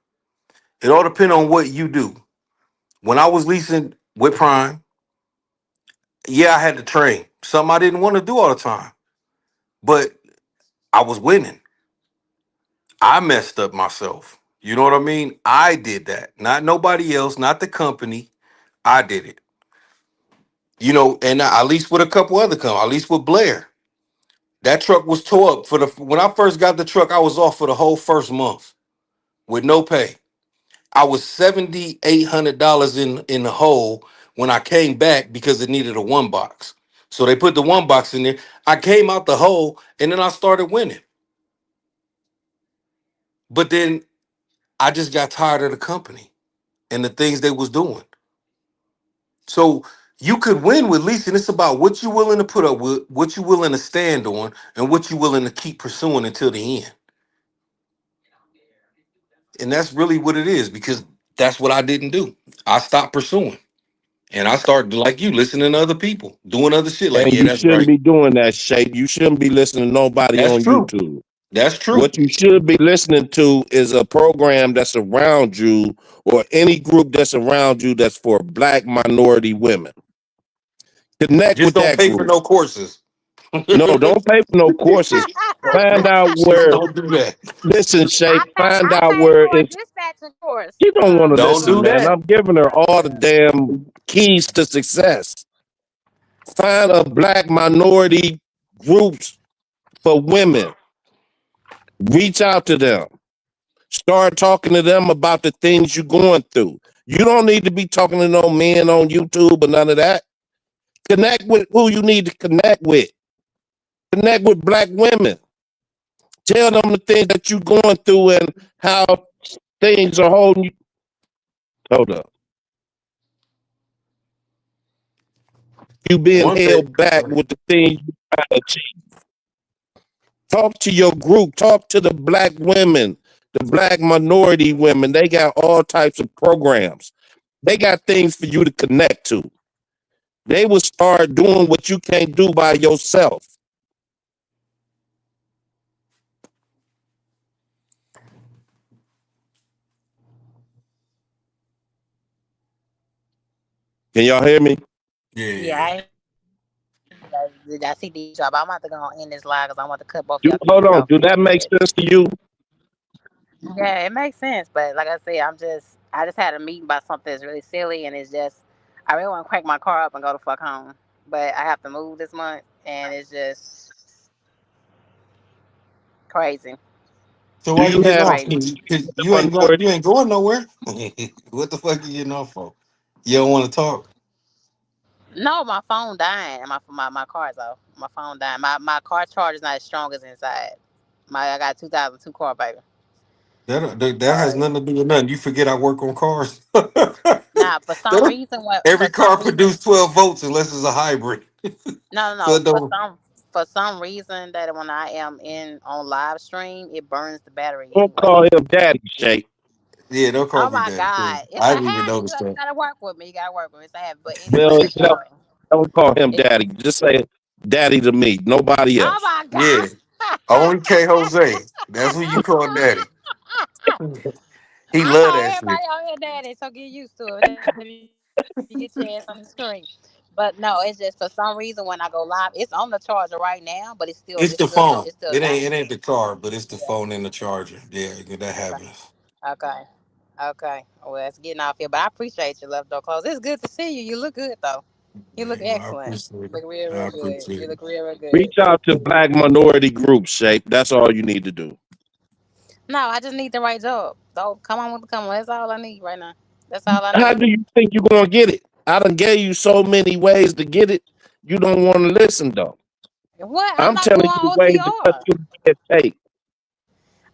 It all depends on what you do. When I was leasing with Prime, yeah, I had to train. Something I didn't want to do all the time. But I was winning. I messed up myself. You know what I mean? I did that. Not nobody else, not the company. I did it. And at least with a couple other companies, at least with Blair. That truck was tore up when I first got the truck. I was off for the whole first month with no pay. I was $7,800 in the hole when I came back because it needed a one box. So they put the one box in there. I came out the hole and then I started winning. But then I just got tired of the company and the things they was doing. So you could win with leasing. It's about what you're willing to put up with, what you're willing to stand on, and what you're willing to keep pursuing until the end. And that's really what it is because that's what I didn't do. I stopped pursuing. And I started like you, listening to other people, doing other shit. Like, And yeah, you that's shouldn't right. be doing that, Shape. You shouldn't be listening to nobody That's on true. YouTube. That's true. What you should be listening to is a program that's around you or any group that's around you that's for black minority women. Connect Just with don't that pay for group. no courses. No, don't pay for no courses. Find out Just where, don't do that. listen, Shape, find I out paid where for a it's, dispatching course. you don't want to Don't listen, do man. that. I'm giving her all the damn keys to success. Find a black minority groups for women. Reach out to them. Start talking to them about the things you're going through. You don't need to be talking to no men on YouTube or none of that. Connect with who you need to connect with. Connect with black women. Tell them the things that you're going through and how things are holding you. Hold up. You being One thing. held back with the things you trying to achieve. Talk to your group. Talk to the black women, the black minority women. They got all types of programs. They got things for you to connect to. They will start doing what you can't do by yourself. Can y'all hear me? Yeah, Yeah. I see the job. I'm about to go in this live because I want to cut both Do, y'all hold pieces on. off Do real that make good. sense to you? Yeah, it makes sense. But like I said, I just had a meeting about something that's really silly, and it's just I really want to crank my car up and go the fuck home. But I have to move this month, and it's just crazy. So Do why you you getting have off? Crazy. things Because for the you minority? ain't going nowhere. What the fuck you getting off for? You don't want to talk. No, my phone dying. And my car's off. My phone dying. My car charge is not as strong as inside. I got 2002 car, baby. That has So nothing to do with nothing. You forget I work on cars. now Every for car some reason produces 12 volts unless it's a hybrid. So no it don't. for some reason that when I am in on live stream it burns the battery Don't anyway. call him daddy, Shay. Yeah, don't call Oh me my daddy. god, it's I a haven't even habit. noticed You that. gotta work with me. You gotta work with me. It's a habit. But Well, anyway, it's don't call him it. daddy. Just say daddy to me. Nobody Oh else. my Yeah, god. only K Jose. That's who you call daddy. He I love call that shit. everybody on here daddy, so get used to it if you get your ass on the screen. But no, it's just for some reason when I go live, it's on the charger right now, but It's it's the still phone. dying. It ain't the car, but it's Yeah. the phone and the charger. Yeah, that Okay. happens. Okay. Okay. Well, it's getting off here, but I appreciate you, left door close. It's good to see you. You look good though. You look Yeah, well, I excellent. appreciate You it. look real, I real good. appreciate You it. look real, real good. Reach out to black minority groups, Shape. That's all you need to do. No, I just need the right job. Don't come on with the come on. That's all I need right now. That's all I How need. do you think you're gonna get it? I done gave you so many ways to get it. You don't want to listen though. What? I'm I'm not telling doing you ways to cut OTR. through the red tape.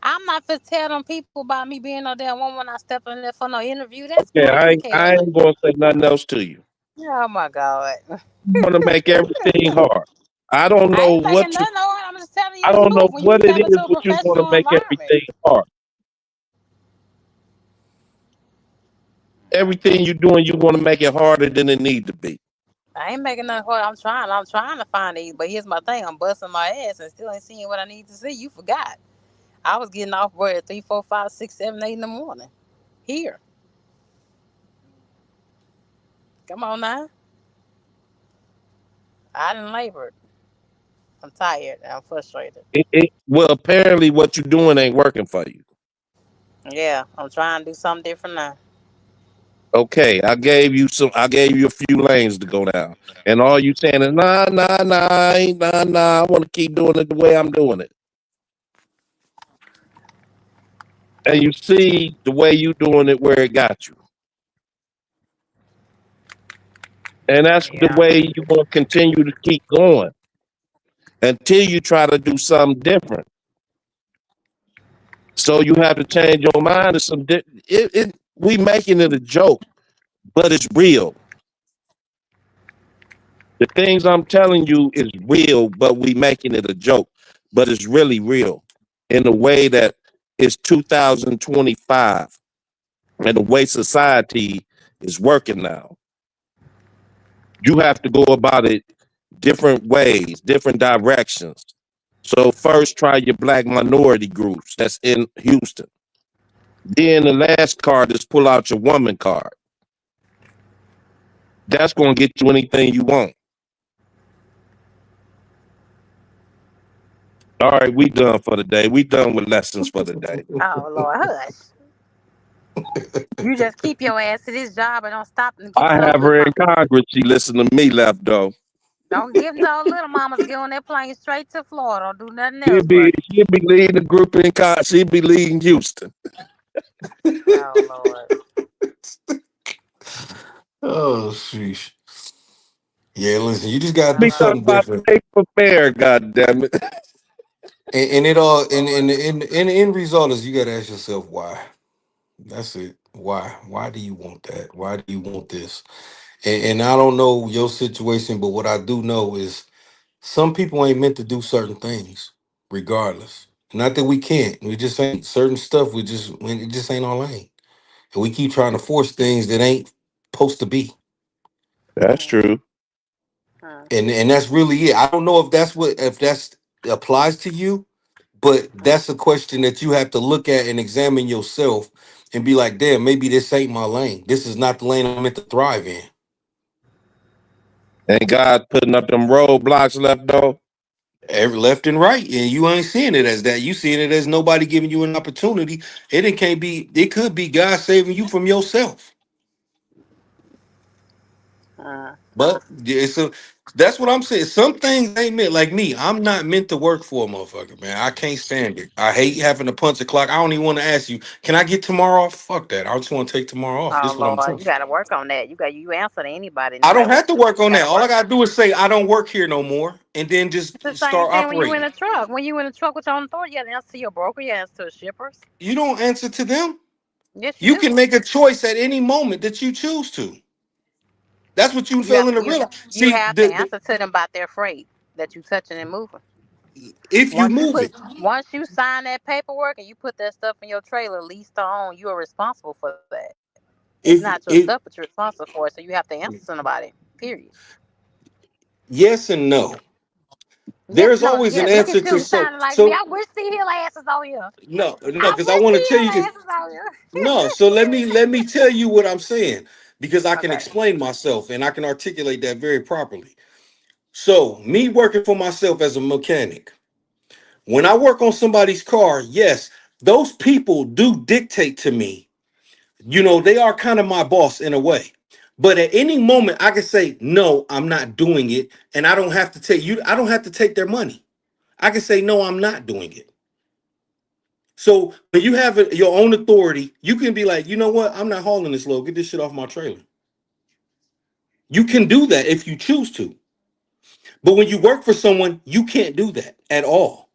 I'm not for tell them people about me being no damn woman when I step in there for no interview. That's Okay, crazy, I Kayla. ain't gonna say nothing else to you. Oh my god. You want to make everything hard. I don't I know ain't what making you. nothing on. I'm just telling you I the don't know truth. When you what it step into is, a but you want to professional make environment, everything hard. Everything you're doing, you want to make it harder than it need to be. I ain't making nothing hard. I'm trying to find these. But here's my thing. I'm busting my ass and still ain't seeing what I need to see. You forgot. I was getting off work at 3, 4, 5, 6, 7, 8 in the morning. Here. Come on now. I didn't labor. I'm tired. I'm frustrated. Well, apparently, what you're doing ain't working for you. Yeah, I'm trying to do something different now. Okay, I gave you some. I gave you a few lanes to go down, and all you saying is nah, nah, nah, ain't nah, nah. I want to keep doing it the way I'm doing it, and you see the way you doing it where it got you. And that's the Yeah. way you're going to continue to keep going until you try to do something different. So you have to change your mind to some. We making it a joke, but it's real. The things I'm telling you is real, but we making it a joke, but it's really real in the way that it's 2025 and the way society is working now. You have to go about it different ways, different directions. So first try your black minority groups that's in Houston. Then the last card is pull out your woman card. That's going to get you anything you want. All right, we done for the day. We done with lessons for the day. Oh Lord, hush. You just keep your ass to this job and don't stop and get I to those have little her in mamas. Congress. She listened to me left though. Don't give them to those little mamas. Get on that plane straight to Florida. Don't do nothing She'll else, be buddy. she'll be leading the group in Con. She'll be leading Houston. Oh Lord. Oh, sheesh. Yeah, listen, you just gotta do All We right. talking something about different. paper fair. God damn it. And it all Lord. and the end result is you gotta ask yourself why. That's it. Why? Why do you want that? Why do you want this? And I don't know your situation, but what I do know is some people ain't meant to do certain things, regardless. Not that we can't. We just ain't certain stuff. It just ain't our lane. And we keep trying to force things that ain't supposed to be. That's Mm, true. mm, And that's really it. I don't know if that's applies to you, but mm, that's a question that you have to look at and examine yourself and be like, damn, maybe this ain't my lane. This is not the lane I'm meant to thrive in. And God putting up them roadblocks left though. Every left and right, and you ain't seeing it as that. You seeing it as nobody giving you an opportunity. It can't be. It could be God saving you from yourself. mm. But yeah, so that's what I'm saying. Some things ain't meant like me. I'm not meant to work for a motherfucker, man. I can't stand it. I hate having to punch a clock. I don't even want to ask you, can I get tomorrow off? Fuck that. I just want to take tomorrow off. This Oh is what I'm Lord, saying. you got to work on that. You answer to anybody, no I matter don't have what to you do. work You on got that. to All I work. gotta do is say I don't work here no more, and then It's just the same start thing when you in operating. a truck. When you in a truck with your own authority, you got to answer to your broker. You answer to the shippers. You don't answer to them. Yes, you You can do. make a choice at any moment that you choose to. That's what you You have failing to to you realize. you See, have to answer to them about their freight that you touching and moving. if you move it, Once you sign that paperwork and you put that stuff in your trailer, lease to own, you are responsible for that. It's not your stuff, but you're if responsible for it. So you have to answer to somebody. Period. yes and no. Yes, There's no, always yeah. an Look answer at to you sounding like me. so I wish Sea Hill asses on here. no, I because I wish want to Sea tell Hill you because asses on here. no. So let me tell you what I'm saying because I can Okay. explain myself and I can articulate that very properly. So me working for myself as a mechanic, when I work on somebody's car, yes, those people do dictate to me. They are kind of my boss in a way. But at any moment, I can say, no, I'm not doing it. And I don't have to take their money. I can say, no, I'm not doing it. So when you have your own authority, you can be like, you know what? I'm not hauling this load. Get this shit off my trailer. You can do that if you choose to. But when you work for someone, you can't do that at all.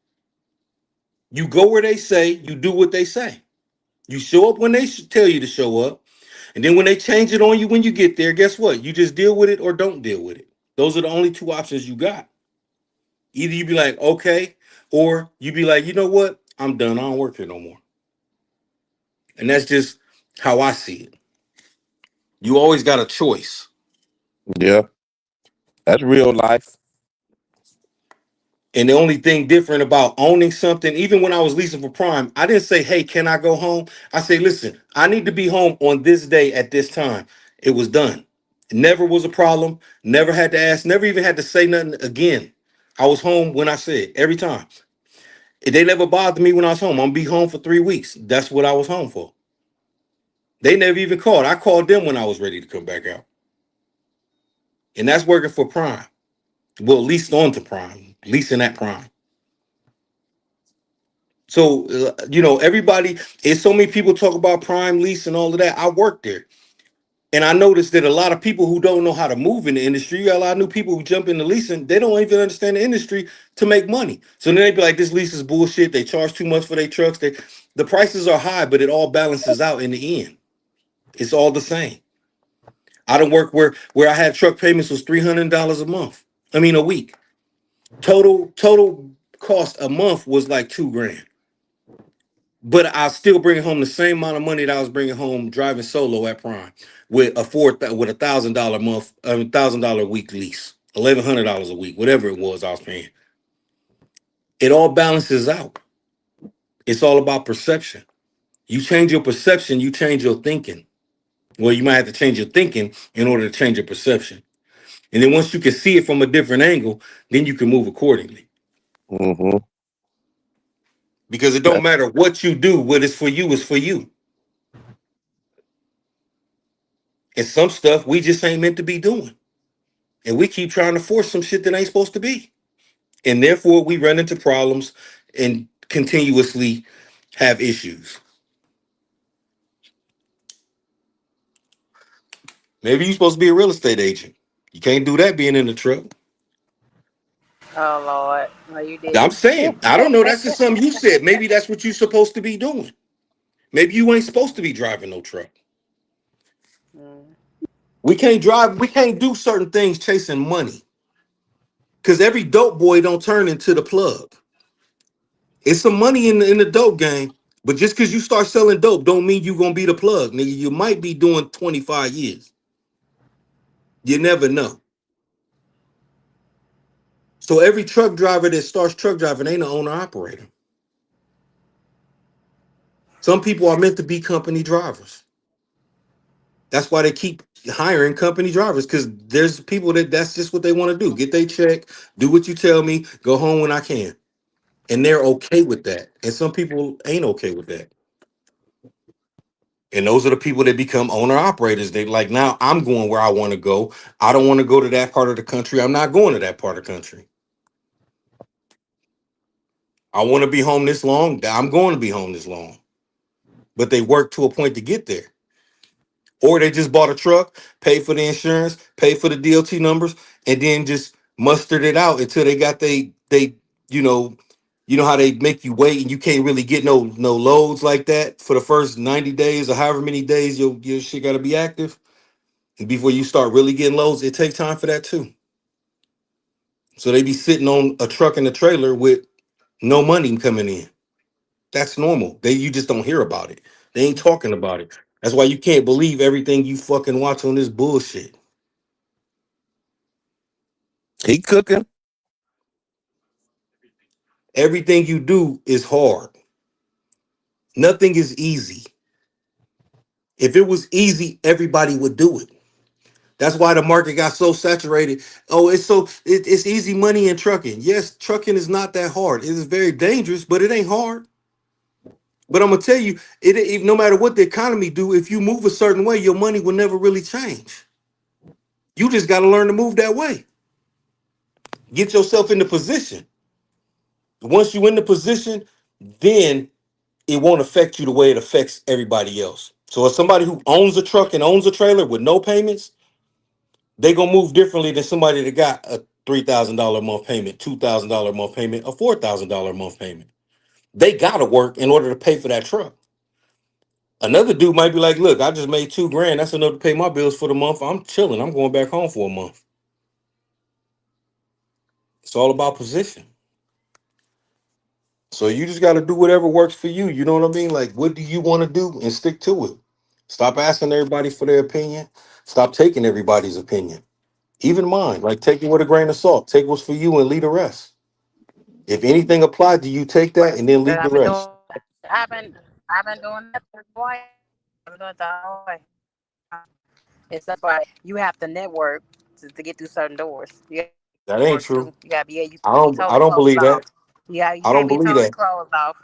You go where they say, you do what they say. You show up when they tell you to show up. And then when they change it on you when you get there, guess what? You just deal with it or don't deal with it. Those are the only two options you got. Either you be like, okay, or you be like, you know what? I'm done. I don't work here no more. And that's just how I see it. You always got a choice. Yeah, that's real life. And the only thing different about owning something, even when I was leasing for Prime, I didn't say, hey, can I go home? I say, listen, I need to be home on this day at this time. It was done. It never was a problem. Never had to ask, never even had to say nothing again. I was home when I said every time. They never bothered me when I was home. I'm gonna be home for 3 weeks. That's what I was home for. They never even called. I called them when I was ready to come back out. And that's working for Prime. Well, leased on to Prime, leasing at Prime. So everybody, and so many people talk about Prime lease and all of that. I worked there. And I noticed that a lot of people who don't know how to move in the industry, you got a lot of new people who jump into leasing, they don't even understand the industry to make money. So then they be like, this lease is bullshit. They charge too much for their trucks. The prices are high, but it all balances out in the end. It's all the same. I don't work where I had truck payments was $300 a month. I mean a week. Total cost a month was like 2 grand. But I still bring home the same amount of money that I was bringing home driving solo at Prime with with $1,000 month, $1,000 a week lease, $1,100 a week, whatever it was I was paying. It all balances out. It's all about perception. You change your perception, you change your thinking. Well, you might have to change your thinking in order to change your perception. And then once you can see it from a different angle, then you can move accordingly. Mm-hmm. Because it don't That matter what you do, what is for you is for you. And some stuff we just ain't meant to be doing. And we keep trying to force some shit that ain't supposed to be. And therefore we run into problems and continuously have issues. Maybe you're supposed to be a real estate agent. You can't do that being in the truck. Oh Lord, no, you I'm didn't. saying, I don't know. That's just something you said. Maybe that's what you're supposed to be doing. Maybe you ain't supposed to be driving no truck. Mm. We can't do certain things chasing money. Because every dope boy don't turn into the plug. It's some money in the dope game, but just because you start selling dope don't mean you gonna be the plug, nigga. You might be doing 25 years. You never know. So every truck driver that starts truck driving ain't an owner operator. Some people are meant to be company drivers. That's why they keep hiring company drivers because there's people that's just what they want to do. Get their check, do what you tell me, go home when I can. And they're okay with that. And some people ain't okay with that. And those are the people that become owner operators. They like, now I'm going where I want to go. I don't want to go to that part of the country. I'm not going to that part of the country. I want to be home this long. I'm going to be home this long. But they work to a point to get there. Or they just bought a truck, paid for the insurance, paid for the DOT numbers, and then just mustered it out until they got you know, you know how they make you wait and you can't really get no loads like that for the first 90 days or however many days your shit gotta be active. And before you start really getting loads, it takes time for that too. So they be sitting on a truck and a trailer with no money coming in. That's normal. You just don't hear about it. They ain't talking about it. That's why you can't believe everything you fucking watch on this bullshit. he cooking. Everything you do is hard. Nothing is easy. If it was easy, everybody would do it. That's why the market got so saturated. Oh, it's easy money in trucking. Yes, trucking is not that hard. It is very dangerous, but it ain't hard. But I'm gonna tell you, no matter what the economy do, if you move a certain way, your money will never really change. You just got to learn to move that way. Get yourself in the position. Once you in the position, then it won't affect you the way it affects everybody else. So as somebody who owns a truck and owns a trailer with no payments, they gonna move differently than somebody that got a $3,000 a month payment, $2,000 a month payment, a $4,000 a month payment. They gotta work in order to pay for that truck. Another dude might be like, "Look, I just made 2 grand. That's enough to pay my bills for the month. I'm chilling. I'm going back home for a month." It's all about position. So you just got to do whatever works for you. You know what I mean? Like, what do you want to do and stick to it? Stop asking everybody for their opinion. Stop taking everybody's opinion, even mine. Like, take it with a grain of salt. Take what's for you and leave the rest. If anything applied to you, take that and then leave I've the been doing rest. that. I've been doing that the whole way. I've been doing it the whole way. It's that's why you have to network to get through certain doors. You gotta be able to That ain't network true. too. You can't be I totally don't closed believe off. that. You I can't don't be believe totally that. closed off.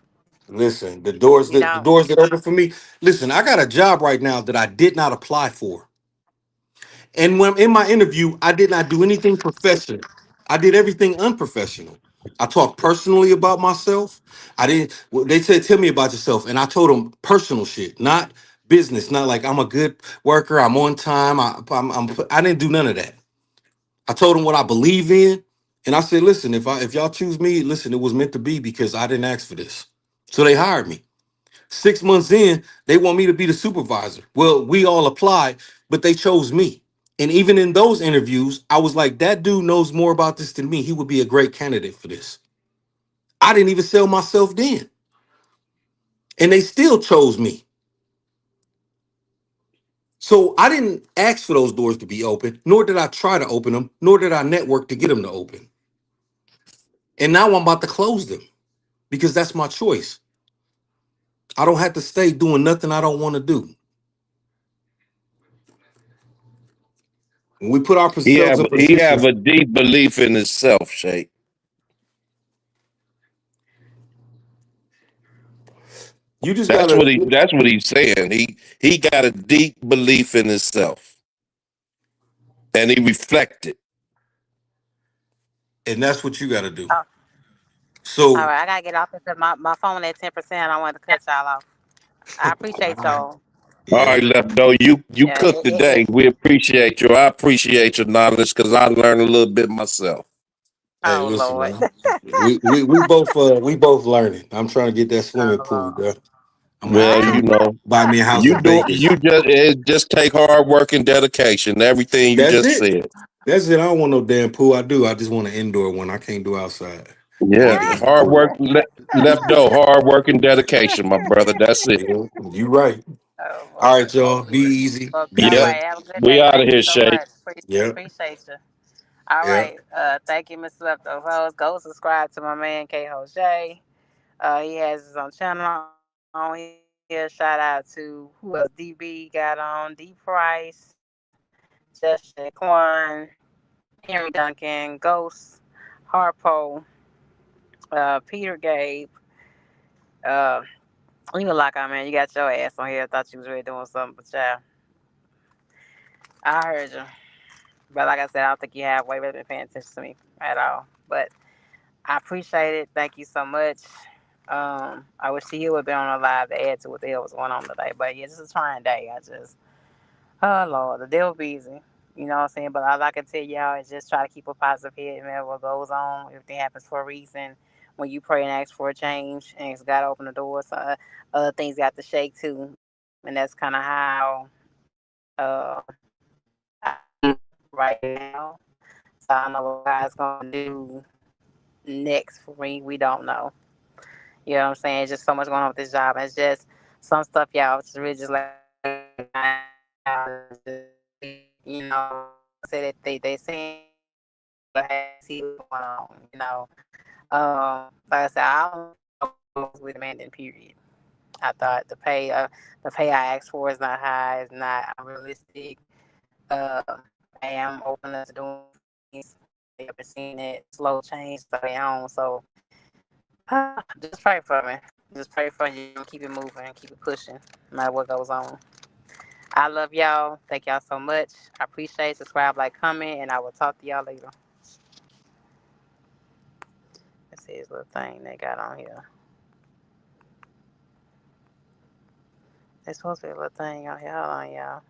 Listen, You the don't. doors that open for me. Listen, I got a job right now that I did not apply for. And when in my interview, I did not do anything professional. I did everything unprofessional. I talked personally about myself. I didn't. Well, they said, "Tell me about yourself," and I told them personal shit, not Business, not like I'm a good worker. I'm on time. I didn't do none of that. I told them what I believe in, and I said, listen, if y'all choose me, listen, it was meant to be because I didn't ask for this. So they hired me. 6 months in, they want me to be the supervisor. Well, we all applied, but they chose me. And even in those interviews, I was like, that dude knows more about this than me. He would be a great candidate for this. I didn't even sell myself then. And they still chose me. So I didn't ask for those doors to be open, nor did I try to open them, nor did I network to get them to open. And now I'm about to close them because that's my choice. I don't have to stay doing nothing I don't want to do. When we put ourselves in He have positions, a deep belief in himself, Shay. you just gotta, That's what he's saying. He got a deep belief in himself, and he reflected. and that's what you gotta do. Oh, all So, right, I gotta get off because my phone at 10%. I want to cut y'all off. I all appreciate right, y'all. All yeah, right, left though. You Yeah, cooked today. We appreciate you. I appreciate your knowledge because I learned a little bit myself. hey, oh listen, Lord. man, we both learning. I'm trying to get that swimming Oh pool, Lord. bro. I'm gonna have Well, to you know, buy me a house you in do Vegas. you just take hard work and dedication. Everything you That's just it. said. That's it. I don't want no damn pool. I do. I just want an indoor one. I can't do outside. I Yeah, need an hard indoor work one. left though. Hard work and dedication, my brother. That's it. Yeah, you right. Oh All Lord. right, y'all. Be easy. Well, Be all Yep. right. good. Have a good We day. out of Thank you here, so Shay. much. Yep. Appreciate you. All Yep. right. Thank you, Mr. Leftovers. Go subscribe to my man K Jose. He has his own channel on here. Shout out to who else? DB got on. D Price, Just Shaquan, Henry Duncan, Ghost, Harpo, Peter Gabe. Uh, you look like, man, you got your ass on here. I thought you was really doing something, but yeah, I heard you. But like I said, I don't think you have way really been paying attention to me at all. But I appreciate it. Thank you so much. I wish he would have been on a live to add to what the hell was going on today. But yeah, this is a trying day. Oh Lord, the devil be easy. You know what I'm saying? But all I can tell y'all is just try to keep a positive head, man. What goes on, everything happens for a reason. When you pray and ask for a change, and it's got to open the door, so other things got to shake too. And that's kind of how I feel right now. So I don't know what God's gonna do next for me. We don't know. You know what I'm saying? It's just so much going on with this job. It's just some stuff, y'all. It's really just like you know, say that they saying see what's going on. You know, like I said, I don't with demanding period. I thought the pay I asked for is not high. It's not unrealistic. Uh, I am open to doing things. I've been seeing it slow change study on. So just pray for me. Just pray for you. Keep it moving. Keep it pushing. No matter what goes on. I love y'all. Thank y'all so much. I appreciate it. Subscribe, like, comment, and I will talk to y'all later. Let's see this little thing they got on here. There's supposed to be a little thing on here. Hold on, y'all.